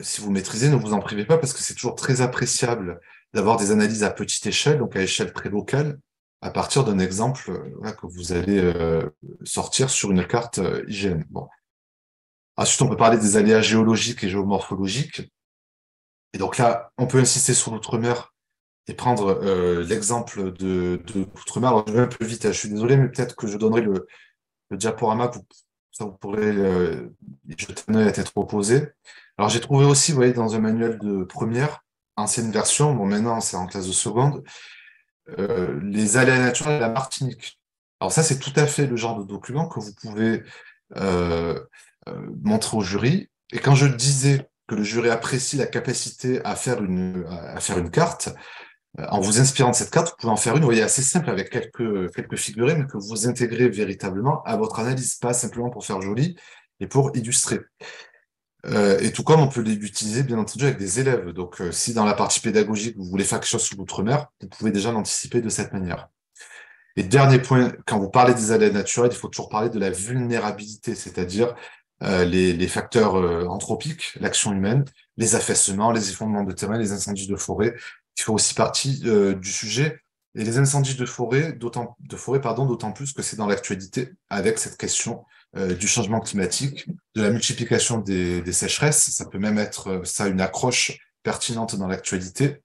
si vous maîtrisez, ne vous en privez pas parce que c'est toujours très appréciable d'avoir des analyses à petite échelle, donc à échelle très locale, à partir d'un exemple voilà, que vous allez sortir sur une carte IGN. Bon. Ensuite, on peut parler des aléas géologiques et géomorphologiques. Et donc là, on peut insister sur l'outre-mer et prendre l'exemple de l'outre-mer. Alors, je vais un peu vite, hein, je suis désolé, mais peut-être que je donnerai le diaporama, ça vous pourrez y jeter un œil à tête reposée. Alors, j'ai trouvé aussi, vous voyez, dans un manuel de première, ancienne version, bon, maintenant, c'est en classe de seconde, les aléas naturels de la Martinique. Alors ça, c'est tout à fait le genre de document que vous pouvez montrer au jury. Et quand je disais que le jury apprécie la capacité à faire une carte, en vous inspirant de cette carte, vous pouvez en faire une, vous voyez, assez simple avec quelques figurines que vous intégrez véritablement à votre analyse, pas simplement pour faire joli et pour illustrer. Et tout comme on peut l'utiliser, bien entendu, avec des élèves. Donc, si dans la partie pédagogique, vous voulez faire quelque chose sur l'outre-mer, vous pouvez déjà l'anticiper de cette manière. Et dernier point, quand vous parlez des aléas naturels, il faut toujours parler de la vulnérabilité, c'est-à-dire les facteurs anthropiques, l'action humaine, les affaissements, les effondrements de terrain, les incendies de forêt, qui font aussi partie du sujet. Et les incendies de forêt, d'autant plus que c'est dans l'actualité avec cette question du changement climatique, de la multiplication des sécheresses. Ça peut même être ça une accroche pertinente dans l'actualité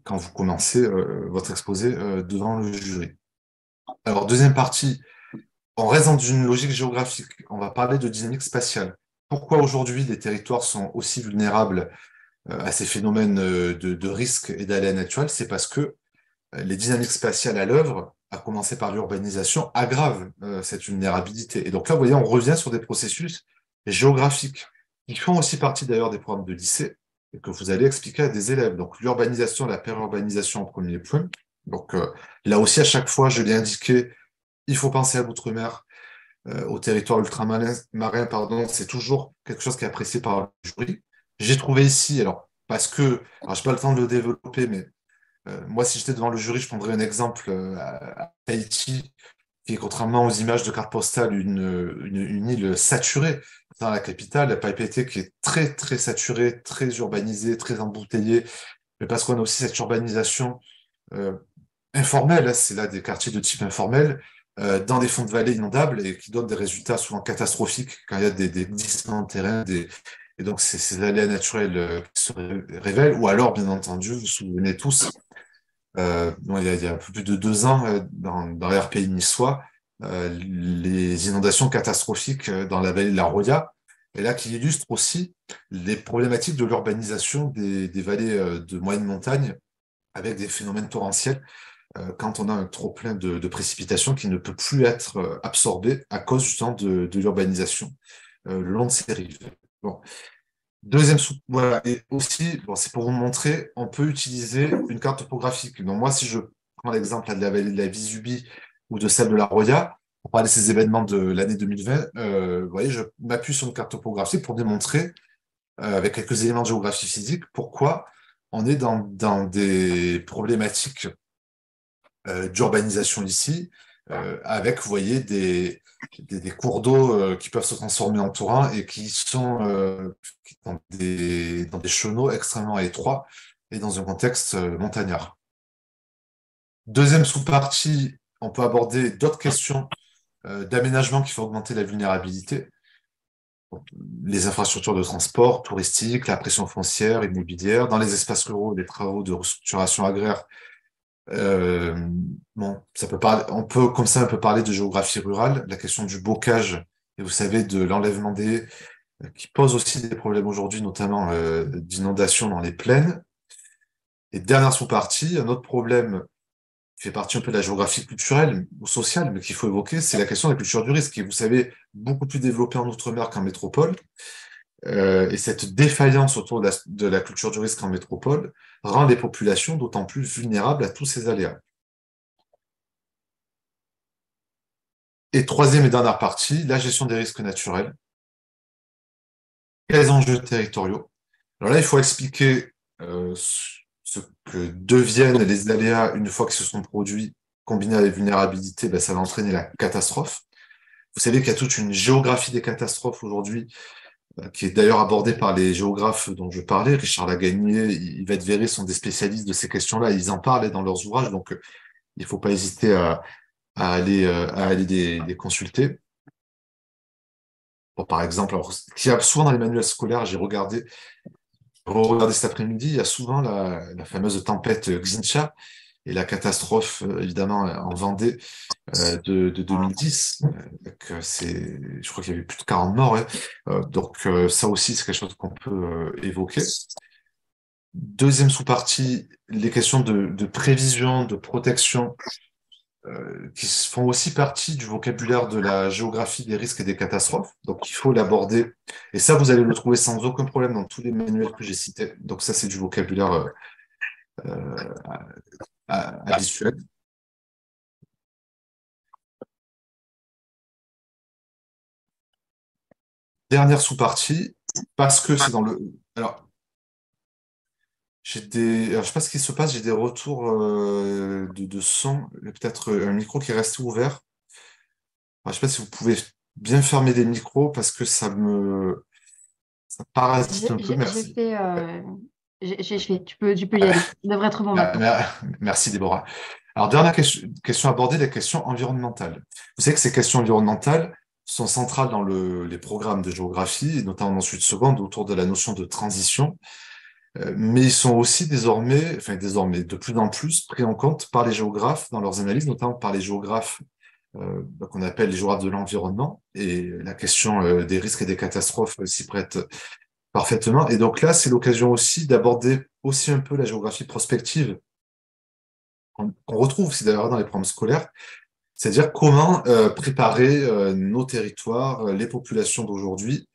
quand vous commencez votre exposé devant le jury. Alors, deuxième partie, on reste dans une logique géographique. On va parler de dynamique spatiale. Pourquoi aujourd'hui les territoires sont aussi vulnérables à ces phénomènes de risques et d'aléas naturels? C'est parce que les dynamiques spatiales à l'œuvre, à commencer par l'urbanisation, aggravent cette vulnérabilité. Et donc là, vous voyez, on revient sur des processus géographiques qui font aussi partie d'ailleurs des programmes de lycée et que vous allez expliquer à des élèves. Donc l'urbanisation, la périurbanisation en premier point. Donc là aussi, à chaque fois, je l'ai indiqué, il faut penser à l'outre-mer, au territoire ultramarin, pardon, c'est toujours quelque chose qui est apprécié par le jury. J'ai trouvé ici, alors j'ai pas le temps de le développer, mais moi, si j'étais devant le jury, je prendrais un exemple à Tahiti, qui est, contrairement aux images de carte postale, une île saturée. Dans la capitale, la Papeete, qui est très, très saturée, très urbanisée, très embouteillée, mais parce qu'on a aussi cette urbanisation informelle, hein, c'est là des quartiers de type informel, dans des fonds de vallée inondables et qui donnent des résultats souvent catastrophiques quand il y a des glissements de terrain, et donc c'est ces aléas naturels qui se révèlent, ou alors, bien entendu, vous vous souvenez tous, il y a un peu plus de 2 ans, dans l'RPI niçois, les inondations catastrophiques dans la vallée de la Roya, et là qui illustre aussi les problématiques de l'urbanisation des vallées de moyenne montagne avec des phénomènes torrentiels quand on a un trop-plein de précipitations qui ne peut plus être absorbé à cause justement de l'urbanisation le long de ces rives. Bon. Voilà. Et aussi, bon, c'est pour vous montrer, on peut utiliser une carte topographique. Donc moi, si je prends l'exemple de la vallée de la Vésubie ou de celle de la Roya, pour parler de ces événements de l'année 2020, vous voyez, je m'appuie sur une carte topographique pour démontrer, avec quelques éléments de géographie physique, pourquoi on est dans des problématiques d'urbanisation ici, avec, vous voyez, des cours d'eau qui peuvent se transformer en torrents et qui sont dans des chenaux extrêmement étroits et dans un contexte montagnard. Deuxième sous-partie, on peut aborder d'autres questions d'aménagement qui font augmenter la vulnérabilité. Les infrastructures de transport, touristiques, la pression foncière, immobilière, dans les espaces ruraux, les travaux de restructuration agraire. Bon, on peut comme ça un peu parler de géographie rurale, la question du bocage, et vous savez, de l'enlèvement des haies, qui pose aussi des problèmes aujourd'hui, notamment d'inondations dans les plaines. Et dernière sous-partie, un autre problème qui fait partie un peu de la géographie culturelle ou sociale, mais qu'il faut évoquer, c'est la question de la culture du risque, qui est, vous savez, beaucoup plus développée en Outre-mer qu'en métropole. Et cette défaillance autour de la culture du risque en métropole rend les populations d'autant plus vulnérables à tous ces aléas. Et troisième et dernière partie, la gestion des risques naturels. Quels enjeux territoriaux? Alors là, il faut expliquer ce que deviennent les aléas une fois qu'ils se sont produits, combinés à la vulnérabilité, ben, ça va entraîner la catastrophe. Vous savez qu'il y a toute une géographie des catastrophes aujourd'hui, qui est d'ailleurs abordée par les géographes dont je parlais. Richard Lagagnier, Yvette Véret sont des spécialistes de ces questions-là, ils en parlent dans leurs ouvrages, donc il ne faut pas hésiter à aller les consulter. Bon, par exemple, alors, qu'il y a souvent dans les manuels scolaires, j'ai regardé cet après-midi, il y a souvent la fameuse tempête Xincha et la catastrophe, évidemment, en Vendée de 2010. Je crois qu'il y avait plus de 40 morts. Ouais. Donc, ça aussi, c'est quelque chose qu'on peut évoquer. Deuxième sous-partie, les questions de prévision, de protection, qui font aussi partie du vocabulaire de la géographie des risques et des catastrophes. Donc, il faut l'aborder. Et ça, vous allez le trouver sans aucun problème dans tous les manuels que j'ai cités. Donc, ça, c'est du vocabulaire habituel. Dernière sous-partie, parce que c'est dans le... Alors, je sais pas ce qui se passe, j'ai des retours de son, peut-être un micro qui est resté ouvert. Alors, je sais pas si vous pouvez bien fermer les micros parce que ça parasite un peu. Merci. J'ai fait. Tu peux y aller. Ça devrait être bon maintenant. Merci Déborah. Alors, dernière question abordée, les questions environnementales. Vous savez que ces questions environnementales sont centrales dans les programmes de géographie, et notamment ensuite seconde, autour de la notion de transition. Mais ils sont aussi désormais, de plus en plus pris en compte par les géographes dans leurs analyses, notamment par les géographes qu'on appelle les géographes de l'environnement. Et la question des risques et des catastrophes s'y prête parfaitement. Et donc là, c'est l'occasion aussi d'aborder aussi un peu la géographie prospective qu'on retrouve aussi d'ailleurs dans les programmes scolaires, c'est-à-dire comment préparer nos territoires, les populations d'aujourd'hui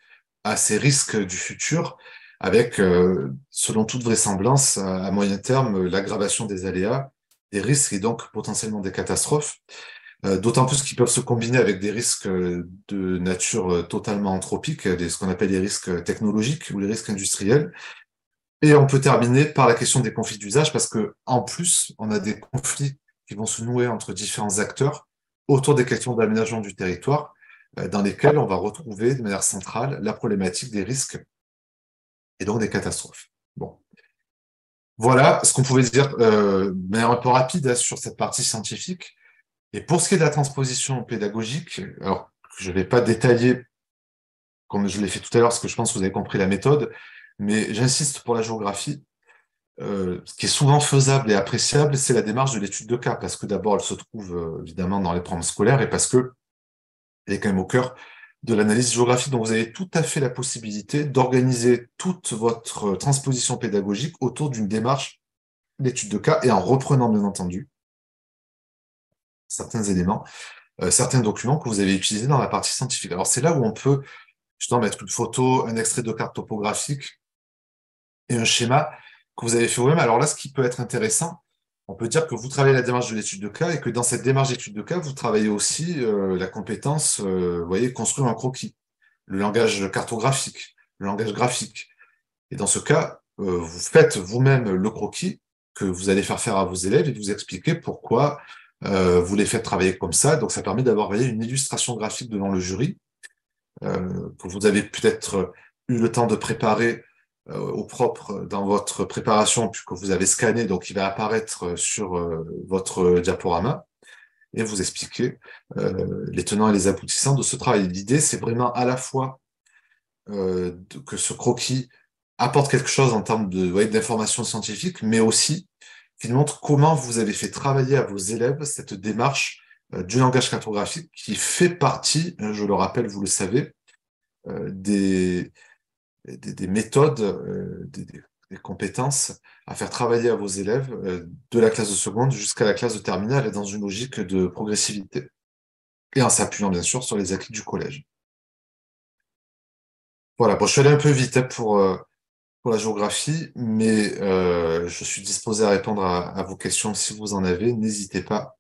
à ces risques du futur, avec, selon toute vraisemblance, à moyen terme, l'aggravation des aléas, des risques et donc potentiellement des catastrophes, d'autant plus qu'ils peuvent se combiner avec des risques de nature totalement anthropique, ce qu'on appelle les risques technologiques ou les risques industriels. Et on peut terminer par la question des conflits d'usage, parce que en plus, on a des conflits qui vont se nouer entre différents acteurs autour des questions d'aménagement du territoire, dans lesquels on va retrouver de manière centrale la problématique des risques et donc des catastrophes. Bon. Voilà ce qu'on pouvait dire de manière un peu rapide sur cette partie scientifique. Et pour ce qui est de la transposition pédagogique, alors je ne vais pas détailler comme je l'ai fait tout à l'heure, parce que je pense que vous avez compris la méthode, mais j'insiste pour la géographie. Ce qui est souvent faisable et appréciable, c'est la démarche de l'étude de cas, parce que d'abord, elle se trouve évidemment dans les programmes scolaires et parce que elle est quand même au cœur de l'analyse géographique. Donc, vous avez tout à fait la possibilité d'organiser toute votre transposition pédagogique autour d'une démarche d'étude de cas et en reprenant, bien entendu, certains éléments, certains documents que vous avez utilisés dans la partie scientifique. Alors, c'est là où on peut justement mettre une photo, un extrait de carte topographique et un schéma que vous avez fait vous-même. Alors là, ce qui peut être intéressant, on peut dire que vous travaillez la démarche de l'étude de cas et que dans cette démarche d'étude de cas, vous travaillez aussi la compétence, vous voyez, construire un croquis, le langage cartographique, le langage graphique. Et dans ce cas, vous faites vous-même le croquis que vous allez faire à vos élèves et vous expliquer pourquoi vous les faites travailler comme ça. Donc, ça permet d'avoir, vous voyez, une illustration graphique devant le jury que vous avez peut-être eu le temps de préparer au propre dans votre préparation, puis que vous avez scanné, donc il va apparaître sur votre diaporama, et vous expliquer les tenants et les aboutissants de ce travail. L'idée, c'est vraiment à la fois que ce croquis apporte quelque chose en termes de, ouais, d'informations scientifiques, mais aussi qu'il montre comment vous avez fait travailler à vos élèves cette démarche du langage cartographique qui fait partie, je le rappelle, vous le savez, des méthodes, des compétences à faire travailler à vos élèves de la classe de seconde jusqu'à la classe de terminale et dans une logique de progressivité. Et en s'appuyant bien sûr sur les acquis du collège. Voilà, bon, je suis allé un peu vite pour la géographie, mais je suis disposé à répondre à vos questions si vous en avez, n'hésitez pas.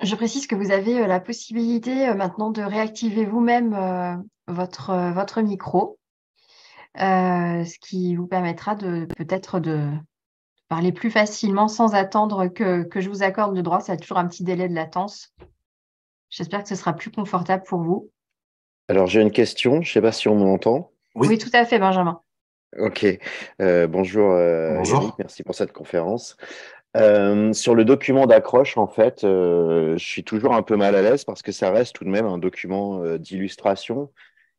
Je précise que vous avez la possibilité maintenant de réactiver vous-même votre micro, ce qui vous permettra de peut-être de parler plus facilement sans attendre que je vous accorde le droit. Ça a toujours un petit délai de latence. J'espère que ce sera plus confortable pour vous. Alors, j'ai une question. Je ne sais pas si on m'entend. Oui, tout à fait, Benjamin. Ok. Bonjour Bonjour. Yannick, merci pour cette conférence. Sur le document d'accroche, en fait, je suis toujours un peu mal à l'aise parce que ça reste tout de même un document d'illustration.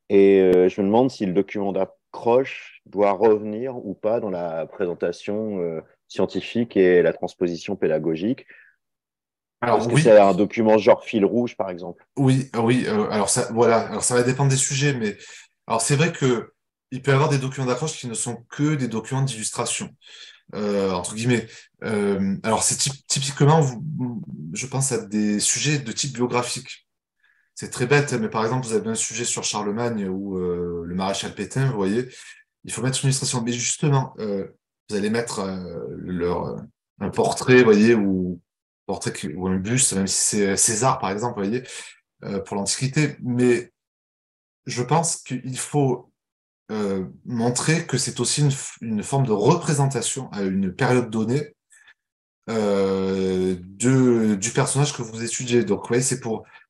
Et je me demande si le document d'accroche doit revenir ou pas dans la présentation scientifique et la transposition pédagogique. Alors Est-ce que oui, c'est un document genre fil rouge, par exemple? oui. Alors ça, voilà. Alors ça va dépendre des sujets, mais alors c'est vrai que il peut y avoir des documents d'accroche qui ne sont que des documents d'illustration, entre guillemets. Alors c'est typiquement, je pense à des sujets de type biographique. C'est très bête, mais par exemple, vous avez un sujet sur Charlemagne ou le maréchal Pétain, vous voyez, il faut mettre une illustration. Mais justement, vous allez mettre un portrait, vous voyez, ou un buste, même si c'est César, par exemple, vous voyez, pour l'Antiquité. Mais je pense qu'il faut montrer que c'est aussi une forme de représentation à une période donnée du personnage que vous étudiez. Donc, vous voyez,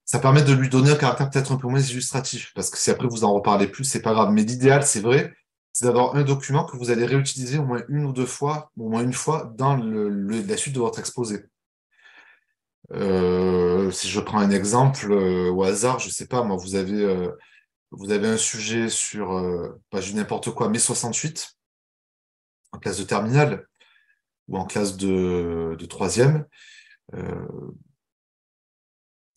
ça permet de lui donner un caractère peut-être un peu moins illustratif, parce que si après vous en reparlez plus, c'est pas grave. Mais l'idéal, c'est vrai, c'est d'avoir un document que vous allez réutiliser au moins une ou deux fois, au moins une fois dans la suite de votre exposé. Si je prends un exemple au hasard, je sais pas, moi, vous avez un sujet sur, je dis n'importe quoi, mai 68, en classe de terminale ou en classe de troisième.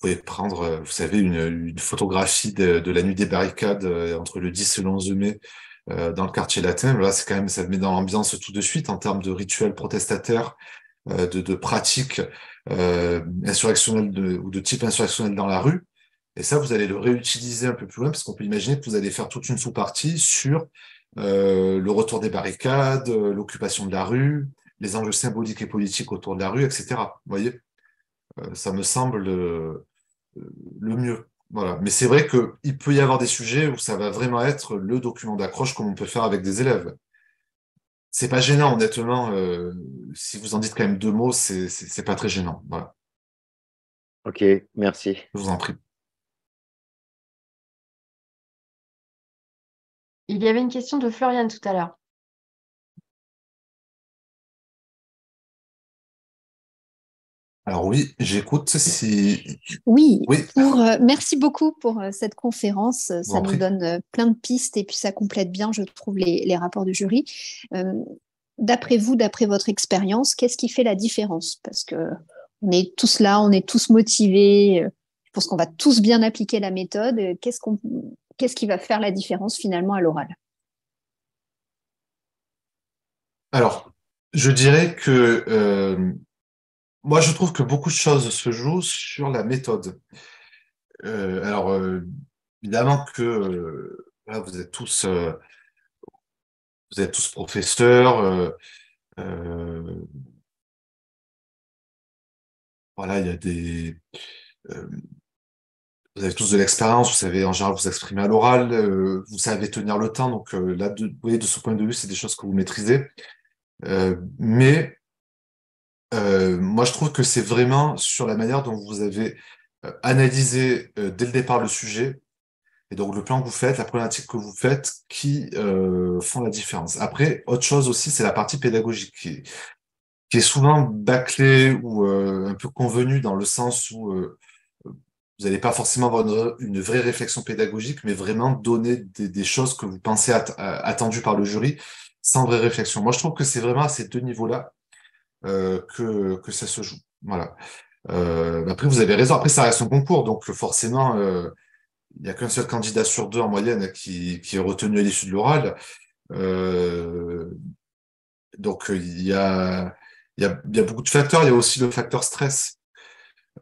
Vous pouvez prendre, vous savez, une photographie de la nuit des barricades entre le 10 et le 11 mai dans le quartier latin. Là, c'est quand même, ça met dans l'ambiance tout de suite en termes de rituels protestataires, de pratiques insurrectionnelles ou de type insurrectionnel dans la rue. Et ça, vous allez le réutiliser un peu plus loin parce qu'on peut imaginer que vous allez faire toute une sous-partie sur le retour des barricades, l'occupation de la rue, les enjeux symboliques et politiques autour de la rue, etc. Vous voyez, ça me semble le mieux. Voilà. Mais c'est vrai qu'il peut y avoir des sujets où ça va vraiment être le document d'accroche comme on peut faire avec des élèves. C'est pas gênant, honnêtement. Si vous en dites quand même deux mots, c'est pas très gênant. Voilà. Ok, merci. Je vous en prie. Il y avait une question de Floriane tout à l'heure. Alors oui, j'écoute. Oui, Oui, merci beaucoup pour cette conférence. je vous Ça en nous prie. donne plein de pistes et puis ça complète bien, je trouve, les rapports du jury. Euh, D'après vous, d'après votre expérience, qu'est-ce qui fait la différence? Parce que on est tous là, on est tous motivés. Je pense qu'on va tous bien appliquer la méthode. qu'est-ce qui va faire la différence finalement à l'oral? Alors, je dirais que moi, je trouve que beaucoup de choses se jouent sur la méthode. Alors, évidemment que voilà, vous êtes tous professeurs. Euh, voilà, il y a euh, vous avez tous de l'expérience, vous savez en général vous exprimer à l'oral, vous savez tenir le temps. Donc là, vous voyez, de ce point de vue, c'est des choses que vous maîtrisez. Mais moi, je trouve que c'est vraiment sur la manière dont vous avez analysé dès le départ le sujet et donc le plan que vous faites, la problématique que vous faites, qui font la différence. Après, autre chose aussi, c'est la partie pédagogique qui est souvent bâclée ou un peu convenue dans le sens où vous n'allez pas forcément avoir une vraie réflexion pédagogique, mais vraiment donner des choses que vous pensez attendues par le jury sans vraie réflexion. Moi, je trouve que c'est vraiment à ces deux niveaux-là que ça se joue. Voilà. Après, vous avez raison. Après, ça reste un concours, donc forcément, il n'y a qu'un seul candidat sur deux en moyenne qui est retenu à l'issue de l'oral. Euh, donc, il y a beaucoup de facteurs. Il y a aussi le facteur stress.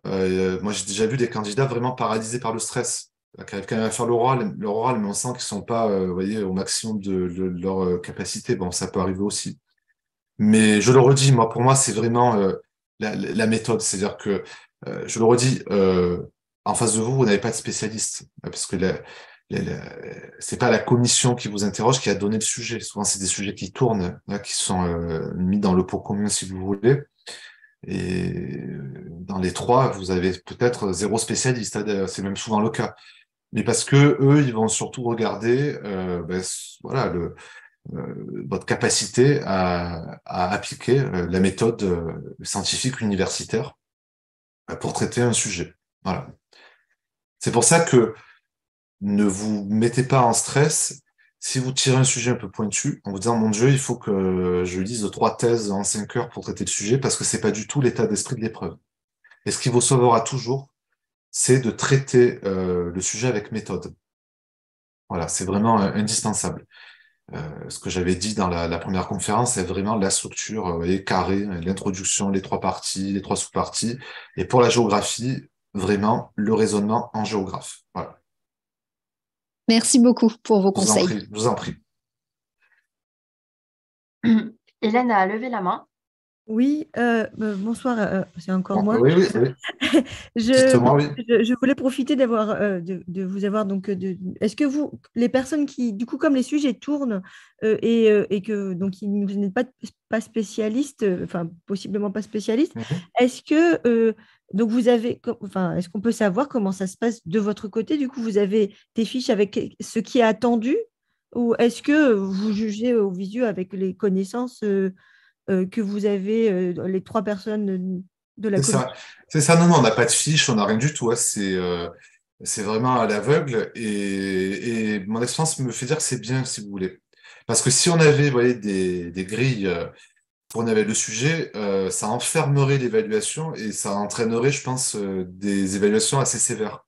Moi, j'ai déjà vu des candidats vraiment paralysés par le stress, qui arrivent quand même à faire l'oral, mais on sent qu'ils sont pas, vous voyez, au maximum de leur capacité. Bon, ça peut arriver aussi. Mais je le redis, moi, pour moi, c'est vraiment la méthode. C'est-à-dire que, je le redis, en face de vous, vous n'avez pas de spécialiste, parce que c'est pas la commission qui vous interroge qui a donné le sujet. Souvent, c'est des sujets qui tournent, là, qui sont mis dans le pot commun, si vous voulez. Et dans les trois, vous avez peut-être zéro spécialiste, hein, d'ailleurs, c'est même souvent le cas. Mais parce que eux, ils vont surtout regarder, voilà, votre capacité à appliquer la méthode scientifique universitaire pour traiter un sujet. Voilà. C'est pour ça que ne vous mettez pas en stress si vous tirez un sujet un peu pointu en vous disant, mon Dieu, il faut que je lise 3 thèses en 5 heures pour traiter le sujet, parce que c'est pas du tout l'état d'esprit de l'épreuve. Et ce qui vous sauvera toujours, c'est de traiter le sujet avec méthode. Voilà, c'est vraiment indispensable. Ce que j'avais dit dans la première conférence, c'est vraiment la structure, vous voyez, carrée, l'introduction, les 3 parties, les 3 sous-parties. Et pour la géographie, vraiment le raisonnement en géographe. Voilà. Merci beaucoup pour vos Je vous en conseils. prie, je vous en prie. Hélène a levé la main. Oui, bonsoir, c'est encore moi. Oui, oui, oui. Je, Dites-moi, oui. je voulais profiter de vous avoir est-ce que les personnes qui, du coup, comme les sujets tournent et que donc vous n'êtes pas spécialiste, enfin possiblement pas spécialiste, Mhm. est-ce que donc vous avez, enfin, est-ce qu'on peut savoir comment ça se passe de votre côté? Du coup, vous avez des fiches avec ce qui est attendu, ou est-ce que vous jugez au visu avec les connaissances que vous avez, les 3 personnes de la C'est commission? ça. C'est ça, non, non, on n'a pas de fiche, on n'a rien du tout, hein. C'est vraiment à l'aveugle. Et mon expérience me fait dire que c'est bien, si vous voulez. Parce que si on avait, vous voyez, des grilles, on avait le sujet, ça enfermerait l'évaluation et ça entraînerait, je pense, des évaluations assez sévères.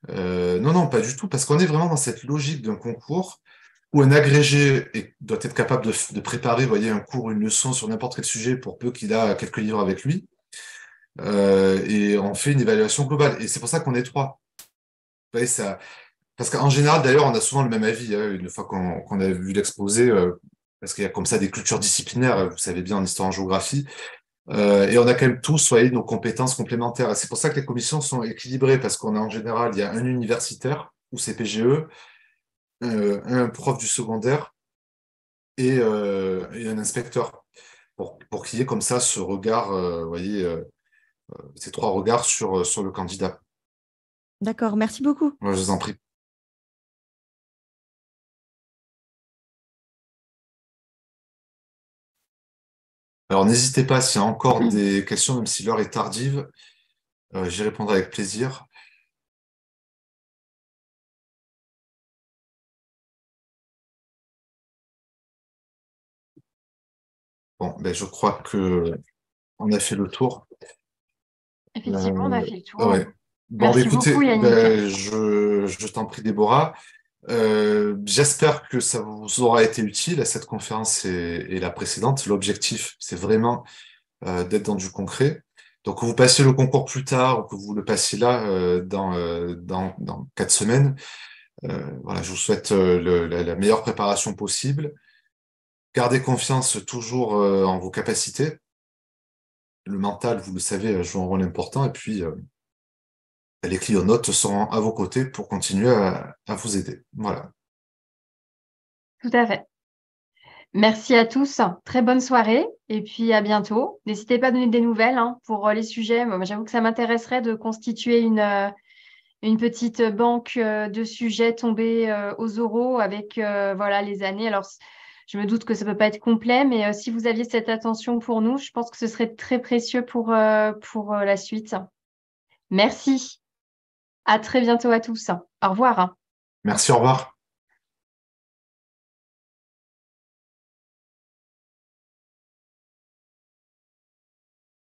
Non, non, pas du tout, parce qu'on est vraiment dans cette logique d'un concours où un agrégé doit être capable de préparer, vous voyez, un cours, une leçon sur n'importe quel sujet pour peu qu'il a quelques livres avec lui. Et on fait une évaluation globale. Et c'est pour ça qu'on est trois. Vous voyez, ça... Parce qu'en général, d'ailleurs, on a souvent le même avis, hein, une fois qu'on a vu l'exposé, parce qu'il y a comme ça des cultures disciplinaires, vous savez bien, en histoire, en géographie. Et on a quand même tous, voyez, nos compétences complémentaires. Et c'est pour ça que les commissions sont équilibrées, parce qu'on a en général, il y a un universitaire ou CPGE, un prof du secondaire et un inspecteur, pour qu'il y ait comme ça ce regard, vous voyez, ces 3 regards sur le candidat. D'accord, merci beaucoup. Moi, je vous en prie. Alors, n'hésitez pas, s'il y a encore des questions, même si l'heure est tardive, j'y répondrai avec plaisir. Bon, ben, je crois que on a fait le tour. Effectivement, on a fait le tour. Ouais. Bon, Merci écoutez, beaucoup, Yannick. je t'en prie, Déborah. J'espère que ça vous aura été utile à cette conférence et la précédente. L'objectif, c'est vraiment d'être dans du concret. Donc, que vous passiez le concours plus tard ou que vous le passiez là dans 4 semaines, voilà, je vous souhaite la meilleure préparation possible. Gardez confiance toujours en vos capacités. Le mental, vous le savez, joue un rôle important. Et puis, les clients-notes seront à vos côtés pour continuer à vous aider. Voilà. Tout à fait. Merci à tous. Très bonne soirée et puis à bientôt. N'hésitez pas à donner des nouvelles pour les sujets. Moi, j'avoue que ça m'intéresserait de constituer une petite banque de sujets tombés aux oraux avec voilà, les années. Alors, je me doute que ça ne peut pas être complet, mais si vous aviez cette attention pour nous, je pense que ce serait très précieux pour la suite. Merci. À très bientôt à tous. Au revoir. Merci, au revoir.